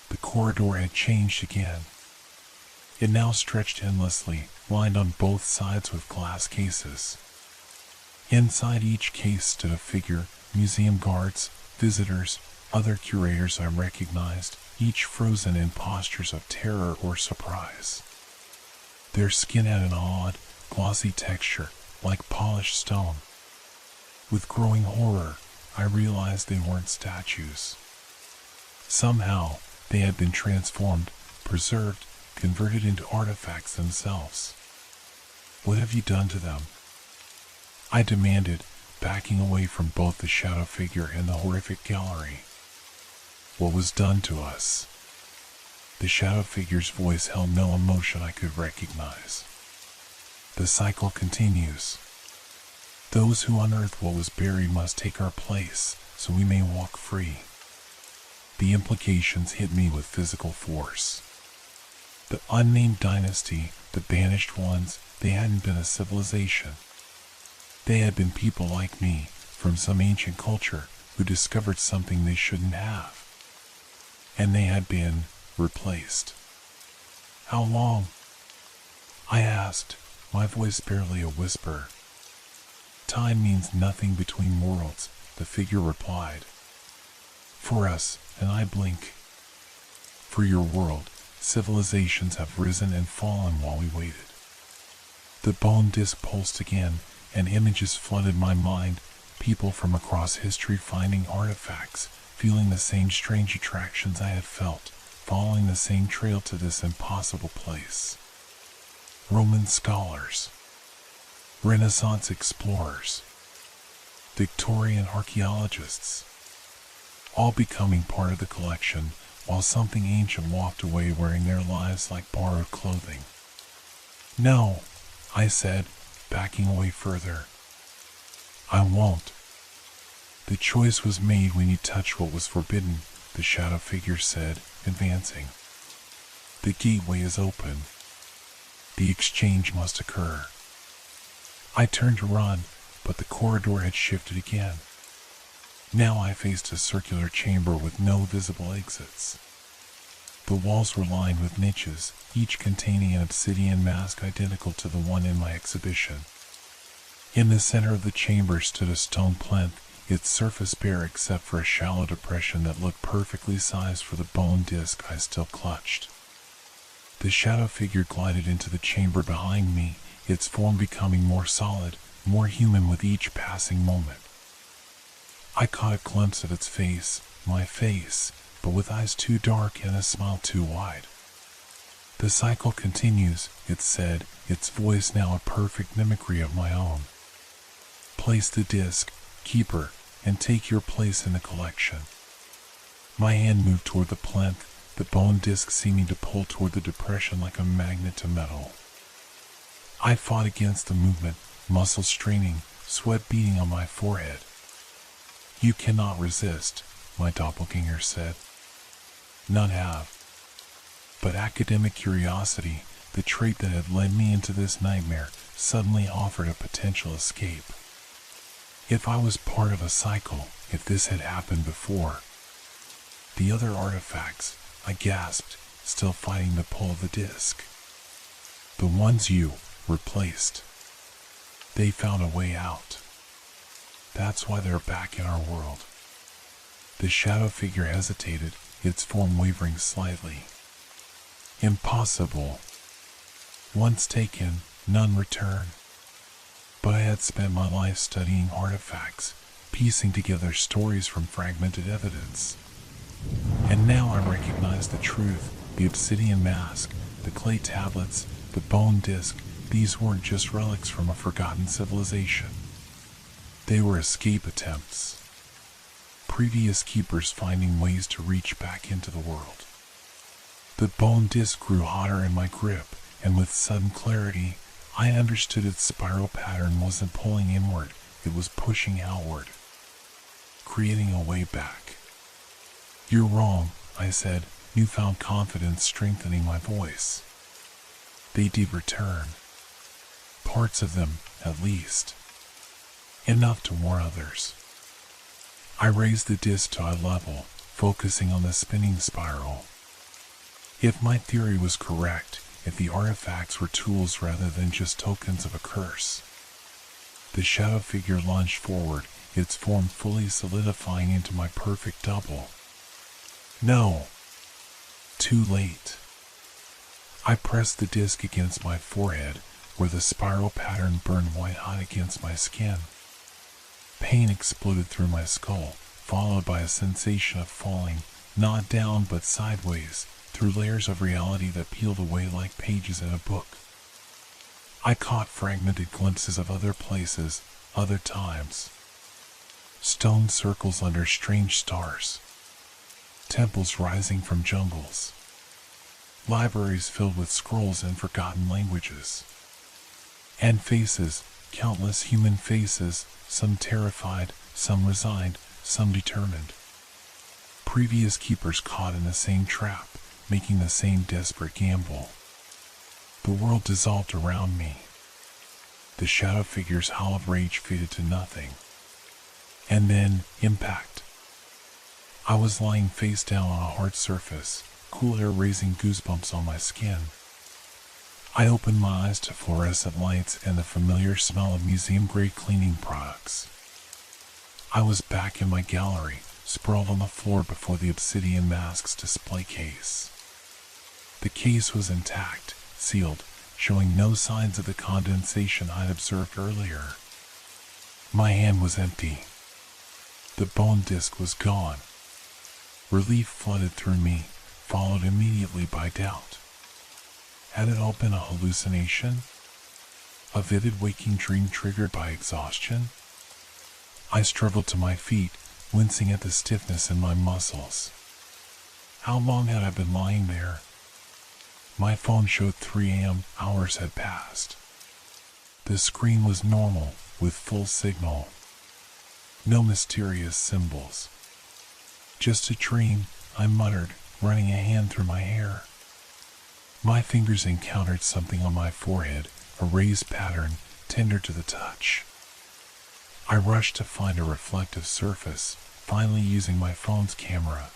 The corridor had changed again. It now stretched endlessly, lined on both sides with glass cases. Inside each case stood a figure, museum guards, visitors, other curators I recognized, each frozen in postures of terror or surprise. Their skin had an odd, glossy texture, like polished stone. With growing horror, I realized they weren't statues. Somehow, they had been transformed, preserved, converted into artifacts themselves. "What have you done to them?" I demanded, backing away from both the shadow figure and the horrific gallery. "What was done to us?" The shadow figure's voice held no emotion I could recognize. "The cycle continues. Those who unearth what was buried must take our place, so we may walk free." The implications hit me with physical force. The unnamed dynasty, the banished ones, they hadn't been a civilization. They had been people like me, from some ancient culture, who discovered something they shouldn't have. And they had been replaced. "How long?" I asked, my voice barely a whisper. "Time means nothing between worlds," the figure replied. "For us," and I blink. "For your world, civilizations have risen and fallen while we waited." The bone disc pulsed again, and images flooded my mind, people from across history finding artifacts, feeling the same strange attractions I had felt, following the same trail to this impossible place. Roman scholars, Renaissance explorers, Victorian archaeologists, all becoming part of the collection, while something ancient walked away wearing their lives like borrowed clothing. "No," I said, backing away further. "I won't." "The choice was made when you touched what was forbidden," the shadow figure said, advancing. "The gateway is open. The exchange must occur." I turned to run, but the corridor had shifted again. Now I faced a circular chamber with no visible exits. The walls were lined with niches, each containing an obsidian mask identical to the one in my exhibition. In the center of the chamber stood a stone plinth, its surface bare except for a shallow depression that looked perfectly sized for the bone disc I still clutched. The shadow figure glided into the chamber behind me, its form becoming more solid, more human with each passing moment. I caught a glimpse of its face, my face, but with eyes too dark and a smile too wide. "The cycle continues," it said, its voice now a perfect mimicry of my own. "Place the disc, keeper, and take your place in the collection." My hand moved toward the plinth, the bone disc seeming to pull toward the depression like a magnet to metal. I fought against the movement, muscles straining, sweat beading on my forehead. You cannot resist, my doppelganger said. None have. But academic curiosity, the trait that had led me into this nightmare, suddenly offered a potential escape. If I was part of a cycle, if this had happened before. The other artifacts, I gasped, still fighting the pull of the disc. The ones you replaced. They found a way out. That's why they're back in our world. The shadow figure hesitated, its form wavering slightly. Impossible. Once taken, none return. But I had spent my life studying artifacts, piecing together stories from fragmented evidence. And now I recognize the truth, the obsidian mask, the clay tablets, the bone disc. These weren't just relics from a forgotten civilization. They were escape attempts. Previous keepers finding ways to reach back into the world. The bone disc grew hotter in my grip, and with sudden clarity, I understood its spiral pattern wasn't pulling inward, it was pushing outward, creating a way back. You're wrong, I said, newfound confidence strengthening my voice. They did return. Parts of them, at least. Enough to warn others. I raised the disc to eye level, focusing on the spinning spiral. If my theory was correct, if the artifacts were tools rather than just tokens of a curse. The shadow figure lunged forward, its form fully solidifying into my perfect double. No. Too late. I pressed the disc against my forehead, where the spiral pattern burned white hot against my skin. Pain exploded through my skull, followed by a sensation of falling, not down but sideways, through layers of reality that peeled away like pages in a book. I caught fragmented glimpses of other places, other times. Stone circles under strange stars. Temples rising from jungles. Libraries filled with scrolls in forgotten languages. And faces, countless human faces, some terrified, some resigned, some determined. Previous keepers caught in the same trap, making the same desperate gamble. The world dissolved around me. The shadow figure's howl of rage faded to nothing. And then, impact. I was lying face down on a hard surface, cool air raising goosebumps on my skin. I opened my eyes to fluorescent lights and the familiar smell of museum-grade cleaning products. I was back in my gallery, sprawled on the floor before the obsidian mask's display case. The case was intact, sealed, showing no signs of the condensation I'd observed earlier. My hand was empty. The bone disc was gone. Relief flooded through me, followed immediately by doubt. Had it all been a hallucination? A vivid waking dream triggered by exhaustion? I struggled to my feet, wincing at the stiffness in my muscles. How long had I been lying there? My phone showed 3 a.m. Hours had passed. The screen was normal, with full signal. No mysterious symbols. Just a dream, I muttered, running a hand through my hair. My fingers encountered something on my forehead, a raised pattern, tender to the touch. I rushed to find a reflective surface, finally using my phone's camera.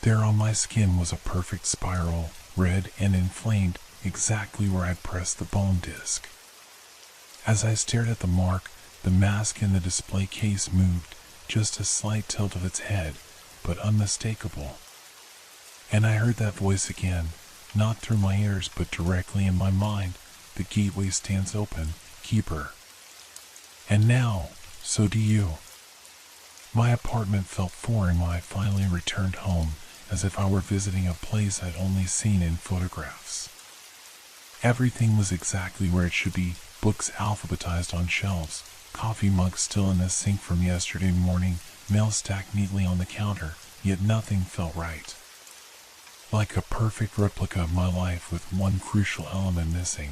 There on my skin was a perfect spiral, red and inflamed, exactly where I'd pressed the bone disc. As I stared at the mark, the mask in the display case moved, just a slight tilt of its head, but unmistakable. And I heard that voice again, not through my ears but directly in my mind. The gateway stands open, keeper. And now, so do you. My apartment felt foreign when I finally returned home, as if I were visiting a place I'd only seen in photographs. Everything was exactly where it should be, books alphabetized on shelves, coffee mugs still in the sink from yesterday morning, mail stacked neatly on the counter, yet nothing felt right. Like a perfect replica of my life with one crucial element missing.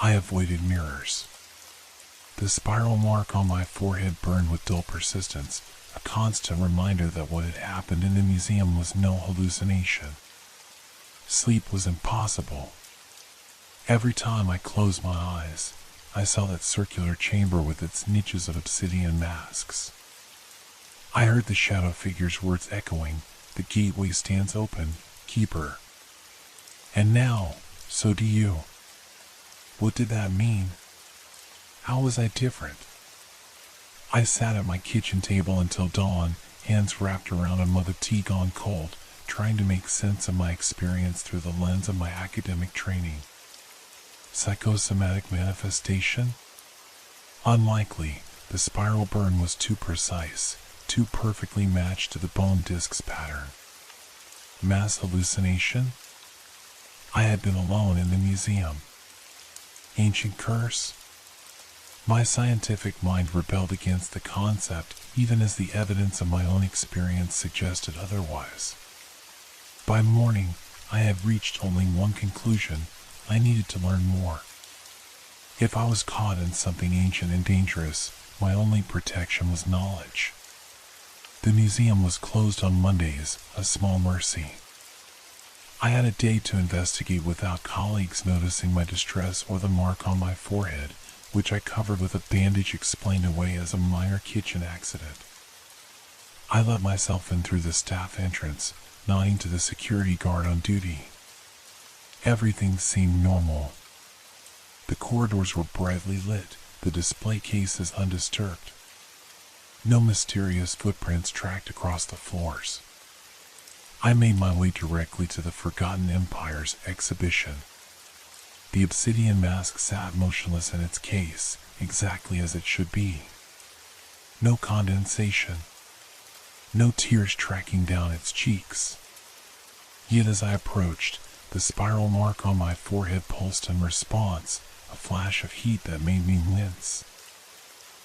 I avoided mirrors. The spiral mark on my forehead burned with dull persistence, a constant reminder that what had happened in the museum was no hallucination. Sleep was impossible. Every time I closed my eyes, I saw that circular chamber with its niches of obsidian masks. I heard the shadow figure's words echoing, "The gateway stands open, keeper." And now, so do you. What did that mean? How was I different? I sat at my kitchen table until dawn, hands wrapped around a mug of tea gone cold, trying to make sense of my experience through the lens of my academic training. Psychosomatic manifestation? Unlikely. The spiral burn was too precise, too perfectly matched to the bone disc's pattern. Mass hallucination? I had been alone in the museum. Ancient curse? My scientific mind rebelled against the concept, even as the evidence of my own experience suggested otherwise. By morning, I had reached only one conclusion: I needed to learn more. If I was caught in something ancient and dangerous, my only protection was knowledge. The museum was closed on Mondays, a small mercy. I had a day to investigate without colleagues noticing my distress or the mark on my forehead, which I covered with a bandage explained away as a minor kitchen accident. I let myself in through the staff entrance, nodding to the security guard on duty. Everything seemed normal. The corridors were brightly lit, the display cases undisturbed. No mysterious footprints tracked across the floors. I made my way directly to the Forgotten Empires exhibition. The obsidian mask sat motionless in its case, exactly as it should be. No condensation. No tears tracking down its cheeks. Yet as I approached, the spiral mark on my forehead pulsed in response, a flash of heat that made me wince.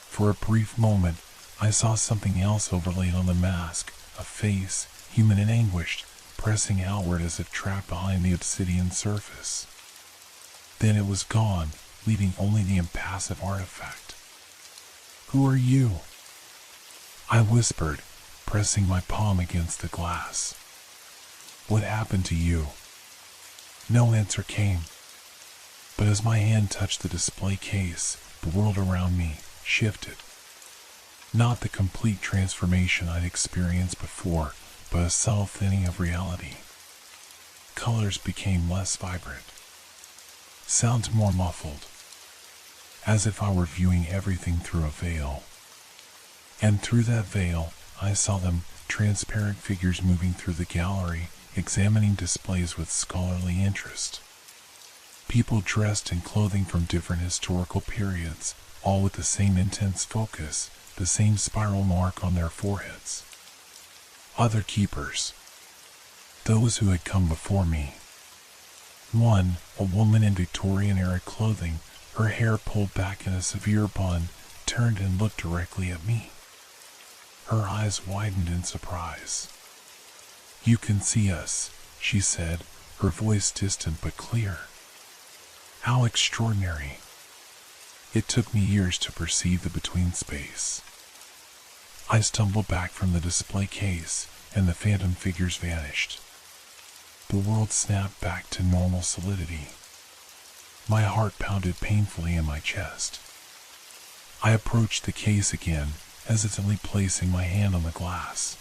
For a brief moment, I saw something else overlaid on the mask, a face, human and anguished, pressing outward as if trapped behind the obsidian surface. Then it was gone, leaving only the impassive artifact. "Who are you?" I whispered, pressing my palm against the glass. "What happened to you?" No answer came. But as my hand touched the display case, the world around me shifted. Not the complete transformation I'd experienced before, but a subtle thinning of reality. Colors became less vibrant. Sounds more muffled. As if I were viewing everything through a veil. And through that veil, I saw them, transparent figures moving through the gallery, examining displays with scholarly interest. People dressed in clothing from different historical periods, all with the same intense focus, the same spiral mark on their foreheads. Other keepers. Those who had come before me. One, a woman in Victorian-era clothing, her hair pulled back in a severe bun, turned and looked directly at me. Her eyes widened in surprise. "You can see us," she said, her voice distant but clear. How extraordinary. It took me years to perceive the between space. I stumbled back from the display case, and the phantom figures vanished. The world snapped back to normal solidity. My heart pounded painfully in my chest. I approached the case again, hesitantly placing my hand on the glass.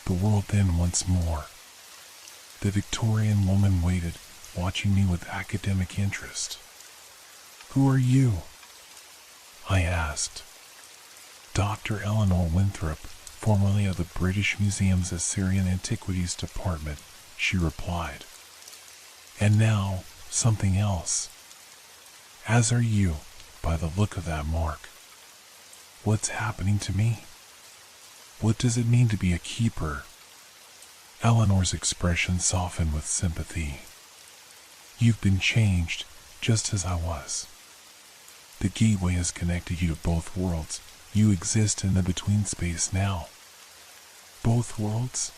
The world thinned once more. The Victorian woman waited, watching me with academic interest. "Who are you?" I asked. "Dr. Eleanor Winthrop, formerly of the British Museum's Assyrian Antiquities Department," she replied. "And now, something else. As are you, by the look of that mark. What's happening to me? What does it mean to be a keeper?" Eleanor's expression softened with sympathy. "You've been changed, just as I was. The gateway has connected you to both worlds. You exist in the between space now." "Both worlds?"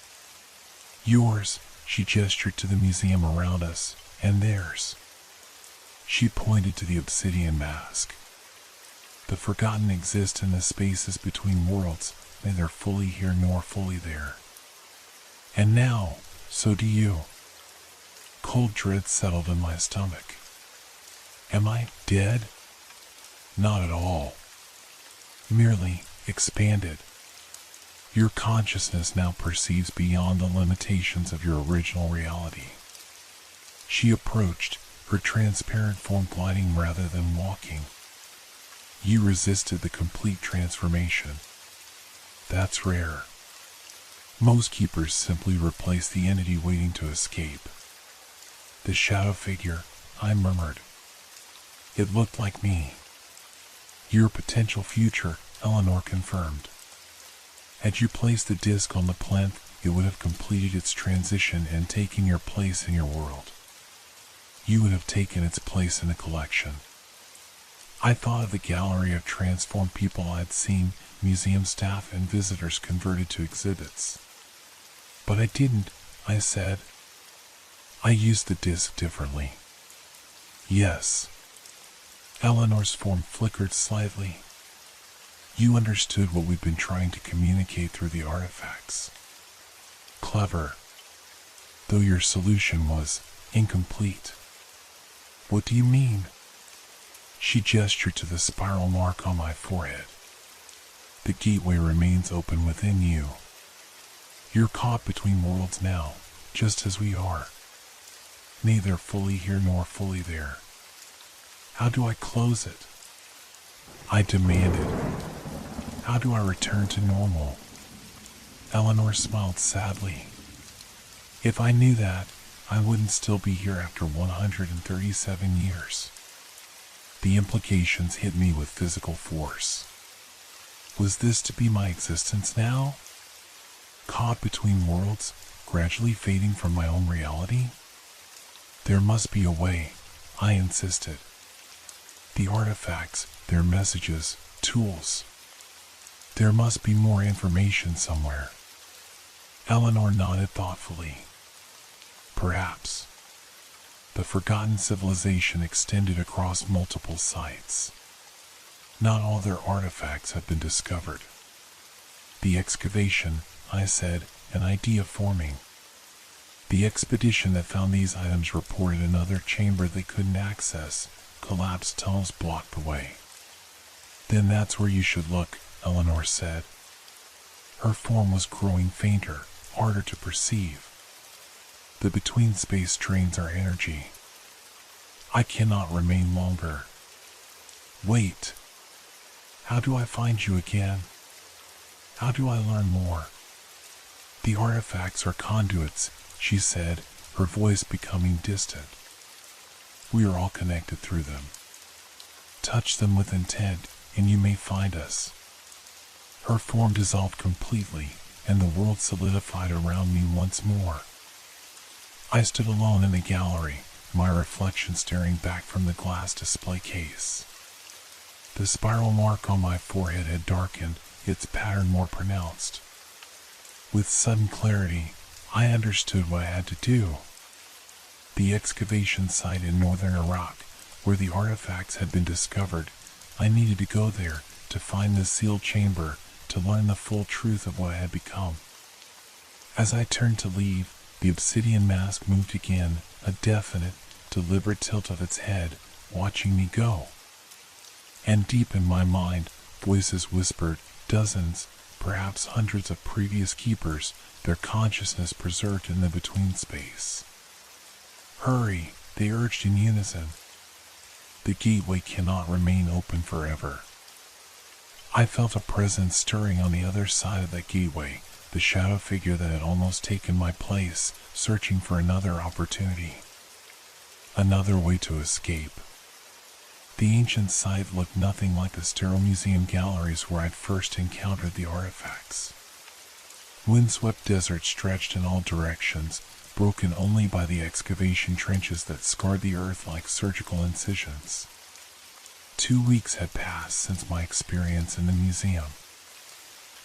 "Yours," she gestured to the museum around us, "and theirs." She pointed to the obsidian mask. The forgotten exist in the spaces between worlds, neither fully here nor fully there. And now, so do you. Cold dread settled in my stomach. Am I dead? Not at all. Merely expanded. Your consciousness now perceives beyond the limitations of your original reality. She approached, her transparent form gliding rather than walking. You resisted the complete transformation. That's rare. Most keepers simply replace the entity waiting to escape. The shadow figure, I murmured. It looked like me. Your potential future, Eleanor confirmed. Had you placed the disc on the plinth, it would have completed its transition and taken your place in your world. You would have taken its place in the collection. I thought of the gallery of transformed people I'd seen, museum staff and visitors converted to exhibits. But I didn't, I said. I used the disc differently. Yes. Eleanor's form flickered slightly. You understood what we've been trying to communicate through the artifacts. Clever. Though your solution was incomplete. What do you mean? She gestured to the spiral mark on my forehead. The gateway remains open within you. You're caught between worlds now, just as we are. Neither fully here nor fully there. How do I close it? I demanded. How do I return to normal? Eleanor smiled sadly. If I knew that, I wouldn't still be here after 137 years. The implications hit me with physical force. Was this to be my existence now? Caught between worlds, gradually fading from my own reality? There must be a way, I insisted. The artifacts, their messages, tools. There must be more information somewhere. Eleanor nodded thoughtfully. Perhaps. The forgotten civilization extended across multiple sites. Not all their artifacts have been discovered. The excavation, I said, an idea forming. The expedition that found these items reported another chamber they couldn't access, collapsed tunnels blocked the way. Then that's where you should look, Eleanor said. Her form was growing fainter, harder to perceive. The between space drains our energy. I cannot remain longer. Wait. How do I find you again? How do I learn more? The artifacts are conduits, she said, her voice becoming distant. We are all connected through them. Touch them with intent, and you may find us. Her form dissolved completely, and the world solidified around me once more. I stood alone in the gallery, my reflection staring back from the glass display case. The spiral mark on my forehead had darkened, its pattern more pronounced. With sudden clarity, I understood what I had to do. The excavation site in northern Iraq, where the artifacts had been discovered, I needed to go there to find the sealed chamber, to learn the full truth of what I had become. As I turned to leave, the obsidian mask moved again, a definite, deliberate tilt of its head, watching me go. And deep in my mind, voices whispered, dozens, perhaps hundreds of previous keepers, their consciousness preserved in the between space. Hurry, they urged in unison. The gateway cannot remain open forever. I felt a presence stirring on the other side of that gateway, the shadow figure that had almost taken my place, searching for another opportunity. Another way to escape. The ancient site looked nothing like the sterile museum galleries where I'd first encountered the artifacts. Windswept desert stretched in all directions, broken only by the excavation trenches that scarred the earth like surgical incisions. 2 weeks had passed since my experience in the museum.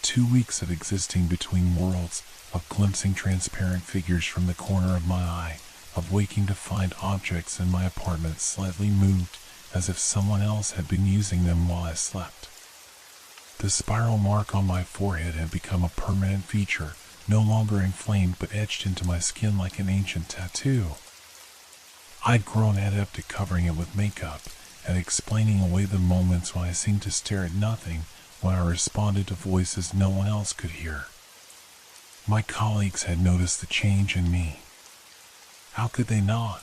2 weeks of existing between worlds, of glimpsing transparent figures from the corner of my eye, of waking to find objects in my apartment slightly moved, as if someone else had been using them while I slept. The spiral mark on my forehead had become a permanent feature, no longer inflamed but etched into my skin like an ancient tattoo. I'd grown adept at covering it with makeup, and explaining away the moments when I seemed to stare at nothing, when I responded to voices no one else could hear. My colleagues had noticed the change in me. How could they not?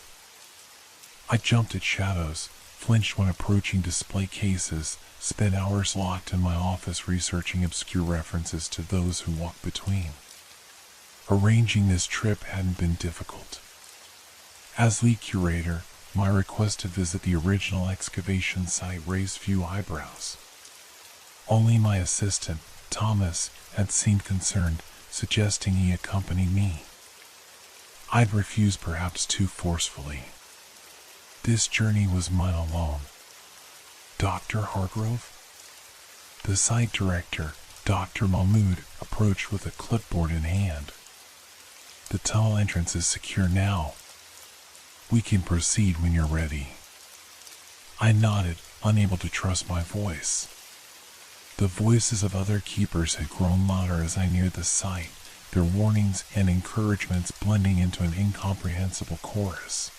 I jumped at shadows, flinched when approaching display cases, spent hours locked in my office researching obscure references to those who walked between. Arranging this trip hadn't been difficult. As lead curator, my request to visit the original excavation site raised few eyebrows. Only my assistant, Thomas, had seemed concerned, suggesting he accompany me. I'd refused perhaps too forcefully. This journey was mine alone. Dr. Hargrove? The site director, Dr. Mahmoud, approached with a clipboard in hand. The tunnel entrance is secure now. We can proceed when you're ready. I nodded, unable to trust my voice. The voices of other keepers had grown louder as I neared the site, their warnings and encouragements blending into an incomprehensible chorus.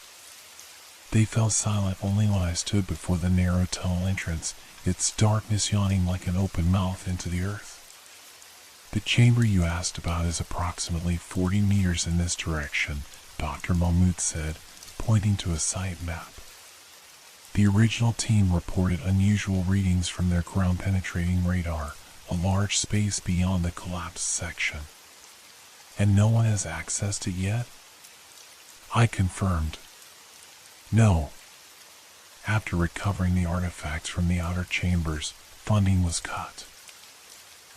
They fell silent only when I stood before the narrow tunnel entrance, its darkness yawning like an open mouth into the earth. The chamber you asked about is approximately 40 meters in this direction, Dr. Mahmoud said, pointing to a site map. The original team reported unusual readings from their ground-penetrating radar, a large space beyond the collapsed section. And no one has accessed it yet? I confirmed. No. After recovering the artifacts from the outer chambers, funding was cut.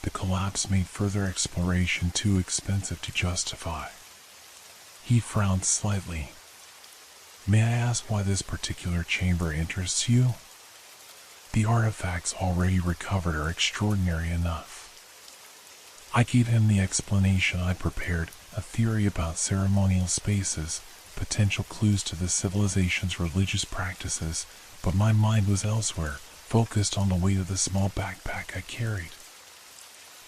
The collapse made further exploration too expensive to justify. He frowned slightly. May I ask why this particular chamber interests you? The artifacts already recovered are extraordinary enough. I gave him the explanation I prepared, a theory about ceremonial spaces, potential clues to the civilization's religious practices, but my mind was elsewhere, focused on the weight of the small backpack I carried.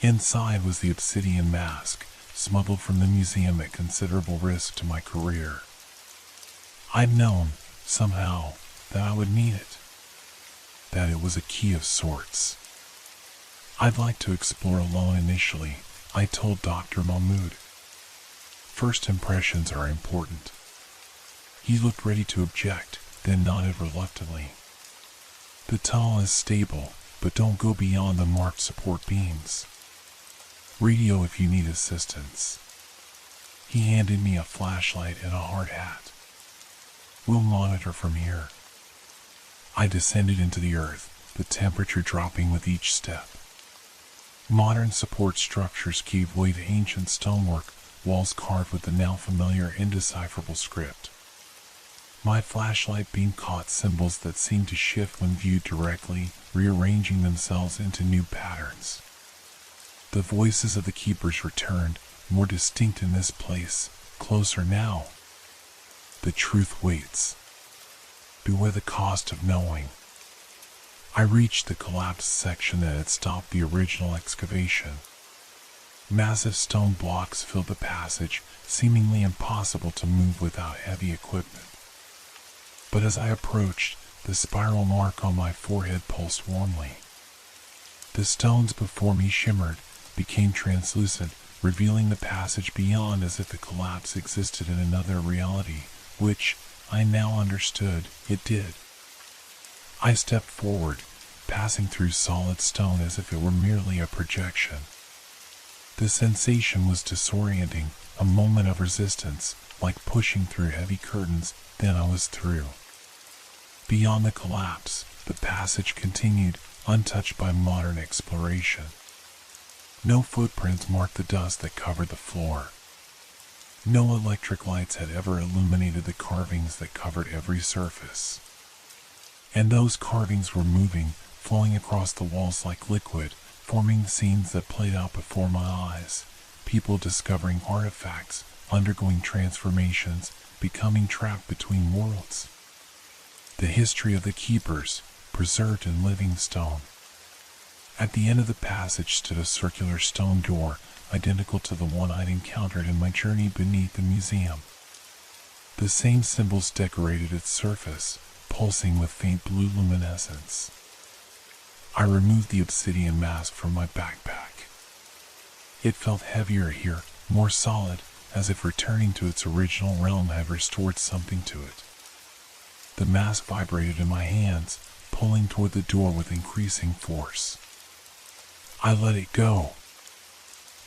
Inside was the obsidian mask, smuggled from the museum at considerable risk to my career. I'd known, somehow, that I would need it. That it was a key of sorts. I'd like to explore alone initially, I told Dr. Mahmoud. First impressions are important. He looked ready to object, then nodded reluctantly. The tunnel is stable, but don't go beyond the marked support beams. Radio if you need assistance. He handed me a flashlight and a hard hat. We'll monitor from here. I descended into the earth, the temperature dropping with each step. Modern support structures gave way to ancient stonework, walls carved with the now familiar indecipherable script. My flashlight beam caught symbols that seemed to shift when viewed directly, rearranging themselves into new patterns. The voices of the keepers returned, more distinct in this place, closer now. The truth waits. Beware the cost of knowing. I reached the collapsed section that had stopped the original excavation. Massive stone blocks filled the passage, seemingly impossible to move without heavy equipment. But as I approached, the spiral mark on my forehead pulsed warmly. The stones before me shimmered, became translucent, revealing the passage beyond as if the collapse existed in another reality, which, I now understood, it did. I stepped forward, passing through solid stone as if it were merely a projection. The sensation was disorienting, a moment of resistance, like pushing through heavy curtains, then I was through. Beyond the collapse, the passage continued, untouched by modern exploration. No footprints marked the dust that covered the floor. No electric lights had ever illuminated the carvings that covered every surface. And those carvings were moving, flowing across the walls like liquid, forming scenes that played out before my eyes. People discovering artifacts, undergoing transformations, becoming trapped between worlds. The history of the keepers, preserved in living stone. At the end of the passage stood a circular stone door, identical to the one I'd encountered in my journey beneath the museum. The same symbols decorated its surface, pulsing with faint blue luminescence. I removed the obsidian mask from my backpack. It felt heavier here, more solid, as if returning to its original realm had restored something to it. The mask vibrated in my hands, pulling toward the door with increasing force. I let it go.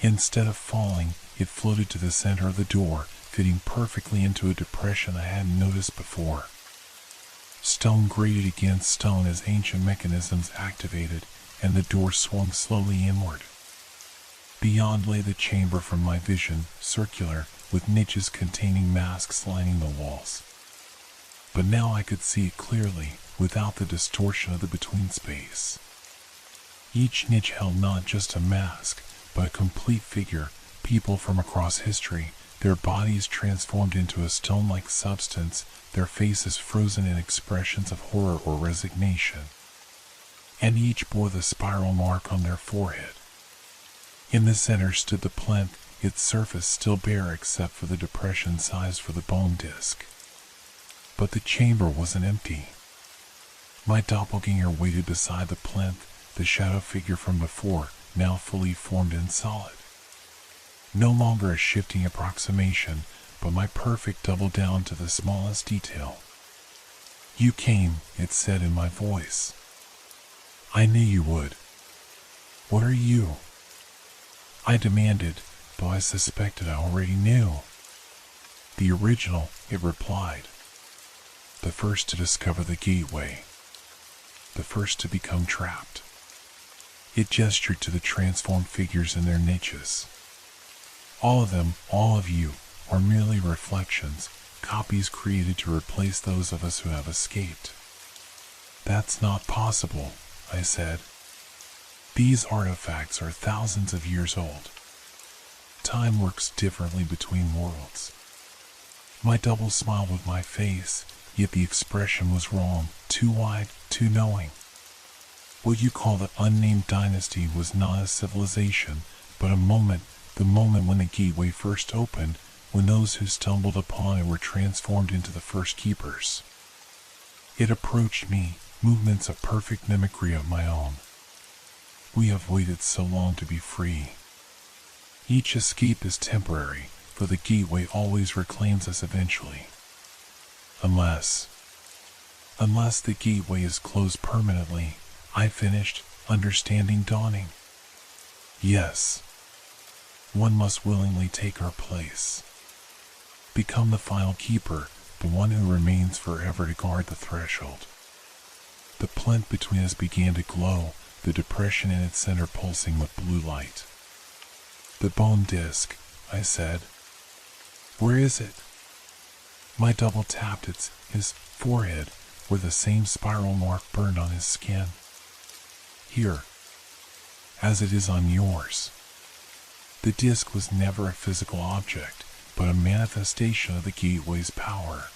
Instead of falling, it floated to the center of the door, fitting perfectly into a depression I hadn't noticed before. Stone grated against stone as ancient mechanisms activated, and the door swung slowly inward. Beyond lay the chamber from my vision, circular, with niches containing masks lining the walls. But now I could see it clearly, without the distortion of the between space. Each niche held not just a mask, but a complete figure, people from across history, their bodies transformed into a stone-like substance, their faces frozen in expressions of horror or resignation. And each bore the spiral mark on their forehead. In the center stood the plinth, its surface still bare except for the depression sized for the bone disc. But the chamber wasn't empty. My doppelganger waited beside the plinth, the shadow figure from before, now fully formed and solid. No longer a shifting approximation, but my perfect double down to the smallest detail. "You came," it said in my voice. "I knew you would." "What are you?" I demanded, though I suspected I already knew. "The original," it replied. "The first to discover the gateway. The first to become trapped." It gestured to the transformed figures in their niches. All of them, all of you, are merely reflections, copies created to replace those of us who have escaped. "That's not possible," I said. "These artifacts are thousands of years old. Time works differently between worlds." My double smiled with my face, yet the expression was wrong, too wide, too knowing. What you call the unnamed dynasty was not a civilization, but a moment, the moment when the gateway first opened, when those who stumbled upon it were transformed into the first keepers. It approached me, movements of perfect mimicry of my own. "We have waited so long to be free. Each escape is temporary, for the gateway always reclaims us eventually. Unless the gateway is closed permanently," I finished, understanding dawning. "Yes. One must willingly take our place. Become the final keeper, the one who remains forever to guard the threshold." The plinth between us began to glow, the depression in its center pulsing with blue light. "The bone disc," I said. "Where is it?" My double tapped his forehead, where the same spiral mark burned on his skin. "Here. As it is on yours." The disc was never a physical object, but a manifestation of the gateway's power.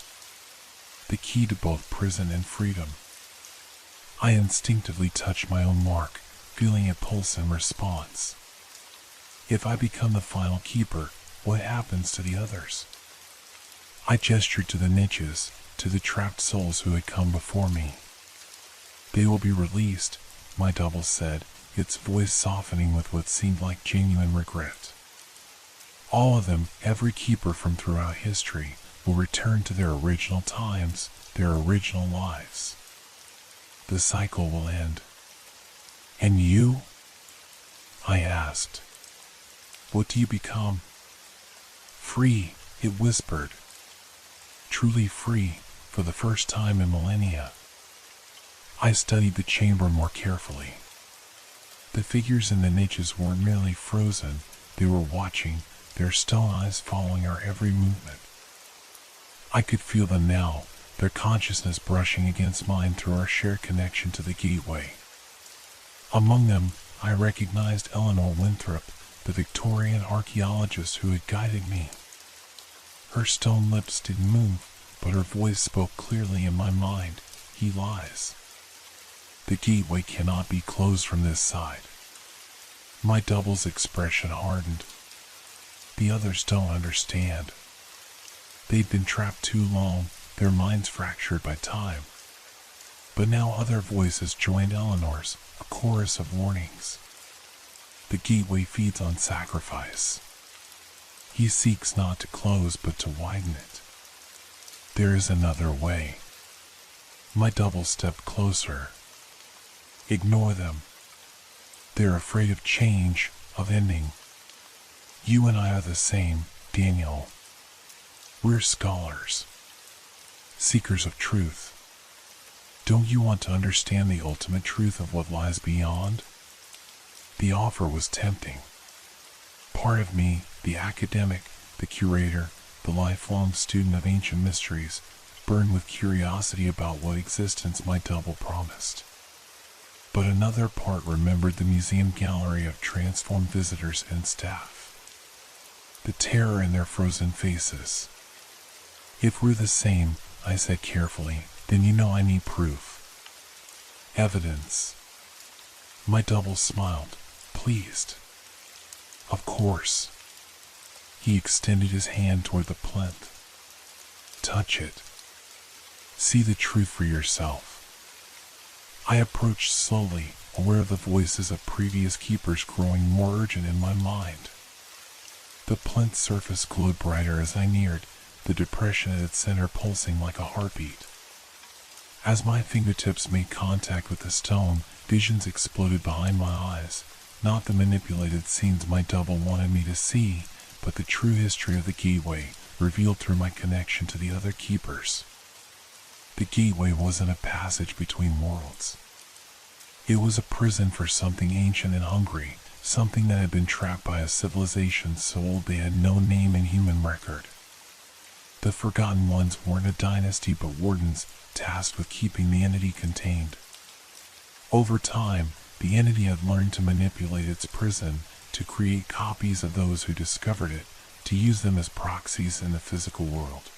The key to both prison and freedom. I instinctively touched my own mark, feeling it pulse in response. If I become the final keeper, what happens to the others? I gestured to the niches, to the trapped souls who had come before me. "They will be released," my double said, its voice softening with what seemed like genuine regret. "All of them, every keeper from throughout history, will return to their original times, their original lives. The cycle will end." "And you?" I asked. "What do you become?" "Free," it whispered. "Truly free, for the first time in millennia." I studied the chamber more carefully. The figures in the niches weren't merely frozen, they were watching, their stone eyes following our every movement. I could feel them now, their consciousness brushing against mine through our shared connection to the gateway. Among them, I recognized Eleanor Winthrop, the Victorian archaeologist who had guided me. Her stone lips didn't move, but her voice spoke clearly in my mind, He lies. The gateway cannot be closed from this side. My double's expression hardened. The others don't understand. They've been trapped too long, their minds fractured by time. But now other voices joined Eleanor's, a chorus of warnings. The gateway feeds on sacrifice. He seeks not to close but to widen it. There is another way. My double stepped closer. Ignore them. They're afraid of change, of ending. You and I are the same, Daniel. We're scholars. Seekers of truth. Don't you want to understand the ultimate truth of what lies beyond? The offer was tempting. Part of me, the academic, the curator, the lifelong student of ancient mysteries, burned with curiosity about what existence my double promised. But another part remembered the museum gallery of transformed visitors and staff. The terror in their frozen faces. If we're the same, I said carefully, then you know I need proof. Evidence. My double smiled, pleased. Of course. He extended his hand toward the plinth. Touch it. See the truth for yourself. I approached slowly, aware of the voices of previous keepers growing more urgent in my mind. The plinth surface glowed brighter as I neared, the depression at its center pulsing like a heartbeat. As my fingertips made contact with the stone, visions exploded behind my eyes, not the manipulated scenes my double wanted me to see, but the true history of the gateway, revealed through my connection to the other keepers. The gateway wasn't a passage between worlds. It was a prison for something ancient and hungry, something that had been trapped by a civilization so old they had no name in human record. The Forgotten Ones weren't a dynasty but wardens, tasked with keeping the entity contained. Over time, the entity had learned to manipulate its prison, to create copies of those who discovered it, to use them as proxies in the physical world.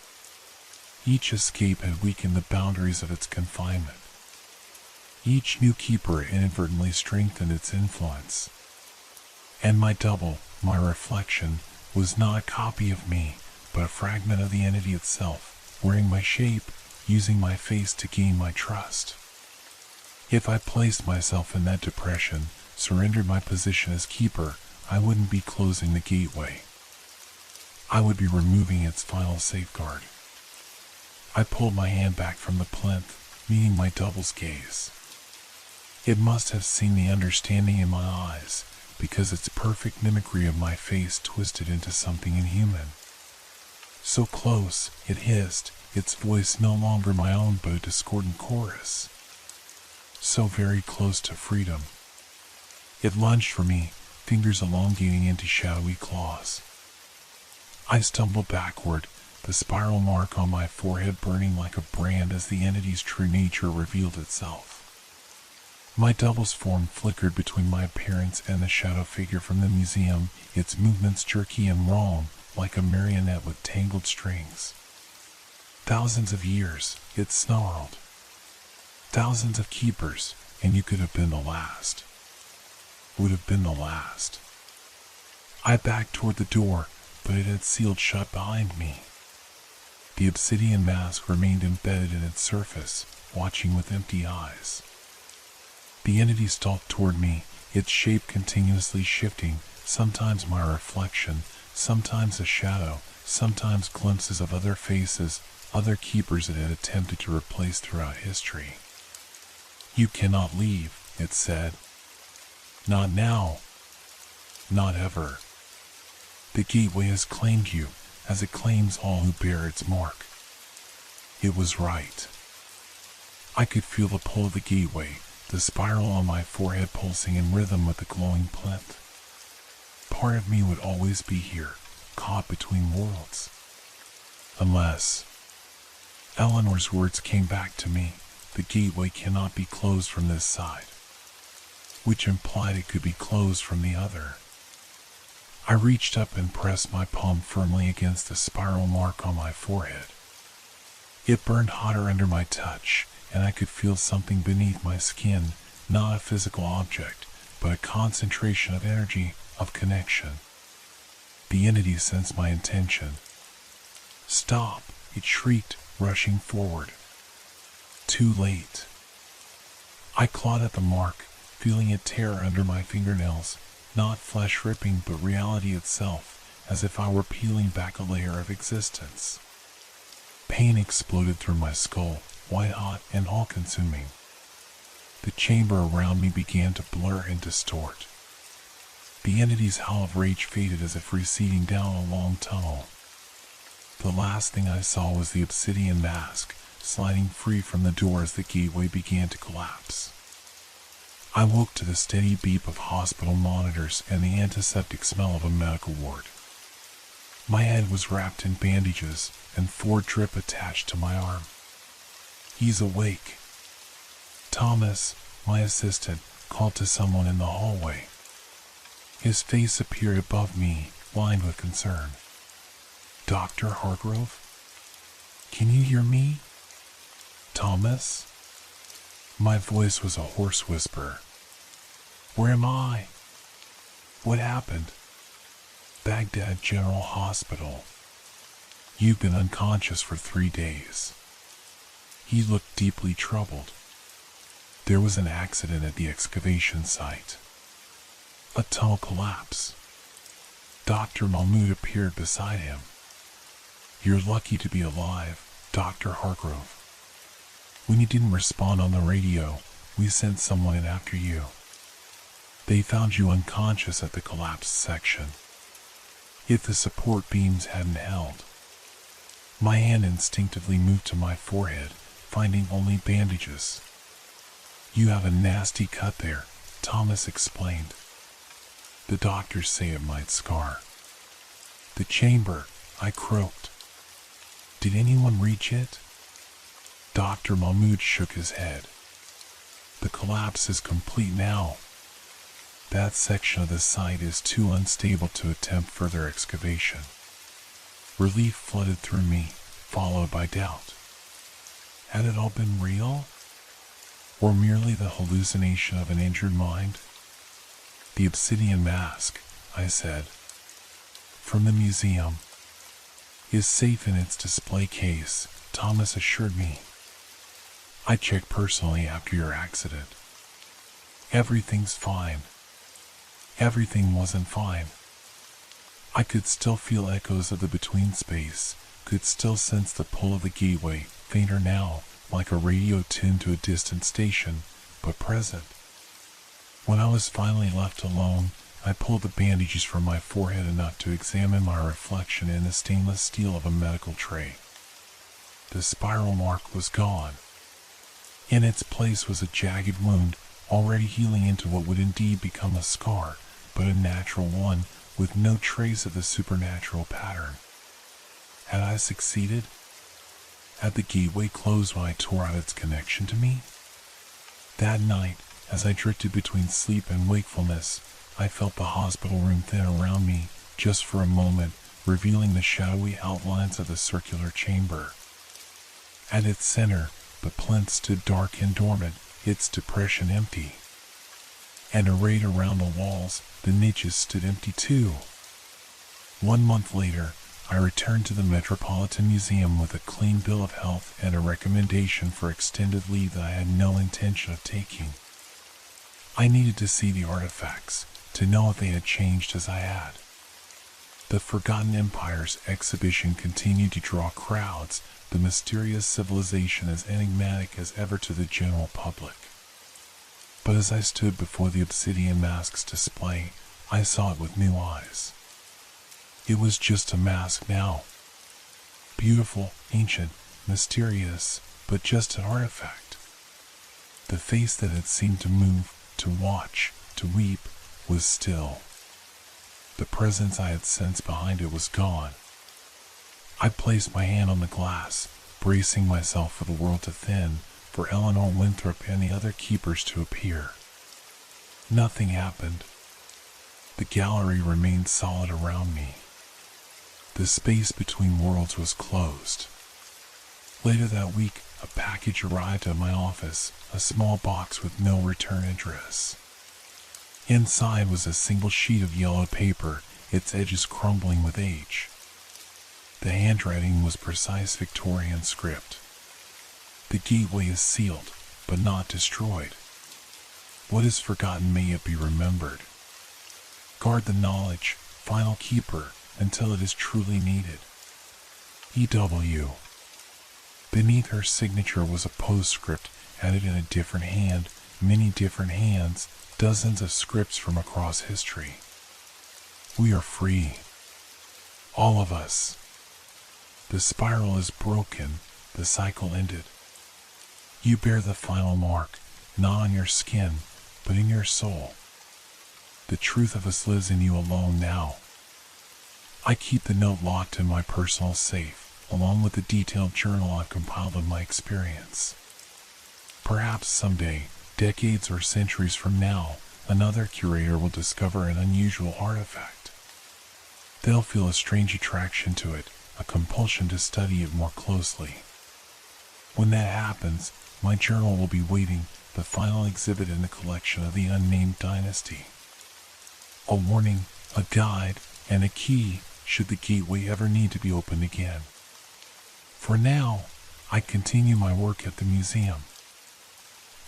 Each escape had weakened the boundaries of its confinement. Each new keeper inadvertently strengthened its influence. And my double, my reflection, was not a copy of me, but a fragment of the entity itself, wearing my shape, using my face to gain my trust. If I placed myself in that depression, surrendered my position as keeper, I wouldn't be closing the gateway. I would be removing its final safeguard. I pulled my hand back from the plinth, meeting my double's gaze. It must have seen the understanding in my eyes, because its perfect mimicry of my face twisted into something inhuman. So close, it hissed, its voice no longer my own but a discordant chorus. So very close to freedom. It lunged for me, fingers elongating into shadowy claws. I stumbled backward, the spiral mark on my forehead burning like a brand as the entity's true nature revealed itself. My double's form flickered between my appearance and the shadow figure from the museum, its movements jerky and wrong, like a marionette with tangled strings. Thousands of years, it snarled. Thousands of keepers, and you could have been the last. Would have been the last. I backed toward the door, but it had sealed shut behind me. The obsidian mask remained embedded in its surface, watching with empty eyes. The entity stalked toward me, its shape continuously shifting, sometimes my reflection, sometimes a shadow, sometimes glimpses of other faces, other keepers it had attempted to replace throughout history. You cannot leave, it said. Not now. Not ever. The gateway has claimed you, as it claims all who bear its mark. It was right. I could feel the pull of the gateway, the spiral on my forehead pulsing in rhythm with the glowing plinth. Part of me would always be here, caught between worlds. Unless... Eleanor's words came back to me, the gateway cannot be closed from this side, which implied it could be closed from the other. I reached up and pressed my palm firmly against the spiral mark on my forehead. It burned hotter under my touch, and I could feel something beneath my skin, not a physical object, but a concentration of energy, of connection. The entity sensed my intention. "Stop!" it shrieked, rushing forward. Too late. I clawed at the mark, feeling it tear under my fingernails, not flesh ripping but reality itself, as if I were peeling back a layer of existence. Pain exploded through my skull, white-hot and all-consuming. The chamber around me began to blur and distort. The entity's howl of rage faded as if receding down a long tunnel. The last thing I saw was the obsidian mask, sliding free from the door as the gateway began to collapse. I woke to the steady beep of hospital monitors and the antiseptic smell of a medical ward. My head was wrapped in bandages and 4 drip attached to my arm. "He's awake." Thomas, my assistant, called to someone in the hallway. His face appeared above me, lined with concern. "Dr. Hargrove? Can you hear me? Thomas?" My voice was a hoarse whisper. "Where am I? What happened?" "Baghdad General Hospital. You've been unconscious for 3 days." He looked deeply troubled. "There was an accident at the excavation site. A tunnel collapse." Dr. Mahmoud appeared beside him. "You're lucky to be alive, Dr. Hargrove. When you didn't respond on the radio, we sent someone in after you. They found you unconscious at the collapsed section. If the support beams hadn't held." My hand instinctively moved to my forehead, finding only bandages. "You have a nasty cut there," Thomas explained. "The doctors say it might scar." "The chamber," I croaked. "Did anyone reach it?" Dr. Mahmoud shook his head. "The collapse is complete now. That section of the site is too unstable to attempt further excavation." Relief flooded through me, followed by doubt. Had it all been real? Or merely the hallucination of an injured mind? "The obsidian mask," I said, "from the museum, is safe in its display case," Thomas assured me. "I checked personally after your accident. Everything's fine." Everything wasn't fine. I could still feel echoes of the between space, could still sense the pull of the gateway, fainter now, like a radio tuned to a distant station, but present. When I was finally left alone, I pulled the bandages from my forehead enough to examine my reflection in the stainless steel of a medical tray. The spiral mark was gone. In its place was a jagged wound, already healing into what would indeed become a scar, but a natural one, with no trace of the supernatural pattern. Had I succeeded? Had the gateway closed when I tore out its connection to me? That night, as I drifted between sleep and wakefulness, I felt the hospital room thin around me, just for a moment, revealing the shadowy outlines of the circular chamber. At its center, the plinth stood dark and dormant, its depression empty. And arrayed around the walls, the niches stood empty too. 1 month later, I returned to the Metropolitan Museum with a clean bill of health and a recommendation for extended leave that I had no intention of taking. I needed to see the artifacts, to know if they had changed as I had. The Forgotten Empires exhibition continued to draw crowds, the mysterious civilization as enigmatic as ever to the general public. But as I stood before the obsidian mask's display, I saw it with new eyes. It was just a mask now. Beautiful, ancient, mysterious, but just an artifact. The face that had seemed to move, to watch, to weep, was still. The presence I had sensed behind it was gone. I placed my hand on the glass, bracing myself for the world to thin, for Eleanor Winthrop and the other keepers to appear. Nothing happened. The gallery remained solid around me. The space between worlds was closed. Later that week, a package arrived at my office, a small box with no return address. Inside was a single sheet of yellow paper, its edges crumbling with age. The handwriting was precise Victorian script. The gateway is sealed, but not destroyed. What is forgotten may yet be remembered. Guard the knowledge, final keeper, until it is truly needed. E.W. Beneath her signature was a postscript added in a different hand, many different hands, dozens of scripts from across history. We are free. All of us. The spiral is broken, the cycle ended. You bear the final mark, not on your skin, but in your soul. The truth of us lives in you alone now. I keep the note locked in my personal safe, along with the detailed journal I've compiled of my experience. Perhaps someday, decades or centuries from now, another curator will discover an unusual artifact. They'll feel a strange attraction to it, a compulsion to study it more closely. When that happens, my journal will be waiting, the final exhibit in the collection of the unnamed dynasty. A warning, a guide, and a key should the gateway ever need to be opened again. For now, I continue my work at the museum.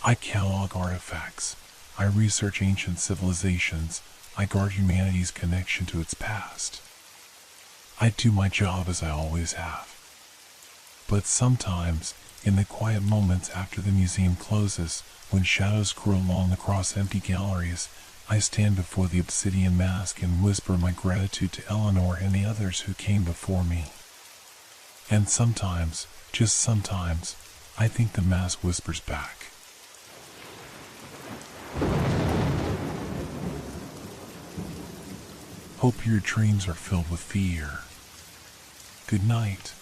I catalog artifacts, I research ancient civilizations, I guard humanity's connection to its past. I do my job as I always have. But sometimes, in the quiet moments after the museum closes, when shadows grow long across empty galleries, I stand before the obsidian mask and whisper my gratitude to Eleanor and the others who came before me. And sometimes, just sometimes, I think the mask whispers back. Hope your dreams are filled with fear. Good night.